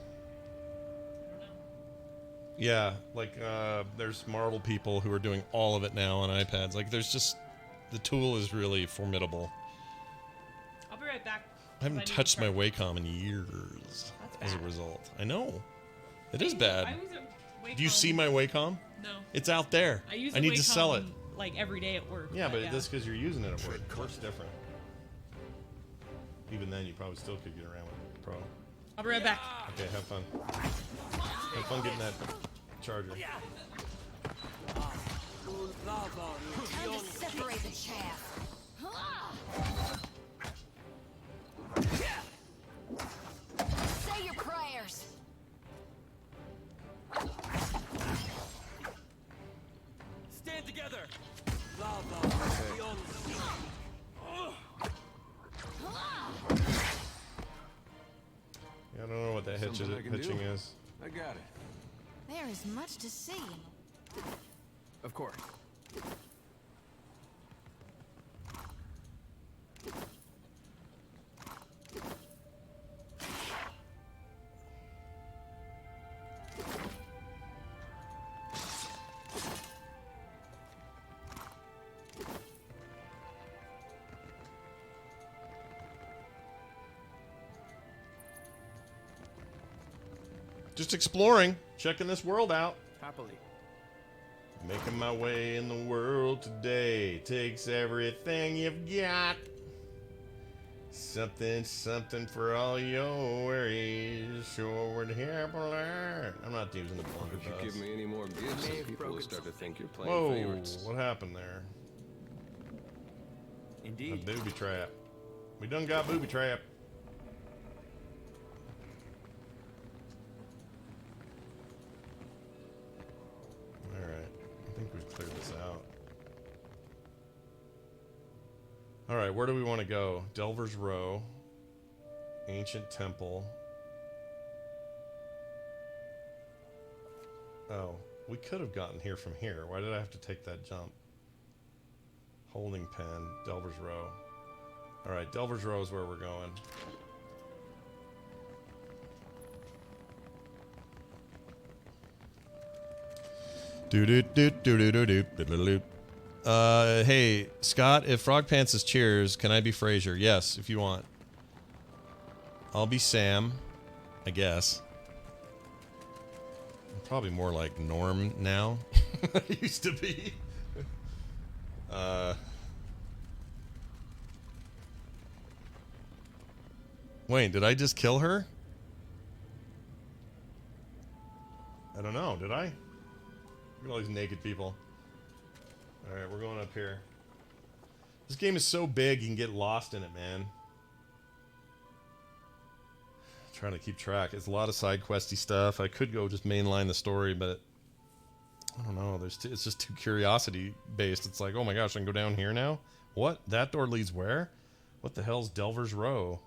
Yeah, like there's Marvel people who are doing all of it now on iPads. Like there's just the tool is really formidable. I'll be right back. I haven't touched my Wacom in years as a result. I know. It is bad. I use a Do you see my Wacom? No. It's out there. I use I need a to sell it. Wacom, like every day at work. Yeah, but that's because you're using it at work. Work's different. Even then, you probably still could get around with it Pro. I'll be right back. Okay, have fun. Have fun getting that charger. Time to separate the chaff. Say your prayers. Stand together. Lava beyond sea. Yeah, I don't know what that hitching is. I got it. There is much to see. Of course. Just exploring, checking this world out. Happily. Making my way in the world today. Takes everything you've got. Something, something for all your worries. Sure would help a lot. I'm not using the blunderbuss. If you give me any more gifts, people will start to think you're playing Whoa, favorites. what happened there? Indeed. A booby trap. We done got booby trap. Alright, I think we've cleared this out. Alright, where do we want to go? Delver's Row. Ancient Temple. Oh, we could have gotten here from here. Why did I have to take that jump? Holding pen, Delver's Row. Alright, Delver's Row is where we're going. Hey, Scott, if Frog Pants is Cheers, can I be Frasier? Yes, if you want. I'll be Sam, I guess. I'm probably more like Norm now. I used to be. Wait, did I just kill her? I don't know, did I? Look at all these naked people. Alright, we're going up here. This game is so big, you can get lost in it, man. Trying to keep track. It's a lot of side questy stuff. I could go just mainline the story, but I don't know. It's just too curiosity based. It's like, oh my gosh, I can go down here now? What? That door leads where? What the hell's Delver's Row?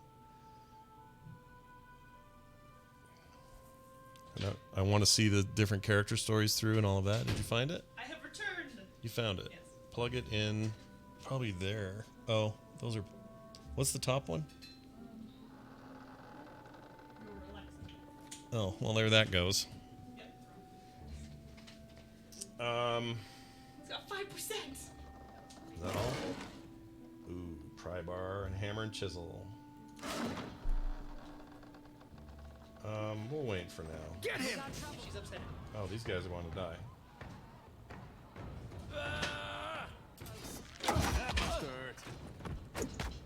I want to see the different character stories through and all of that. Did you find it? I have returned. You found it. Yes. Plug it in. Probably there. Oh, those are... What's the top one? Oh, well, there that goes. It's got 5%. Is that all? Ooh, pry bar and hammer and chisel. We'll wait for now. Get him! She's upset. Oh, these guys want to die.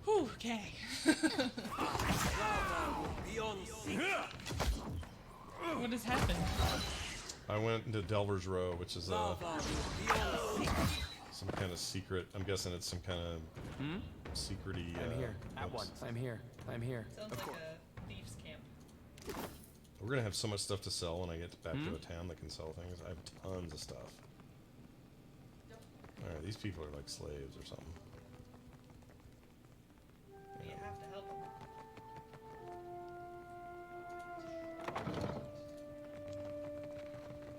Whew, okay. What has happened? I went into Delver's Row, which is some kind of secret. I'm guessing it's some kind of secrety. I'm here. At once. I'm here. I'm here. Sounds like a thieves' camp. We're gonna have so much stuff to sell when I get back to a town that can sell things. I have tons of stuff. All right, these people are like slaves or something. You have to help them.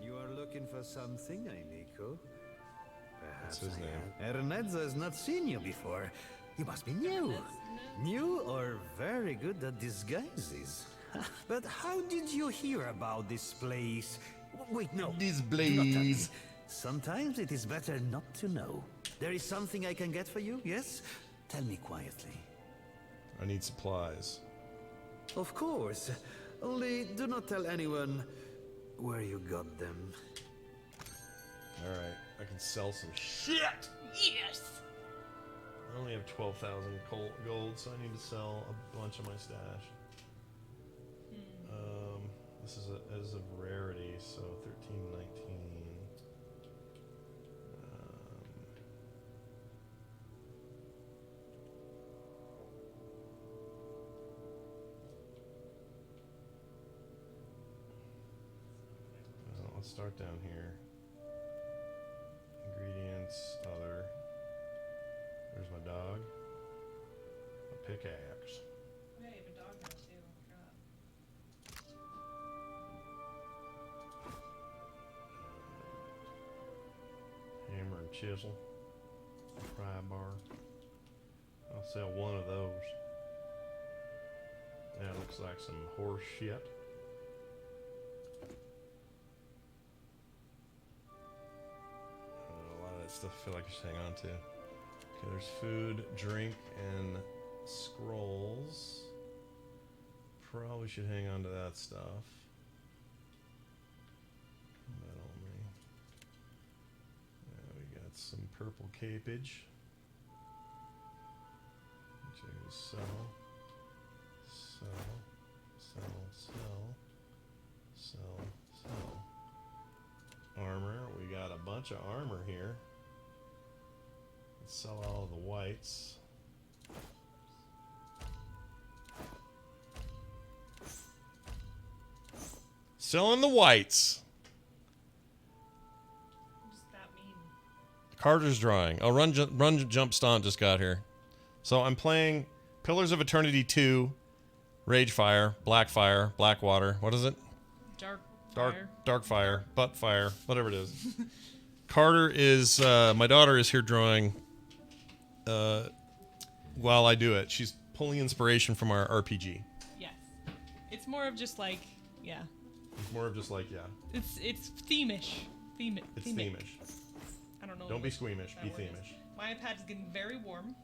You are looking for something, Nico? What's his name? Ernezzo has not seen you before. You must be new. New or very good at disguises. But how did you hear about this place? Wait, no. This Do not tell me. place. Sometimes it is better not to know. There is something I can get for you, yes? Tell me quietly. I need supplies. Of course. Only do not tell anyone where you got them. All right, I can sell some shit. Yes. I only have 12,000 gold, so I need to sell a bunch of my stash. This is as of rarity, so 13, 19. Let's start down here. Ingredients, other. There's my dog. A pickaxe. Yeah, you have a dog now too. Hammer and chisel. Pry bar. I'll sell one of those. That looks like some horse shit. A lot of that stuff I feel like I should hang on to. Okay, there's food, drink, and scrolls. Probably should hang on to that stuff. That only. We got some purple capage. Which I can sell. Sell. Armor. We got a bunch of armor here. Let's sell all of the whites. Selling the whites. What does that mean? Carter's drawing. Oh, Run Jump Stomp just got here. So I'm playing Pillars of Eternity 2, Ragefire, Blackfire, Blackwater. What is it? Darkfire, Buttfire, whatever it is. Carter is, my daughter is here drawing while I do it. She's pulling inspiration from our RPG. Yes. It's more of just like, yeah. It's more of just like, yeah. It's themish. It's themish. I don't know. Don't be squeamish, be that word themish. is. My iPad is getting very warm,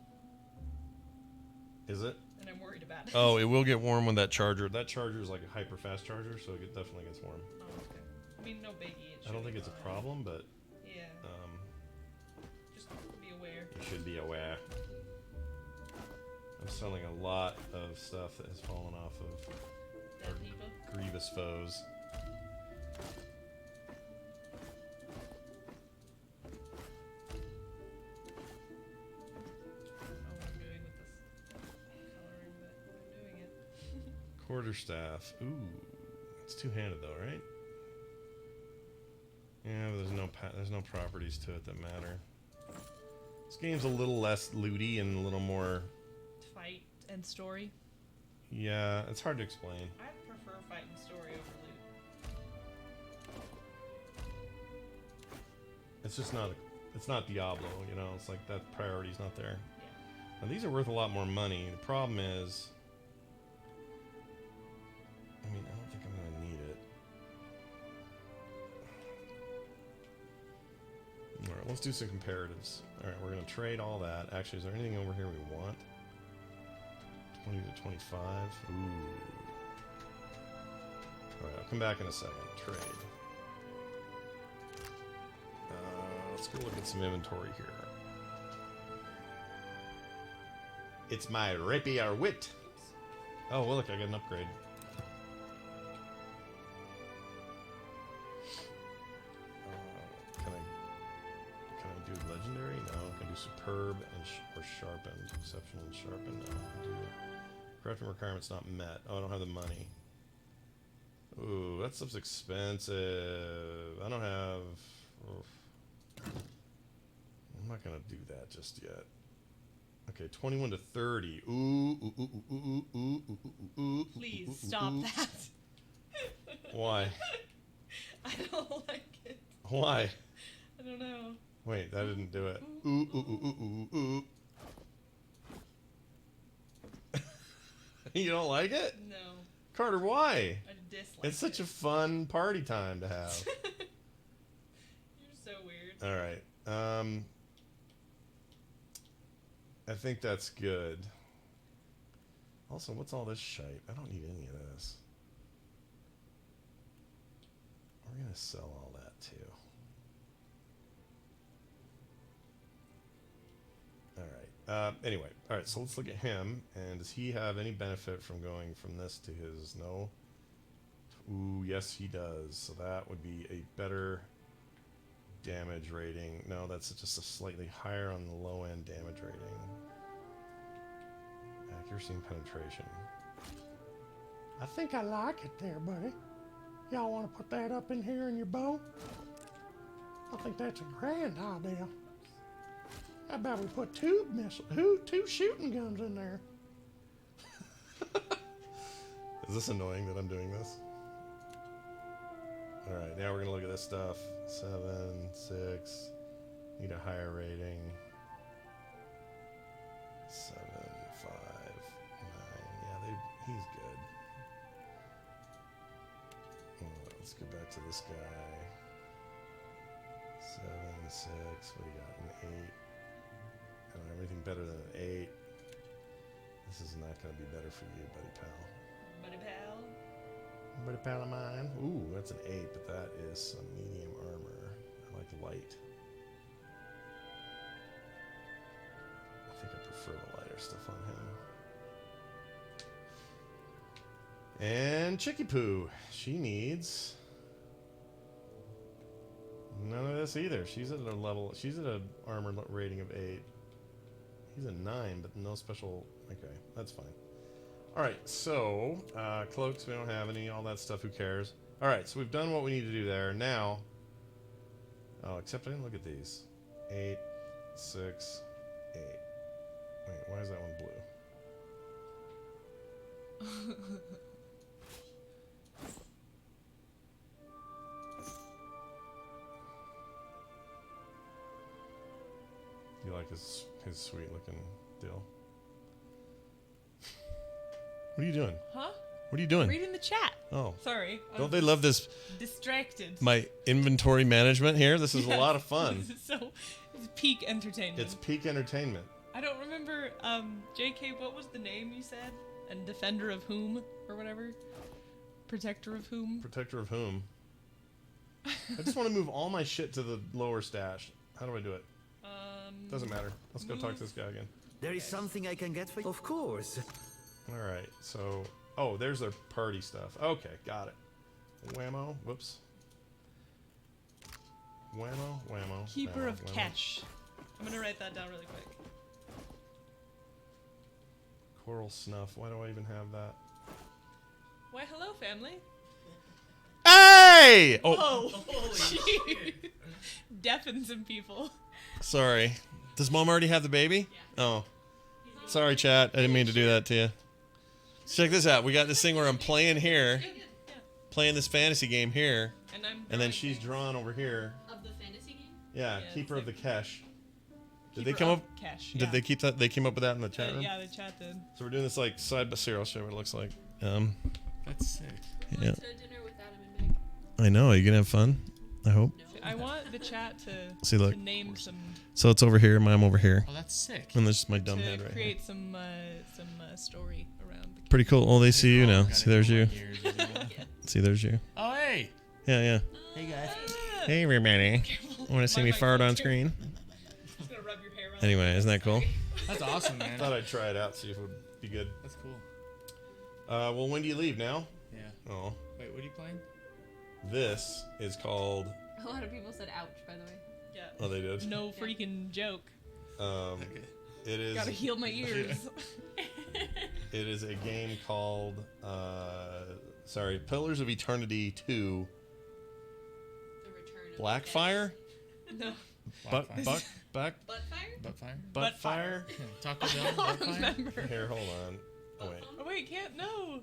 Is it? and I'm worried about it. Oh, it will get warm when that charger is like a hyper fast charger, so it definitely gets warm. Oh, okay. I mean, no biggie. I don't think it's a problem, but Yeah. Just be aware. you should be aware. I'm selling a lot of stuff that has fallen off of our grievous foes. Quarterstaff. Ooh, it's two-handed though, right? Yeah, but there's no properties to it that matter. This game's a little less looty and a little more. Fight and story. Yeah, it's hard to explain. I prefer fight and story over loot. It's just not. It's not Diablo, you know. It's like that priority's not there. Now these are worth a lot more money. The problem is, I mean, I don't think I'm gonna need it. All right, Let's do some comparatives. All right, we're gonna trade all that. Actually, is there anything over here we want? 20 to 25. Ooh. All right, I'll come back in a second. Trade. Let's go look at some inventory here. It's my rapier wit. Oh, well, look, I got an upgrade. Can I do legendary? No. Can I do superb and or sharpened? Exceptional and sharpened? No. I can do crafting requirements not met. Oh, I don't have the money. Ooh, that stuff's expensive. I don't have... Oof. I'm not gonna do that just yet. Okay, 21 to 30. Ooh. Please stop that. Why? I don't like it. Why? I don't know. Wait, that didn't do it. Ooh. You don't like it? No. Carter, why? I dislike it's such a fun party time to have. You're so weird. All right. I think that's good. Also, what's all this shite? I don't need any of this. We're gonna sell all that too. All right. Anyway, all right. So let's look at him. And does he have any benefit from going from this to his? No. Ooh, yes, he does. So that would be a better damage rating. No, that's just a slightly higher on the low end damage rating. Accuracy and penetration. I think I like it there, buddy. Y'all want to put that up in here in your bow? I think that's a grand idea. How about we put two shooting guns in there? Is this annoying that I'm doing this? Alright, now we're going to look at this stuff. 7, 6. Need a higher rating. 7, 5, 9. Yeah, he's good. Let's go back to this guy. 7, 6. What do you got? An 8. Everything better than an 8. This is not going to be better for you, buddy pal. Buddy pal? Buddy pal of mine. Ooh, that's an 8, but that is some medium armor. I like light. I think I prefer the lighter stuff on him. And Chicky Poo. She needs none of this either. She's at a level. She's at an armor rating of 8. He's a 9, but no special. Okay, that's fine. All right, so cloaks, we don't have any. All that stuff, who cares? All right, so we've done what we need to do there. Now, oh, except I didn't look at these. 8, 6, 8. Wait, why is that one blue? You like his sweet looking deal? What are you doing? Huh? What are you doing? Reading the chat. Oh. Sorry. Don't they love this? Distracted. My inventory management here? This is a lot of fun. It's peak entertainment. It's peak entertainment. I don't remember, JK, what was the name you said? And defender of whom? Or whatever? Protector of whom? Protector of whom? I just want to move all my shit to the lower stash. How do I do it? Doesn't matter. Let's go talk to this guy again. There is something I can get for you? Of course. Alright, so... Oh, there's their party stuff. Okay, got it. Whammo. Whoops. Whammo. Keeper of Kesh. I'm gonna write that down really quick. Coral Snuff. Why do I even have that? Why, hello, family. Hey! Oh, holy shit. Deafen some people. Sorry. Does Mom already have the baby? Yeah. Oh. Sorry, chat. I didn't mean to do that to you. Check this out. We got this thing where I'm playing here. Playing this fantasy game here. And then she's drawn over here. Of the fantasy game? Yeah, Keeper of the Kesh. Did Keeper they come of up? Kesh, Did yeah. they keep that? They came up with that in the chat room? Yeah, the chat did. So we're doing this like side by side. I'll show you what it looks like. That's sick. Yeah. To dinner with Adam and Meg. I know. Are you gonna have fun? I hope. No. I want the chat to, See, look. to name some. So it's over here. I'm over here. Oh, that's sick. And there's my dumb to head right here. create some story around the Pretty cool. Oh, they see you now. See, there's you. See, there's you. Oh, hey. Yeah, yeah. Hey, guys. Hey, everybody. Want to see me fart on screen? Anyway, isn't that cool? That's awesome, man. Thought I'd try it out, see if it would be good. That's cool. Well, when do you leave? Now? Yeah. Oh. Wait, what are you playing? This is called... A lot of people said ouch, by the way. Yeah. Oh, they did? No freaking joke. It is... Gotta heal my ears. It is a game called... Pillars of Eternity 2... Blackfire? No. Buttfire? Buttfire? Taco I Bell? don't Buttfire? remember. Here, hold on. Oh, wait. Oh, wait, can't, no.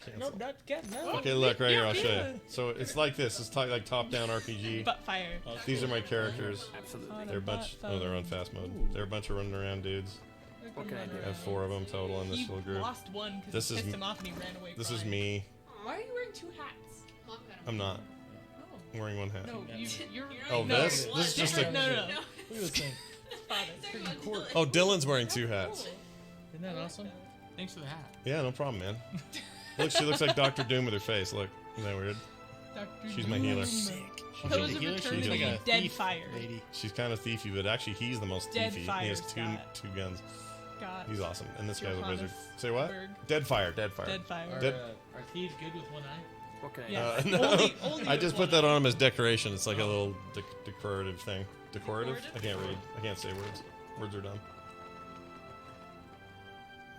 Cancel. No, not get, no. Okay, look, right here, I'll show Yeah. you. So it's like this. It's like top-down RPG. Buttfire. These are my characters. Absolutely. They're a bunch... Oh, they're on fast mode. They're a bunch of running around dudes. What can I do? I have 4 of them total in this He little group. lost one because This it is pissed him off and he ran away. This is crying. me. Why are you wearing 2 hats? I'm not. I'm wearing 1 hat. No, you're. Oh, no, this? This is just a... No. Look at this thing. Oh, Dylan's wearing 2 hats. Isn't that awesome? Thanks for the hat. Yeah, no problem, man. Look, she looks like Dr. Doom with her face. Look, isn't that weird? She's my healer. Sick. She's Pillars a of healer. Eternity, She's like a Dead thief Fire. lady. She's kind of thiefy, but actually he's the most Dead thiefy. He Fire, has two Scott. guns. Scott. He's awesome. And this guy's a Johannes wizard. Say what? Berg. Dead Fire. Dead Fire. Dead Fire. Are thieves good with one eye? What can I Yeah. do? No, Only I with just one put that eye. on him as decoration. It's like a little decorative thing. Decorative? I can't read. I can't say words. Words are dumb.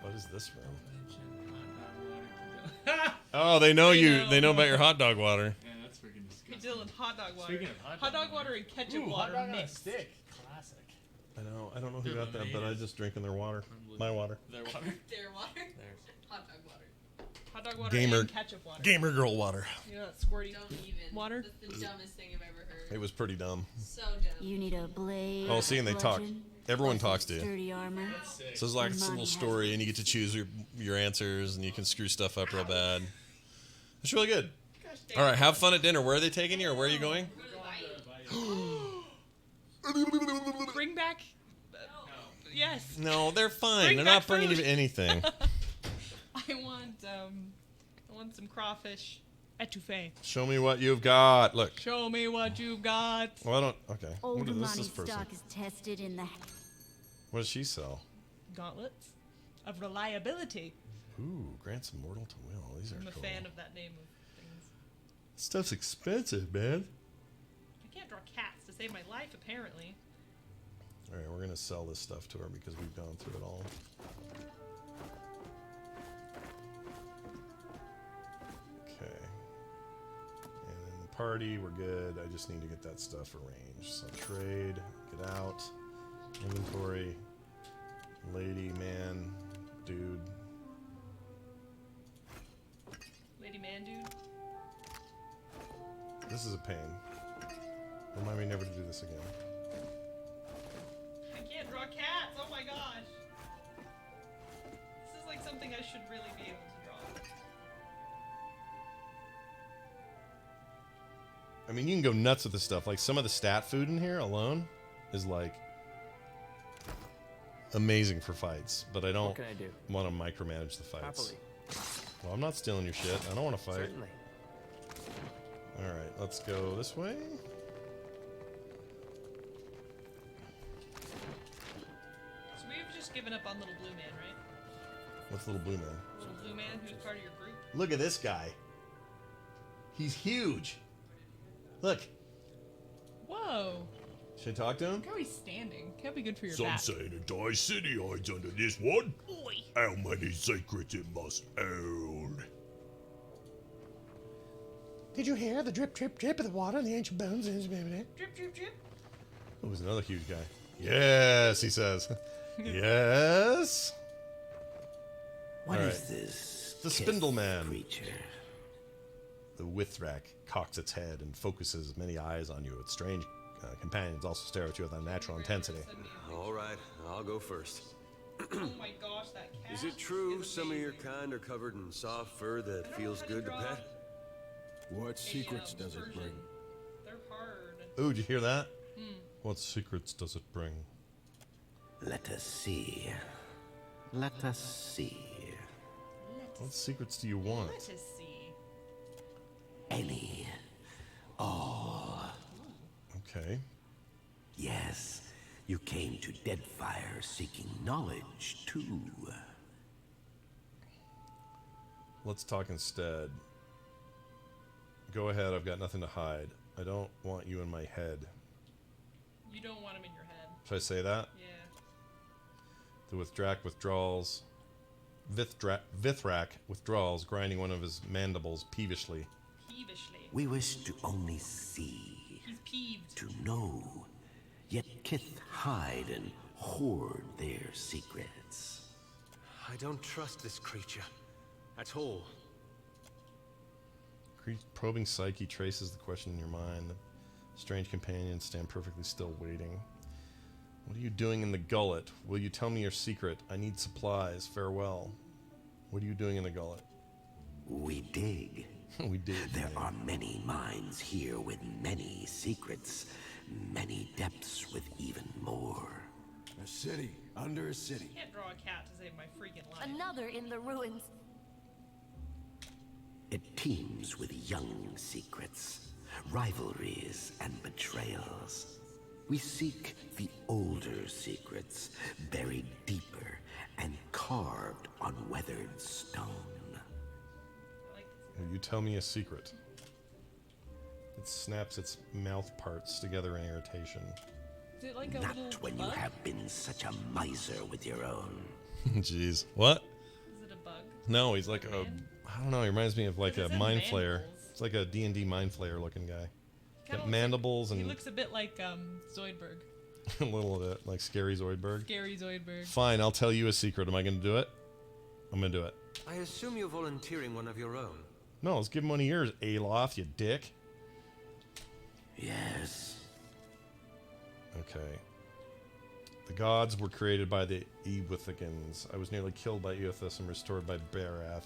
What is this room? Oh, they know you. They know about your hot dog water. Yeah, that's freaking Hey, disgusting. Dylan, hot dog water. Speaking of hot dog water and ketchup Ooh, water hot dog on a mixed. stick. Classic. I know. I don't know who They're got that, but I lemonade. just drink in their water. My water. Their water. Their water? Theirs. Hot dog water. Hot dog water Gamer. and ketchup water. Gamer girl water. You know that squirty Don't even. water? That's the dumbest thing I've ever heard. It was pretty dumb. So dumb. You need a blade. Oh, see, and they talk. bludgeon, Everyone plus talks to you. Sturdy armor. So it's like it's a little story, and you get to choose your answers, and you can screw stuff up real bad. It's really good. All right, have fun at dinner. Where are they taking you, or where are you going? Bring back. Yes. No, they're fine. Bring They're back not bringing you food. anything. I want some crawfish etouffee. Show me what you've got. Look. Show me what you got. Well, I don't. Okay. Old What is this Amani person? stock is tested in the. What does she sell? Gauntlets of reliability. Ooh, grants immortal to will. These are I'm a cool. fan of that name of things. Stuff's expensive, man. I can't draw cats to save my life, apparently. All right, we're gonna sell this stuff to her because we've gone through it all. Okay. And in the party, we're good. I just need to get that stuff arranged. So trade, get out, inventory, lady, man, dude. Lady man dude. This is a pain. Remind me never to do this again. I can't draw cats. Oh my gosh. This is like something I should really be able to draw. I mean, you can go nuts with this stuff. Like, some of the stat food in here alone is, like, amazing for fights. But I don't What can I do? want to micromanage the fights. Happily. Well, I'm not stealing your shit. I don't want to fight. Certainly. Alright, let's go this way. So we've just given up on Little Blue Man, right? What's Little Blue Man? Little Blue Man, who's part of your group. Look at this guy. He's huge. Look. Whoa. Should I talk to him? Look how he's standing. Can't be good for your Some back. say an entire city hides under this one. Oi. How many secrets it must hold? Did you hear the drip, drip, drip of the water in the ancient bones? Drip, drip, drip. Oh, there's another huge guy. Yes, he says. Yes. What All is right. this? The Spindle Man. Creature. The Withrak cocks its head and focuses many eyes on you. Its strange companions also stare at you with unnatural intensity. All right, I'll go first. Oh my gosh, that cat. Is it true some of your kind are covered in soft fur that feels good to pet? What secrets does it bring? They're hard. Ooh, did you hear that? What secrets does it bring? Let us see. Let us see. What secrets do you want? Let us see. Any. All. Okay. Yes, you came to Deadfire seeking knowledge, too. Let's talk instead. Go ahead, I've got nothing to hide. I don't want you in my head. You don't want him in your head. Should I say that? Yeah. The Vithrak withdraws, grinding one of his mandibles peevishly. Peevishly. We wish to only see. He's peeved. To know. Yet Kith hide and hoard their secrets. I don't trust this creature at all. Probing psyche traces the question in your mind. The strange companions stand perfectly still, waiting. What are you doing in the gullet? Will you tell me your secret? I need supplies. Farewell. What are you doing in the gullet? We dig. We dig. There are many minds here with many secrets, many depths with even more. A city under a city. Can't draw a cat to save my freaking life. Another in the ruins. It teems with young secrets, rivalries, and betrayals. We seek the older secrets, buried deeper and carved on weathered stone. You tell me a secret. It snaps its mouth parts together in irritation. Is it like a Not little when bug? you have been such a miser with your own. Jeez. What? Is it a bug? No, he's like a... I don't know, he reminds me of like a It says mind flayer. mandibles. It's like a D&D mind flayer looking guy. Kinda Got looks mandibles He and looks a bit like Zoidberg. a little bit like Scary Zoidberg. Scary Zoidberg. Fine, I'll tell you a secret. Am I going to do it? I'm going to do it. I assume you're volunteering one of your own. No, let's give him one of yours, Aloth, you dick. Yes. Okay. The gods were created by the Ewithicans. I was nearly killed by Eothas and restored by Barath.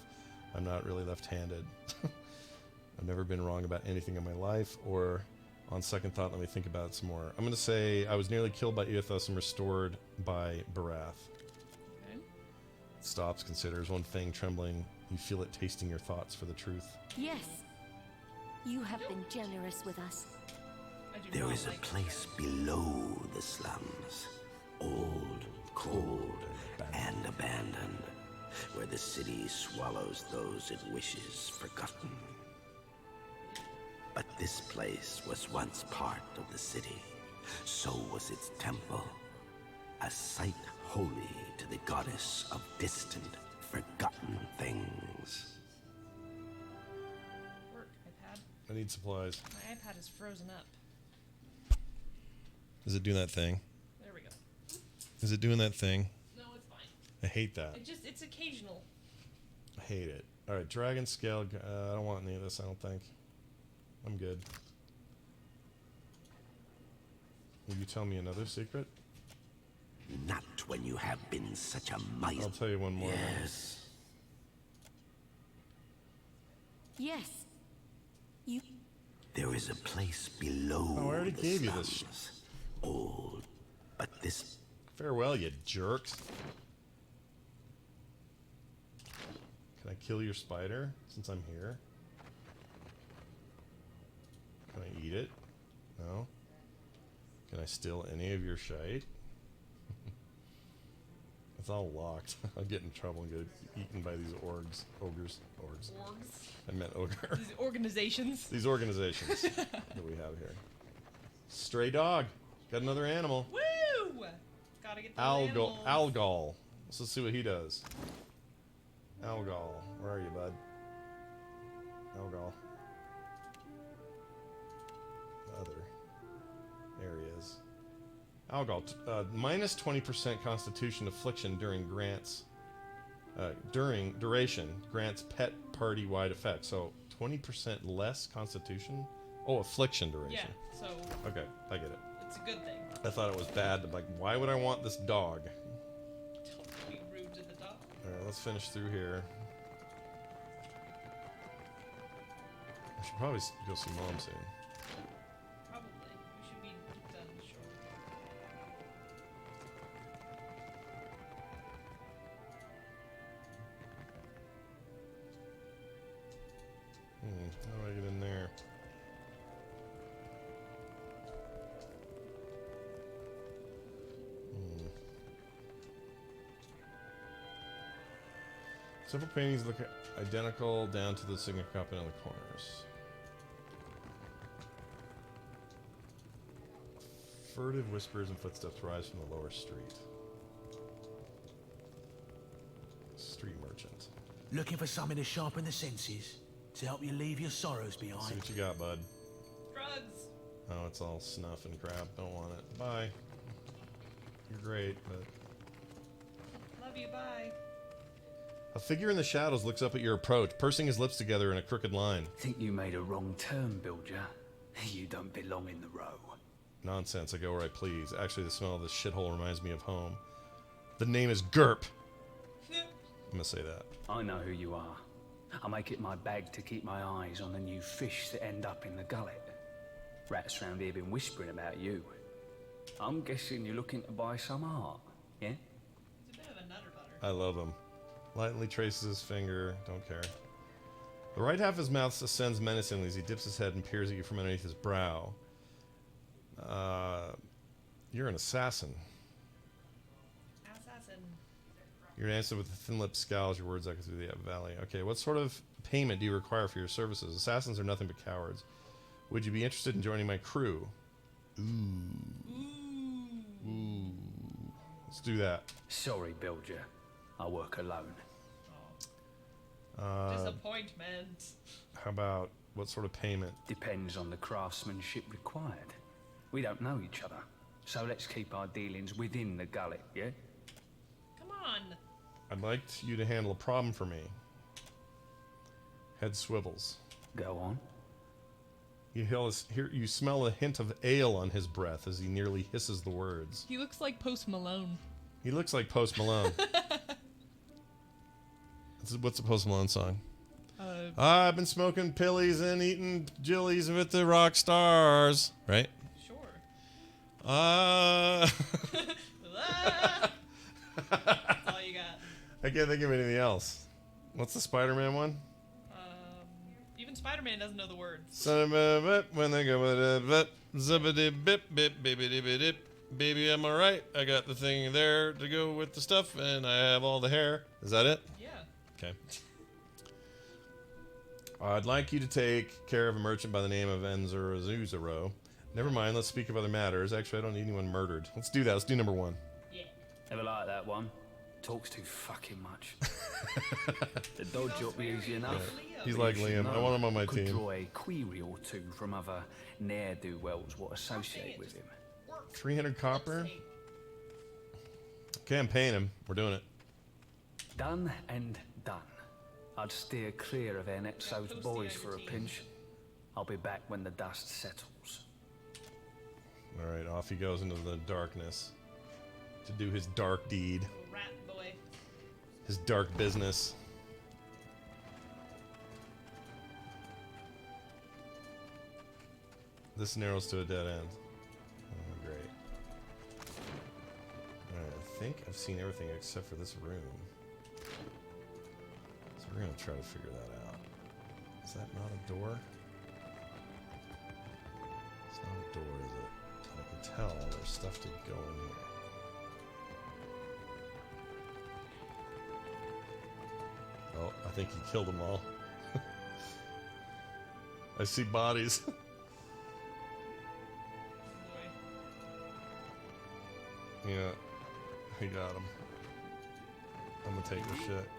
I'm not really left-handed. I've never been wrong about anything in my life, or on second thought, let me think about it some more. I'm going to say I was nearly killed by Eothas and restored by Barath. Okay. Stops, considers, one fang trembling. You feel it tasting your thoughts for the truth. Yes. You have been generous with us. There is a place below the slums, old, cold, and abandoned, where the city swallows those it wishes forgotten. But this place was once part of the city. So was its temple, a site holy to the goddess of distant, forgotten things. Work, iPad. I need supplies. My iPad is frozen up. Is it doing that thing? There we go. Is it doing that thing? No, it's fine. I hate that. It's occasional. I hate it. Alright, dragon scale. I don't want any of this, I don't think. I'm good. Will you tell me another secret? Not when you have been such a miser. I'll tell you one more. Yes. Yes. You. There is a place below. Oh, I already the gave you this. slums. Old, but this. Farewell, you jerks. Can I kill your spider since I'm here? Can I eat it? No. Can I steal any of your shite? It's all locked. I'll get in trouble and get eaten by these ogres. Ogres. I meant ogre. These organizations. These organizations that we have here. Stray dog. Got another animal. Woo! Gotta get those animals. Algol. Let's see what he does. Algol. Where are you, bud? Algol. Other areas. Algol. Minus 20% constitution affliction during duration grants pet party-wide effect. So 20% less constitution? Oh, affliction duration. Yeah, so... Okay, I get it. It's a good thing. I thought it was bad. Like, why would I want this dog? Don't be rude to the dog. Alright, let's finish through here. I should probably go see Mom soon. Probably. Several paintings look identical down to the signet cup in the corners. Furtive whispers and footsteps rise from the lower street. Street merchant. Looking for something to sharpen the senses, to help you leave your sorrows behind. See what you got, bud. Drugs. Oh, it's all snuff and crap. Don't want it. Bye. You're great, but... Love you, bye. A figure in the shadows looks up at your approach, pursing his lips together in a crooked line. Think you made a wrong turn, Bilger. You don't belong in the row. Nonsense, I go where I please. Actually, the smell of this shithole reminds me of home. The name is Gerp. I'm gonna say that. I know who you are. I make it my bag to keep my eyes on the new fish that end up in the gullet. Rats round here been whispering about you. I'm guessing you're looking to buy some art, yeah? He's a bit of a nutter butter. I love him. Lightly traces his finger. Don't care. The right half of his mouth ascends menacingly as he dips his head and peers at you from underneath his brow. You're an assassin. Assassin. You're an answer with a thin-lipped scowl as your words echo through the valley. Okay, what sort of payment do you require for your services? Assassins are nothing but cowards. Would you be interested in joining my crew? Ooh. Let's do that. Sorry, Bilger. I work alone. Disappointment. How about what sort of payment? Depends on the craftsmanship required. We don't know each other, so let's keep our dealings within the gullet, yeah? Come on. I'd like you to handle a problem for me. Head swivels. Go on. You smell a hint of ale on his breath as he nearly hisses the words. He looks like Post Malone. He looks like Post Malone. What's the Post Malone song? I've been smoking pillies and eating jillies with the rock stars. Right? Sure. That's all you got. I can't think of anything else. What's the Spider-Man one? Even Spider-Man doesn't know the words. Son of a bit when they go with it, zippity bip bip bippity bip. Baby, I'm alright. I got the thing there to go with the stuff, and I have all the hair. Is that it? Yeah. Okay. I'd like you to take care of a merchant by the name of Enzuruzuro. Never mind, let's speak of other matters. Actually, I don't need anyone murdered. Let's do that. Let's do number one. Yeah. Never like that one. Talks too fucking much. The dodge up easy enough. Yeah. He's like Liam. I want him on my Could team. draw a query or two from other ne'er-do-wells what associate with him. 300 copper? Okay, I'm paying him. We're doing it. Done and done. I'd steer clear of Ernetzo's boys for a pinch. I'll be back when the dust settles. Alright, off he goes into the darkness to do his dark deed. Rat boy. His dark business. This narrows to a dead end. Oh, great. Alright, I think I've seen everything except for this room. So we're gonna try to figure that out. Is that not a door? It's not a door, is it? I can tell there's stuff to go in here. Oh, I think he killed them all. I see bodies. Yeah, he got him. I'm gonna take this shit.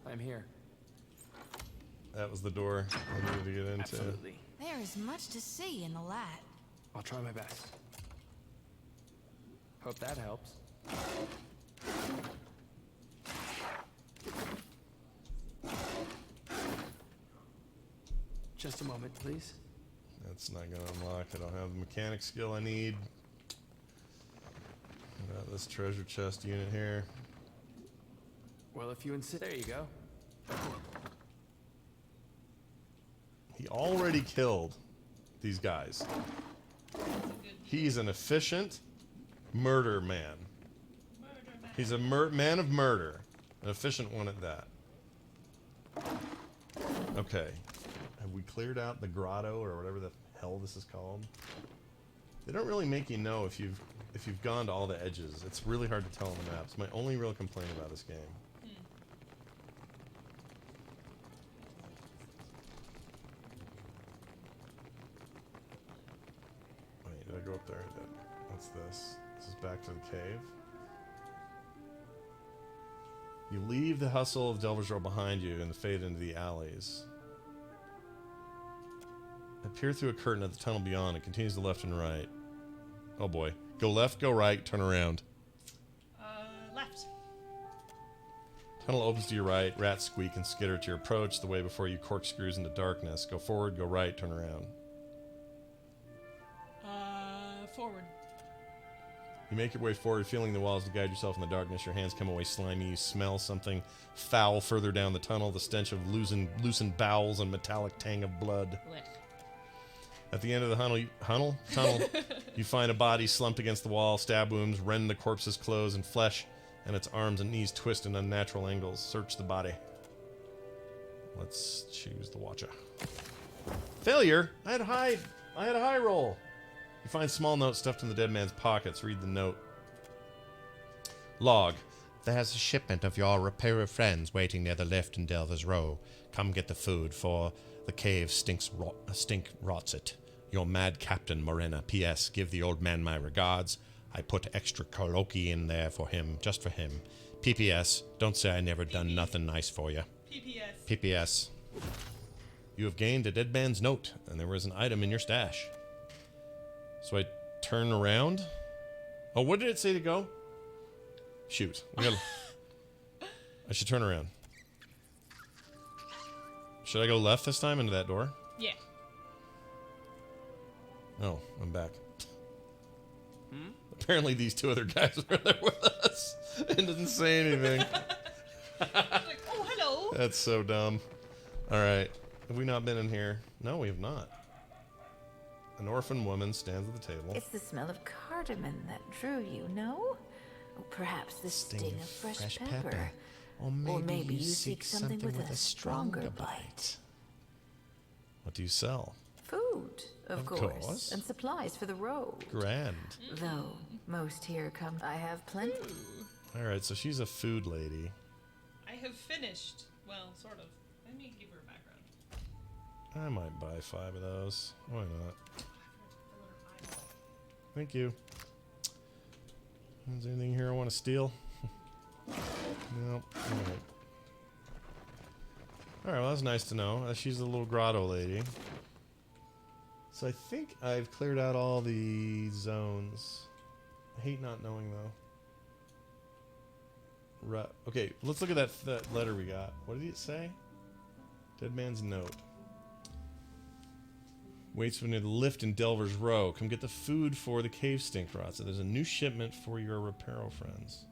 I'm here. That was the door I needed to get into. Absolutely. There is much to see in the light. I'll try my best. Hope that helps. Just a moment, please. That's not gonna unlock. I don't have the mechanic skill I need. Got this treasure chest unit here. Well, if you insist. There you go. He already killed these guys. He's an efficient murder man. He's a man of murder. An efficient one at that. Okay. Have we cleared out the grotto or whatever the hell this is called. They don't really make you know if you've gone to all the edges. It's really hard to tell on the maps. My only real complaint about this game. Wait, did I go up there? I did. What's this? This is back to the cave. You leave the hustle of Delver's Row behind you and fade into the alleys. Peer through a curtain at the tunnel beyond. It continues to left and right. Oh boy. Go left, go right, turn around. Left. Tunnel opens to your right. Rats squeak and skitter to your approach. The way before you corkscrews into darkness. Go forward, go right, turn around. Forward. You make your way forward, feeling the walls to guide yourself in the darkness. Your hands come away slimy. You smell something foul further down the tunnel. The stench of loosened bowels and metallic tang of blood. Lick. At the end of the tunnel, you find a body slumped against the wall. Stab wounds rend the corpse's clothes and flesh, and its arms and knees twist in unnatural angles. Search the body. Let's choose the Watcher. Failure? I had a high roll. You find small notes stuffed in the dead man's pockets. Read the note. Log. There's a shipment of your repairer friends waiting near the lift in Delver's Row. Come get the food, for the cave stink rots it. Your mad captain, Morena. P.S. Give the old man my regards. I put extra coloki in there for him, just for him. P.P.S. Don't say I never done nothing nice for you. P.P.S. P.P.S. You have gained a dead man's note, and there was an item in your stash. So I turn around. Oh, what did it say to go? Shoot. I should turn around. Should I go left this time into that door? Yeah. Oh, I'm back. Apparently these two other guys were there with us and didn't say anything. Like, oh, hello. That's so dumb. All right. Have we not been in here? No, we have not. An orphan woman stands at the table. It's the smell of cardamom that drew you, no? Or perhaps the sting of fresh pepper. Or maybe you seek something with a stronger bite. What do you sell? Food, of course. And supplies for the road. Grand. Though most here come, I have plenty. All right, so she's a food lady. I have finished. Well, sort of. Let me give her a background. I might buy 5 of those. Why not? Thank you. Is there anything here I want to steal? Nope. Alright. Alright, well, that's nice to know. She's a little grotto lady. So I think I've cleared out all the zones. I hate not knowing, though. Okay, let's look at that letter we got. What did it say? Dead man's note. Waits for near the lift in Delver's Row. Come get the food for the cave stink rots. So there's a new shipment for your reparo friends.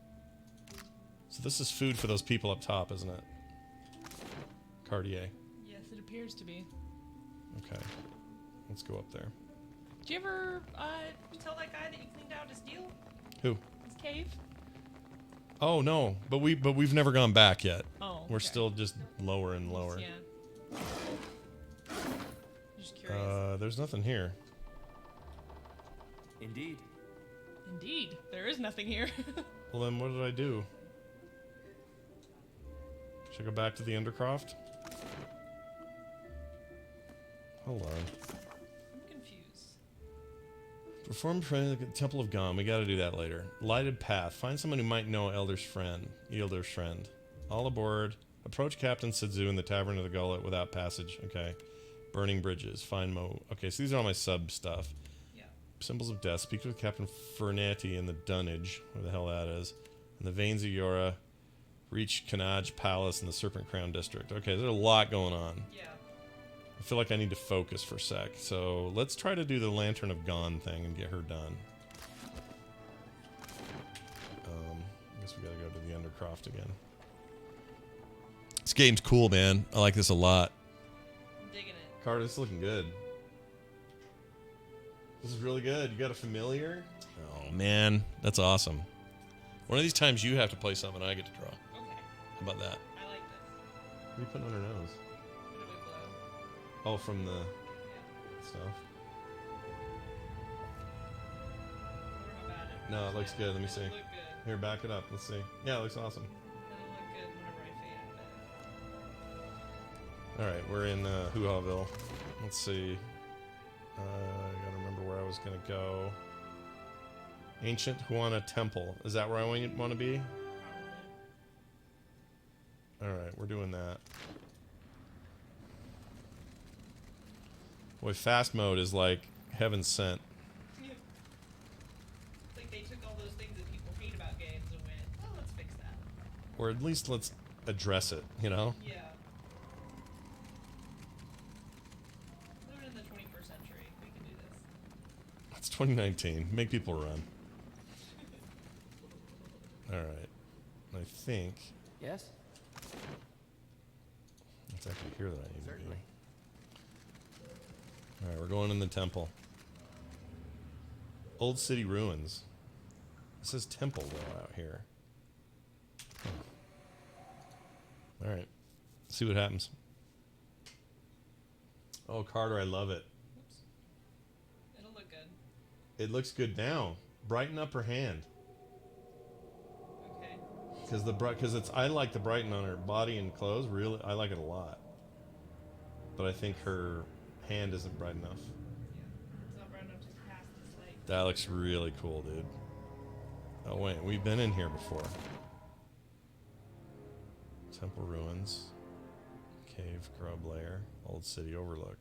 So this is food for those people up top, isn't it? Cartier. Yes, it appears to be. Okay. Let's go up there. Did you ever tell that guy that you cleaned out his deal? Who? His cave? Oh no, but we've never gone back yet. Oh, we're okay. still just lower and lower. Yeah. Just curious. There's nothing here. Indeed. Indeed, there is nothing here. Well then, what did I do? Should I go back to the Undercroft? Hold on. I'm confused. Perform training at the Temple of Gom. We got to do that later. Lighted path. Find someone who might know Elder's friend. All aboard. Approach Captain Sidzu in the Tavern of the Gullet without passage. Okay. Burning bridges. Find Mo. Okay, so these are all my sub stuff. Yeah. Symbols of death. Speak with Captain Fernati in the Dunnage. Where the hell that is. In the Veins of Yora. Reach Kanaj Palace in the Serpent Crown District. Okay, there's a lot going on. Yeah. I feel like I need to focus for a sec. So let's try to do the Lantern of Gon thing and get her done. I guess we gotta go to the Undercroft again. This game's cool, man. I like this a lot. I'm digging it. Carter, this is looking good. This is really good. You got a familiar? Oh, man. That's awesome. One of these times you have to play something I get to draw. Okay. How about that? I like this. What are you putting on her nose? Bit of a glow. Oh, from the stuff. No, it looks good. Let me see. Here, back it up. Let's see. Yeah, it looks awesome. Alright, we're in Hoo-Haville. Let's see. I gotta remember where I was gonna go. Ancient Huana Temple. Is that where I want to be? Alright, we're doing that. Boy, fast mode is like heaven sent. It's like they took all those things that people hate about games and went, oh, let's fix that. Or at least let's address it, you know? Yeah. We're in the 21st century. We can do this. It's 2019. Make people run. Alright. I think... Yes? It's actually here that I need to be. Alright, we're going in the temple. Old City Ruins. It says temple, though, out here. Alright. See what happens. Oh, Carter, I love it. Oops. It'll look good. It looks good now. Brighten up her hand. Okay. Because it's I like the brighten on her body and clothes. Really, I like it a lot. But I think her hand isn't bright enough. Yeah. It's not bright enough to pass this light. That looks really cool, dude. Oh wait, we've been in here before. Temple ruins, cave, grub lair, old city overlook.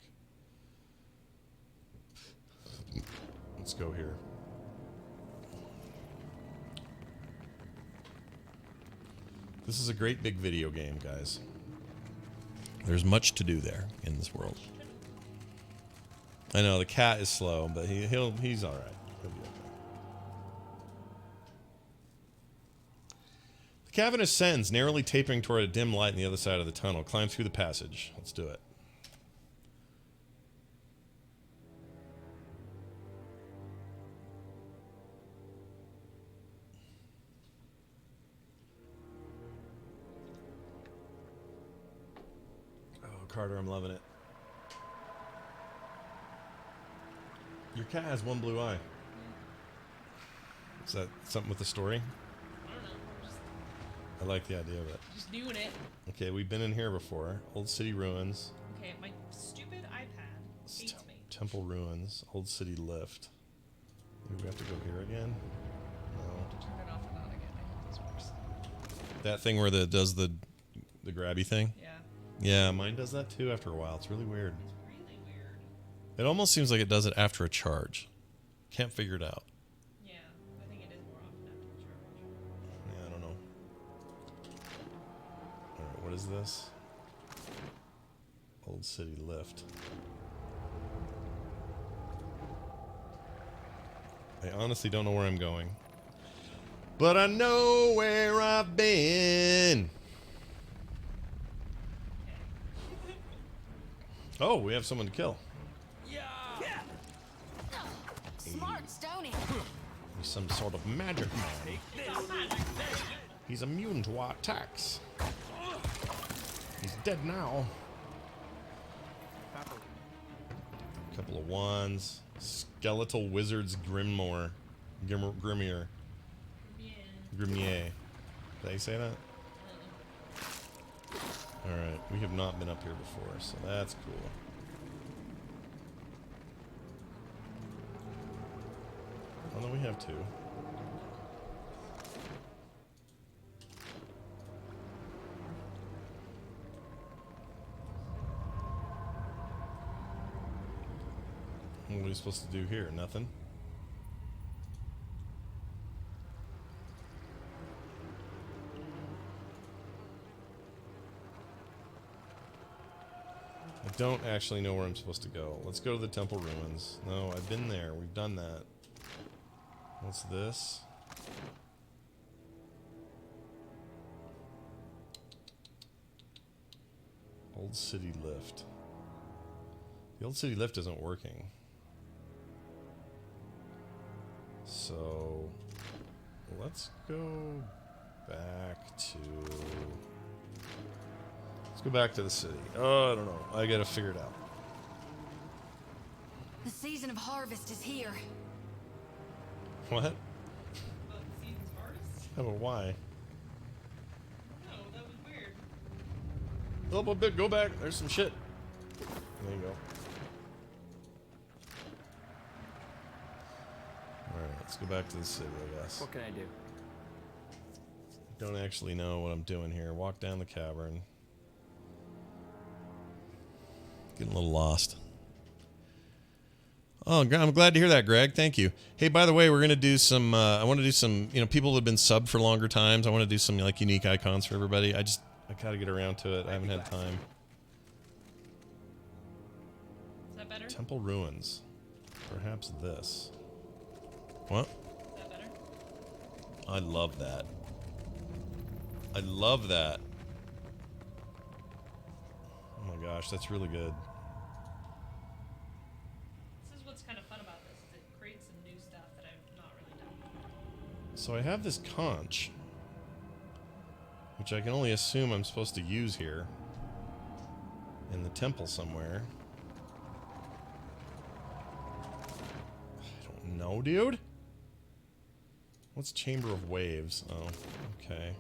Let's go here. This is a great big video game, guys. There's much to do there in this world. I know the cat is slow, but he's all right. He'll be okay. The cavern ascends, narrowly tapering toward a dim light on the other side of the tunnel. Climb through the passage. Let's do it. Oh, Carter, I'm loving it. Your cat has one blue eye. Is that something with the story? I don't know. I like the idea of it. Just doing it. Okay, we've been in here before. Old City Ruins. Okay, my stupid iPad hates me. Temple Ruins. Old City Lift. Maybe we have to go here again? No. Turn it off and on again. I hope this works. That thing where it does the grabby thing? Yeah. Yeah, mine does that too after a while. It's really weird. It's really weird. It almost seems like it does it after a charge. Can't figure it out. Yeah, I think it is more often after the charge. Yeah, I don't know. Alright, what is this? Old City Lift. I honestly don't know where I'm going. But I know where I've been. Oh, we have someone to kill. Smart, Stony. He's some sort of magic man. He's immune to our attacks. He's dead now. A couple of wands. Skeletal Wizard's Grimoire. Grimier. Grimier. Did I say that? Alright, we have not been up here before, so that's cool. Oh no, we have two. What are we supposed to do here? Nothing? I don't actually know where I'm supposed to go. Let's go to the temple ruins. No, I've been there. We've done that. What's this? Old City Lift. The Old City Lift isn't working. So let's go back to... Let's go back to the city. Oh, I don't know. I gotta figure it out. The season of harvest is here. What? Yeah, but why? No, that was weird. Oh, but go back. There's some shit. There you go. Alright, let's go back to the city, I guess. What can I do? Don't actually know what I'm doing here. Walk down the cavern. Getting a little lost. Oh, I'm glad to hear that, Greg. Thank you. Hey, by the way, we're gonna do some. I want to do some. You know, people have been subbed for longer times. I want to do some like unique icons for everybody. I gotta get around to it. I haven't had time. Is that better? Temple ruins. Perhaps this. What? Is that better? I love that. I love that. Oh my gosh, that's really good. This is what's kind of fun about this. Is it creates some new stuff that I've not really done. So I have this conch, which I can only assume I'm supposed to use here in the temple somewhere. I don't know, dude. What's Chamber of Waves? Oh, okay.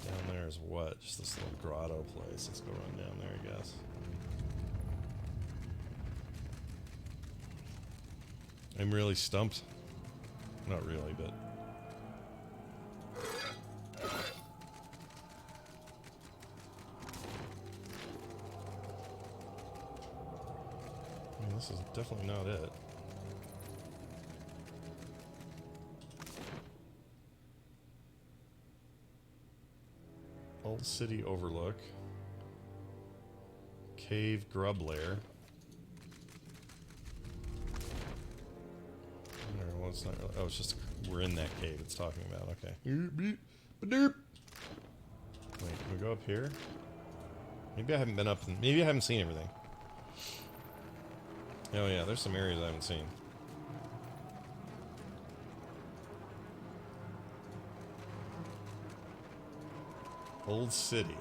Down there is what? Just this little grotto place. Let's go run down there, I guess. I'm really stumped. Not really, but... I mean, this is definitely not it. Old City Overlook. Cave Grub Lair. Well, it's not really, oh, it's just we're in that cave it's talking about. Okay. Wait, can we go up here? Maybe I haven't been up. Maybe I haven't seen everything. Oh yeah, there's some areas I haven't seen. Old City.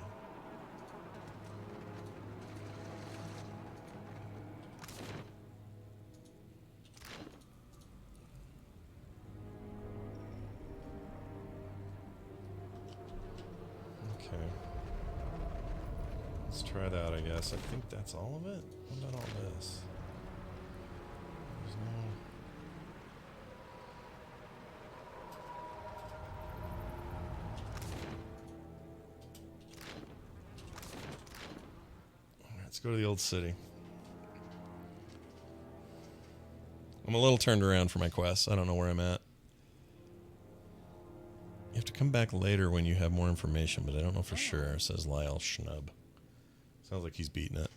Okay. Let's try that, I guess. I think that's all of it? What about all this? There's no... Let's go to the Old City. I'm a little turned around for my quests. I don't know where I'm at. You have to come back later when you have more information, but I don't know for sure, says Lyle Schnub. Sounds like he's beating it.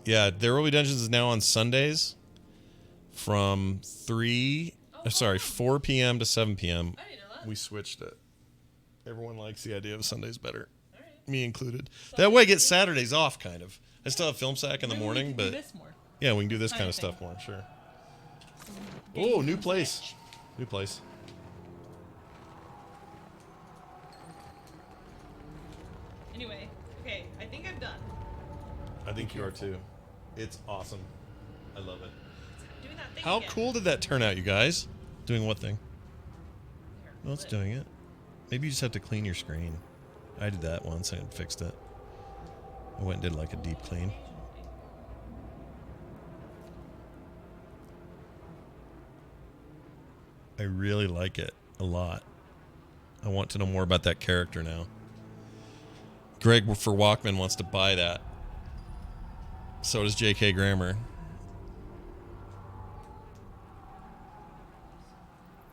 Yeah, the Early Dungeons is now on Sundays from 4 p.m. to 7 p.m. We switched it. Everyone likes the idea of Sundays better. Me included. That way I get Saturdays off, kind of. I still have Film Sack in the morning, but... Yeah, we can do this kind of stuff more, sure. Oh, new place. New place. Anyway, okay, I think I'm done. I think you are too. It's awesome. I love it. Doing that thing How again. cool did that turn out, you guys? Doing what thing? Well, it's doing it. Maybe you just have to clean your screen. I did that once and fixed it. I went and did like a deep clean. I really like it a lot. I want to know more about that character now. Greg for Walkman wants to buy that. So does J.K. Grammer.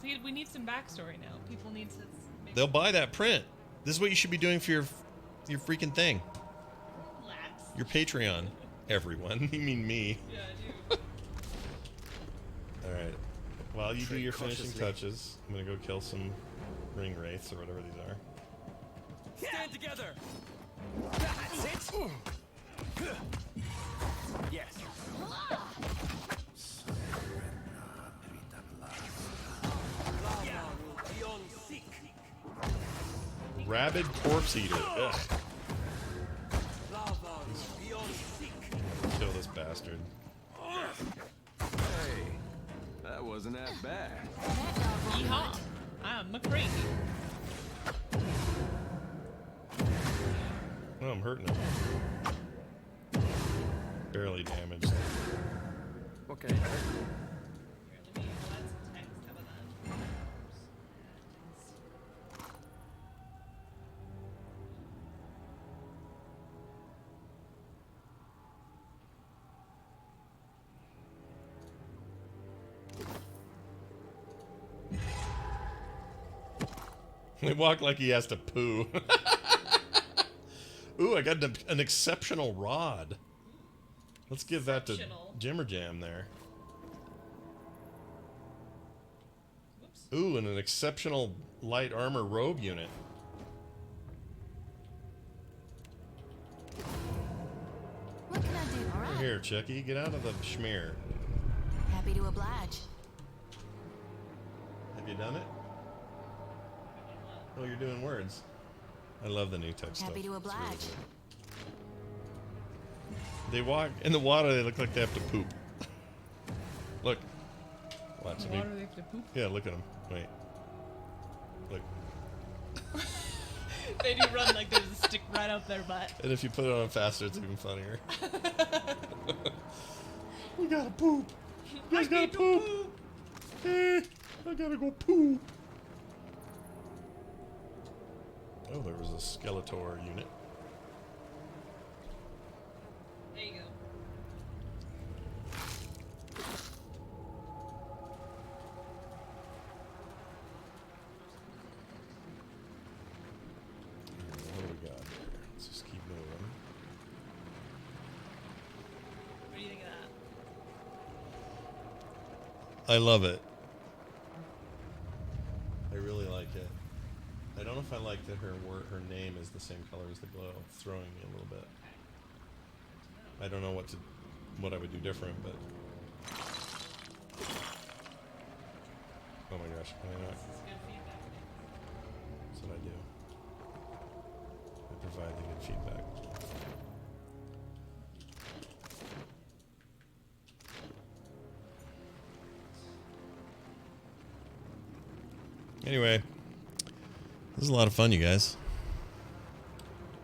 See, we need some backstory now. People need to... They'll buy that print. This is what you should be doing for your freaking thing. Relax. Your Patreon. Everyone. You mean me. Yeah, I do. Alright. While you do your finishing cautiously. touches, I'm gonna go kill some ring wraiths or whatever these are. Stand together! That's it! Yes. Rabid Corpse Eater. Ugh. Kill this bear. Yeehaw! I'm McCree. Oh, I'm hurting him. Barely damaged. Okay. They walk like he has to poo. Ooh, I got an exceptional rod. Let's give that to Jimmer Jam there. Ooh, and an exceptional light armor robe unit. What can I do? All right. Here, Chucky, get out of the schmear. Happy to oblige. Have you done it? Oh, you're doing words. I love the new text Happy stuff. to oblige. It's really cool. They walk in the water. They look like they have to poop. Look. Watch In the me. water they have to poop? Yeah, look at them. Wait. Look. They do run like there's a stick right up their butt. And if you put it on faster, it's even funnier. We gotta poop. You guys gotta poop. Hey, I gotta go poop. Oh, there was a Skeletor unit. There you go. What do we got here? Let's just keep moving. What do you think of that? I love it. I really like it. I don't know if I like that her name is the same color as the glow. It's throwing me a little bit. I don't know what I would do different, but oh my gosh, I know. That's what I do. I provide the good feedback. Anyway, this is a lot of fun, you guys.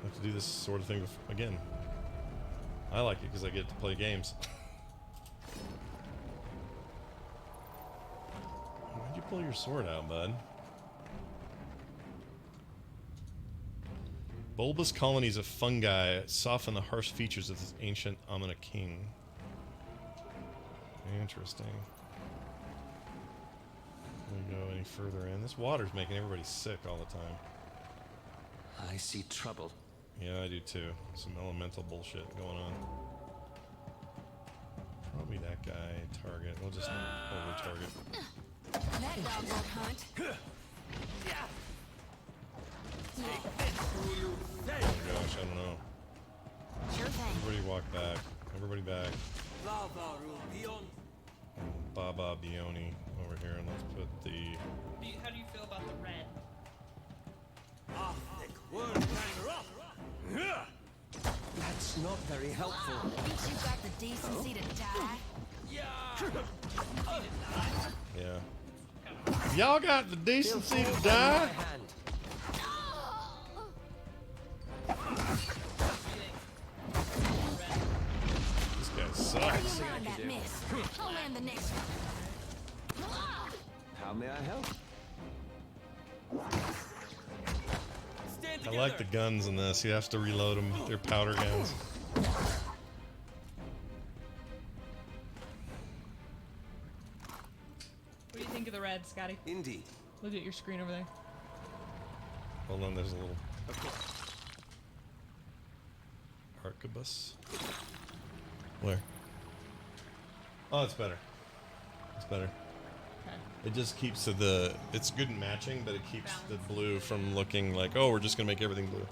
I have to do this sort of thing again. I like it because I get to play games. Why'd you pull your sword out, bud? Bulbous colonies of fungi soften the harsh features of this ancient Amana king. Interesting. We go any further in. This water's making everybody sick all the time. I see trouble. Yeah, I do too. Some elemental bullshit going on. Probably that guy target. We'll just over target. That dog won't hunt. Oh my gosh, I don't know. Sure thing. Everybody walk back. Everybody back. Baba Bioni over here, and let's put the. How do you feel about the red? That's not very helpful. Ain't you got the decency to die? Yeah. Y'all got the decency to die? This guy sucks. Earn that miss. I'll land the next one. How may I help? I like the guns in this. You have to reload them. They're powder guns. What do you think of the red, Scotty? Indeed. Look at your screen over there. Hold on, there's a little arquebus. Where? Oh, it's better. It's better. Okay. It just keeps the. It's good in matching, but it keeps the blue from looking like, oh, we're just gonna make everything blue.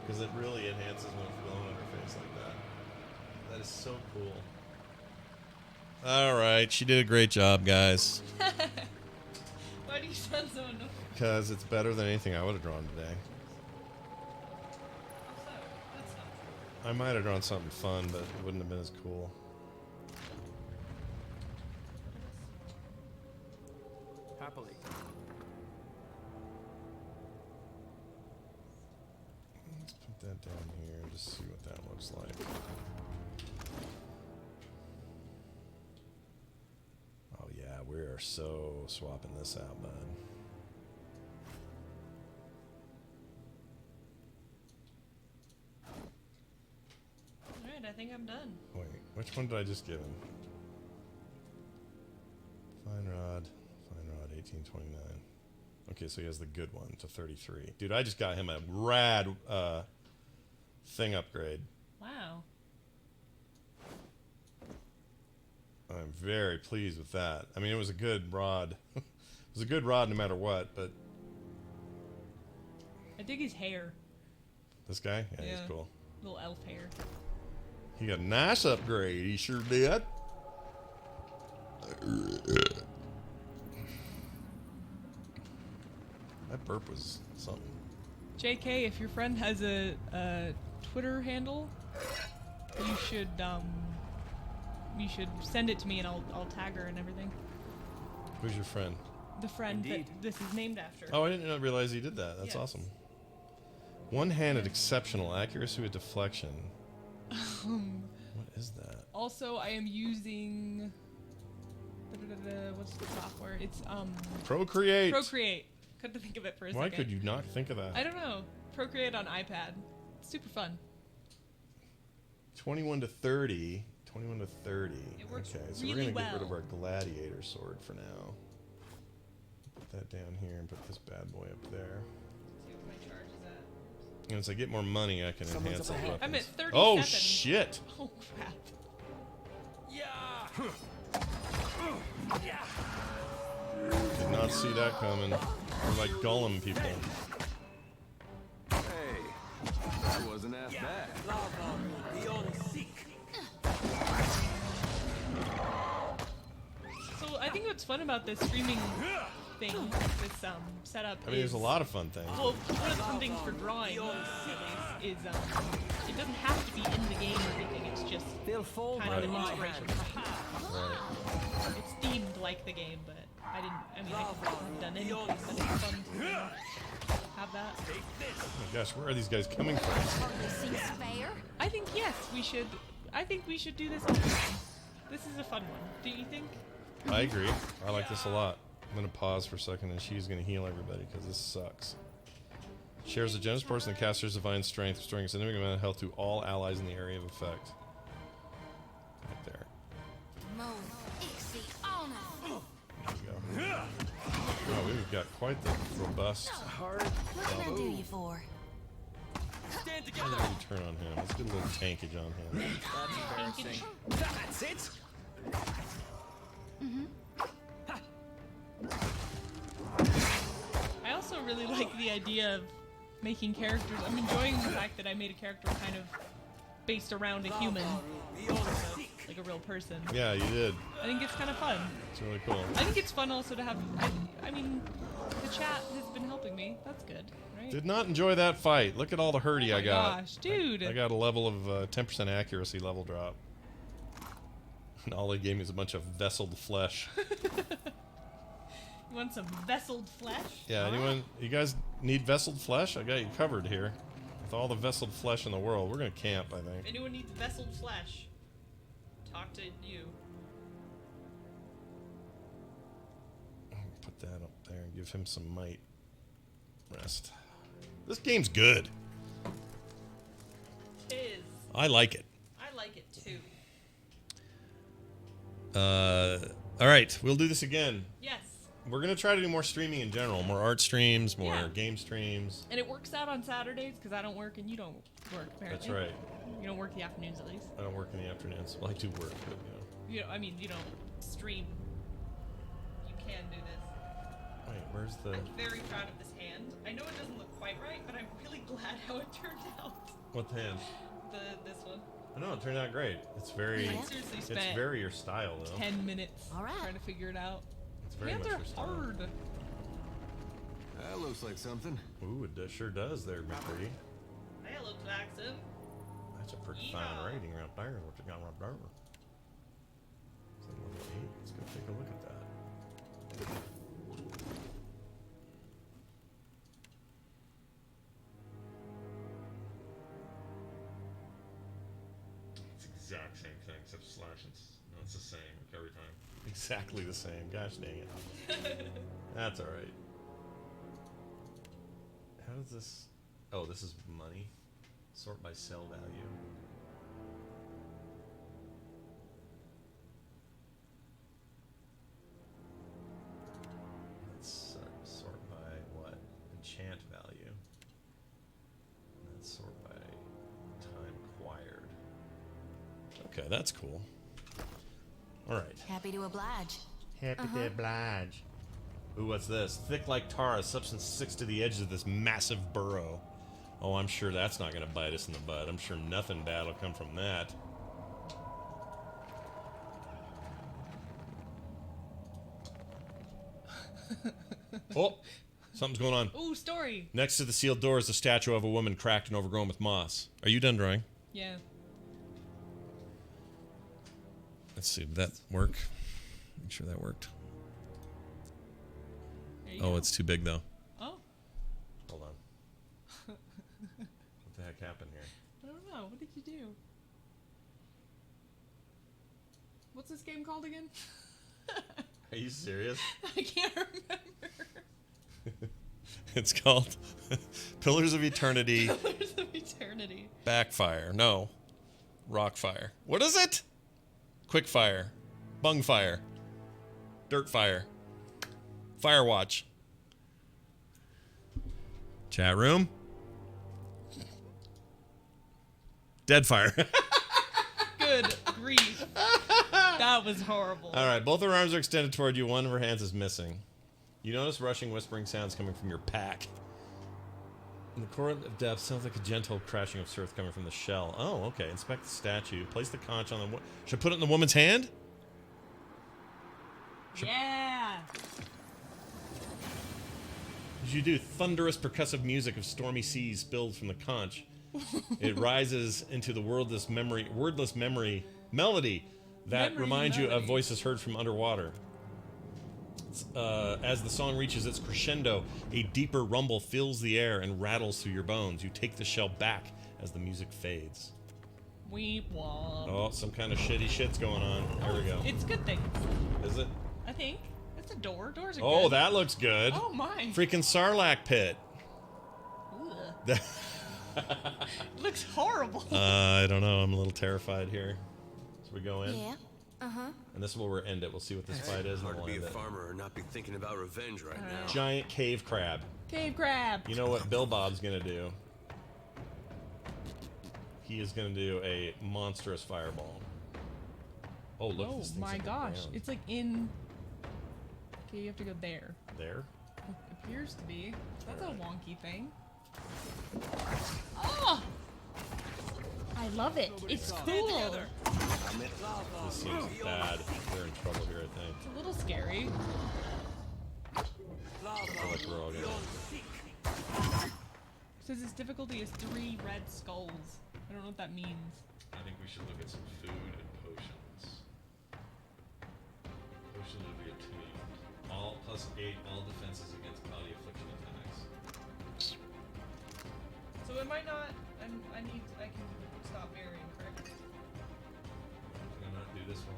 Because it really enhances when it's glowing on her face like that. That is so cool. All right, she did a great job, guys. Why do you sound so annoyed? Because it's better than anything I would have drawn today. I might have drawn something fun, but it wouldn't have been as cool. Happily. Let's put that down here and just see what that looks like. Oh yeah, we are so swapping this out, bud. Alright, I think I'm done. Wait, which one did I just give him? Fine rod, 1829. Okay, so he has the good one to 33. Dude, I just got him a rad thing upgrade. Wow. I'm very pleased with that. I mean, it was a good rod. It was a good rod no matter what, but... I dig his hair. This guy? Yeah, he's cool. Little elf hair. He got a nice upgrade. He sure did. That burp was something. JK, if your friend has a Twitter handle, you should send it to me and I'll tag her and everything. Who's your friend? The friend Indeed. that this is named after. Oh, I didn't realize he did that. That's Yes. awesome. One-handed exceptional accuracy with deflection. What is that? Also, I am using what's the software? It's Procreate. Procreate. Couldn't think of it for a second. Why could you not think of that? I don't know. Procreate on iPad. It's super fun. 21 to 30. 21 to 30. It works okay, so really we're gonna get rid of well. our gladiator sword for now. Put that down here and put this bad boy up there. See what my charge is at. And as I get more money, I can enhance the weapons. I'm at 37. Oh shit! Oh crap. Did not see that coming. We're like Gollum people. Hey, that wasn't half bad. So I think what's fun about this streaming thing, this setup. I mean, there's a lot of fun things. Well, one of the fun things for drawing at least, is it doesn't have to be in the game or anything. It's just kind of an inspiration. Right. It's themed like the game, but I couldn't have done anything, but it's fun to have that. Oh my gosh, where are these guys coming from? I think yes, we should. I think we should do this all the time. This is a fun one. Do you think? I agree. I like this a lot. I'm gonna pause for a second, and she's gonna heal everybody because this sucks. Shares a generous portion of the caster's divine strength, restoring a significant amount of health to all allies in the area of effect. Right there. There we go. Oh, we've got quite the robust. What can I do you for? Stand together. Turn on him. Let's get a little tankage on him. That's embarrassing. That's it. I also really like the idea of making characters. I'm enjoying the fact that I made a character kind of based around a human, like a real person. Yeah, you did. I think it's kind of fun. It's really cool. I think it's fun also to have. I mean, the chat has been helping me. That's good, right? Did not enjoy that fight. Look at all the hurdy I got. Gosh, dude. I got a level of 10% accuracy level drop. And all they gave me is a bunch of vesseled flesh. You want some vesseled flesh? Yeah, anyone? You guys need vesseled flesh? I got you covered here. With all the vesseled flesh in the world. We're gonna camp, I If think. anyone needs vesseled flesh, talk to you. Put that up there and give him some might. Rest. This game's good. Tis. I like it. I like it too. All right, we'll do this again. Yes. We're gonna try to do more streaming in general, more art streams, more Yeah. game streams. And it works out on Saturdays because I don't work and you don't work. Apparently. That's right. You don't work the afternoons at least. I don't work in the afternoons. Well, I do work, but You know, I mean, you don't stream. You can do this. Wait, where's the? I'm very proud of this hand. I know it doesn't look quite right, but I'm really glad how it turned out. What hand? This one. I know it turned out great. It's very. I seriously It's spent very your style, though. 10 minutes trying to figure it out. It's very Hands much are your style. hard. That looks like something. Ooh, it sure does there, McCree. That looks like some. That's a pretty fine rating right there. What you got right there? Is that level 8? Let's go take a look at that. exact same thing, except slash and no, it's the same every time. Exactly the same. Gosh dang it. That's all right. How does this? Oh, this is money. Sort by sell value. Let's sort by what? Enchant value. Let's sort by time acquired. Okay, that's cool. All right. Happy to oblige. Happy to oblige. Ooh, what's this? Thick like tar, a substance sticks to the edges of this massive burrow. Oh, I'm sure that's not going to bite us in the butt. I'm sure nothing bad will come from that. Oh, something's going on. Ooh, story. Next to the sealed door is a statue of a woman cracked and overgrown with moss. Are you done drawing? Yeah. Let's see, did that work? Make sure that worked. Oh, it's too big though. Oh. Hold on. What the heck happened here? I don't know. What did you do? What's this game called again? Are you serious? I can't remember. It's called Pillars of Eternity. Pillars of Eternity. Backfire. No. Rockfire. What is it? Quickfire. Bungfire. Dirtfire. Firewatch. Chat room. Deadfire. Good grief. That was horrible. All right, both her arms are extended toward you. One of her hands is missing. You notice rushing, whispering sounds coming from your pack. In the current of depth, sounds like a gentle crashing of surf coming from the shell. Oh, okay. Inspect the statue. Place the conch on the... Should I put it in the woman's hand? Yeah. As you do, thunderous percussive music of stormy seas spilled from the conch. It rises into the wordless melody that reminds you of voices heard from underwater. As the song reaches its crescendo, a deeper rumble fills the air and rattles through your bones. You take the shell back as the music fades. Weep womp. Oh, some kind of shitty shit's going on. There we go. It's good things. Is it? I think. It's a door. Doors are Oh, good. that looks good. Oh, my. Freaking Sarlacc pit. Ugh. Looks horrible. I don't know. I'm a little terrified here. So we go in. Yeah. Uh-huh. And this is where we'll end it. We'll see what this fight is. And Hard then to we'll be a end it. farmer or not be thinking about revenge right now. Giant cave crab. Cave crab. You know what Bill Bob's gonna do? He is gonna do a monstrous fireball. Oh, look! Oh this thing's my on the gosh. ground. It's like in... Okay, you have to go there. There? It appears to be. That's a wonky thing. Oh! I love it. It's cool. This seems bad. We're in trouble here, I think. It's a little scary. I feel like we're all gonna... It says its difficulty is 3 red skulls. I don't know what that means. I think we should look at some food and potions. Potions would be attuned. All +8 all defenses against body affliction attacks. So it might not... I can stop burying, correct? Can I not do this one?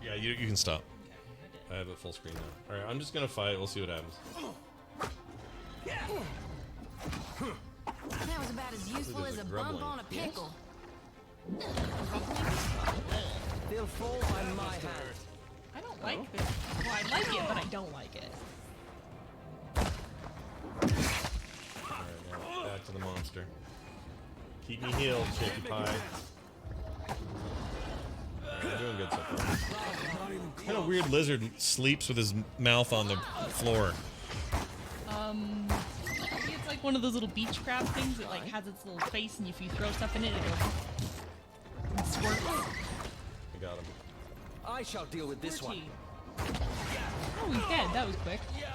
Yeah, you can stop. I have it full screen now. Alright, I'm just gonna fight. We'll see what happens. That was about as useful as a bump on a pickle. They'll fall by my hand. I don't like this. Well, I like it, but I don't like it. Alright, now back to the monster. Keep me healed, Shaky Pie. We're doing good so far. What kind of weird lizard sleeps with his mouth on the floor? Maybe it's like one of those little beach crab things that like has its little face, and if you throw stuff in it, it'll squirt. I got him. I shall deal with this one. Oh, he's dead. That was quick. Yeah,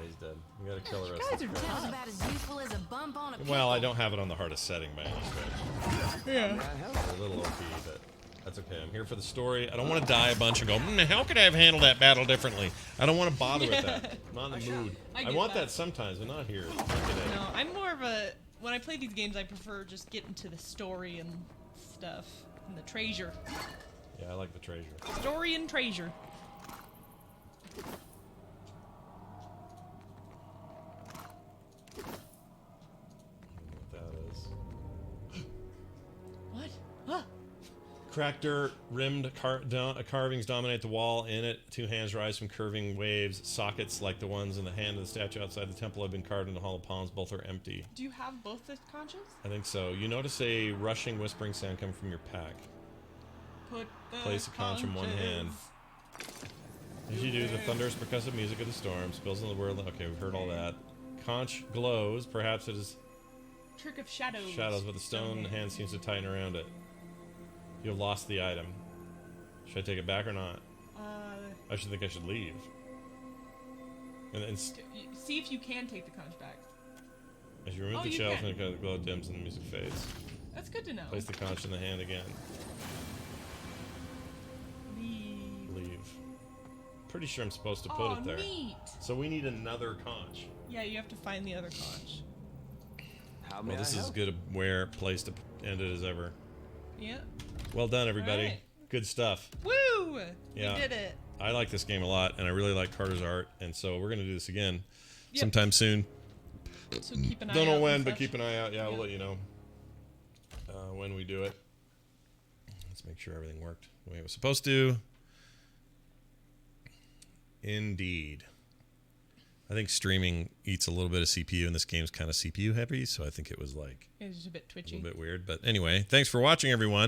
he's dead. We gotta kill the rest Guys of are the That was crowd. about as useful as a bump on a pickle. Well, I don't have it on the hardest setting by any stretch. Yeah. We're a little OP, but that's okay. I'm here for the story. I don't want to die a bunch and go, how could I have handled that battle differently? I don't want to bother with that. I'm not in the mood. I I get want that. that sometimes, but not here. Not today. No, I'm more of of a when I play these games, I prefer just getting to the story and stuff and the treasure. Yeah, I like the treasure. Story and treasure. What that is. What? Huh? Cracked dirt, rimmed carvings dominate the wall. In it, two hands rise from curving waves. Sockets like the ones in the hand of the statue outside the temple have been carved into hollow palms. Both are empty. Do you have both the conches? I think so. You notice a rushing, whispering sound come from your pack. Put the Place a conch in one hand. As you do, the thunderous percussive music of the storm spills in the world. Okay, we've heard all that. Conch glows. Perhaps it is Trick of shadows. shadows, but the stone hand seems to tighten around it. You have lost the item. Should I take it back or not? I should think I should leave. And See if you can take the conch back. as you remove the shelf and the glow dims and the music fades. That's good to know. Place the conch in the hand again. Leave. Pretty sure I'm supposed to put it there. Neat. So we need another conch. Yeah, you have to find the other conch. Well, this is as good a place to end it as ever. Yeah. Well done, everybody. Right. Good stuff. Woo! Yeah. We did it. I like this game a lot, and I really like Carter's art, and so we're going to do this again sometime soon. So keep an eye out. Don't know when, and but such. keep an eye out. Yeah, we'll let you know when we do it. Let's make sure everything worked the way it was supposed to. Indeed. I think streaming eats a little bit of CPU, and this game's kind of CPU heavy, so I think it was like It was just a bit twitchy. a little bit weird. But anyway, thanks for watching, everyone.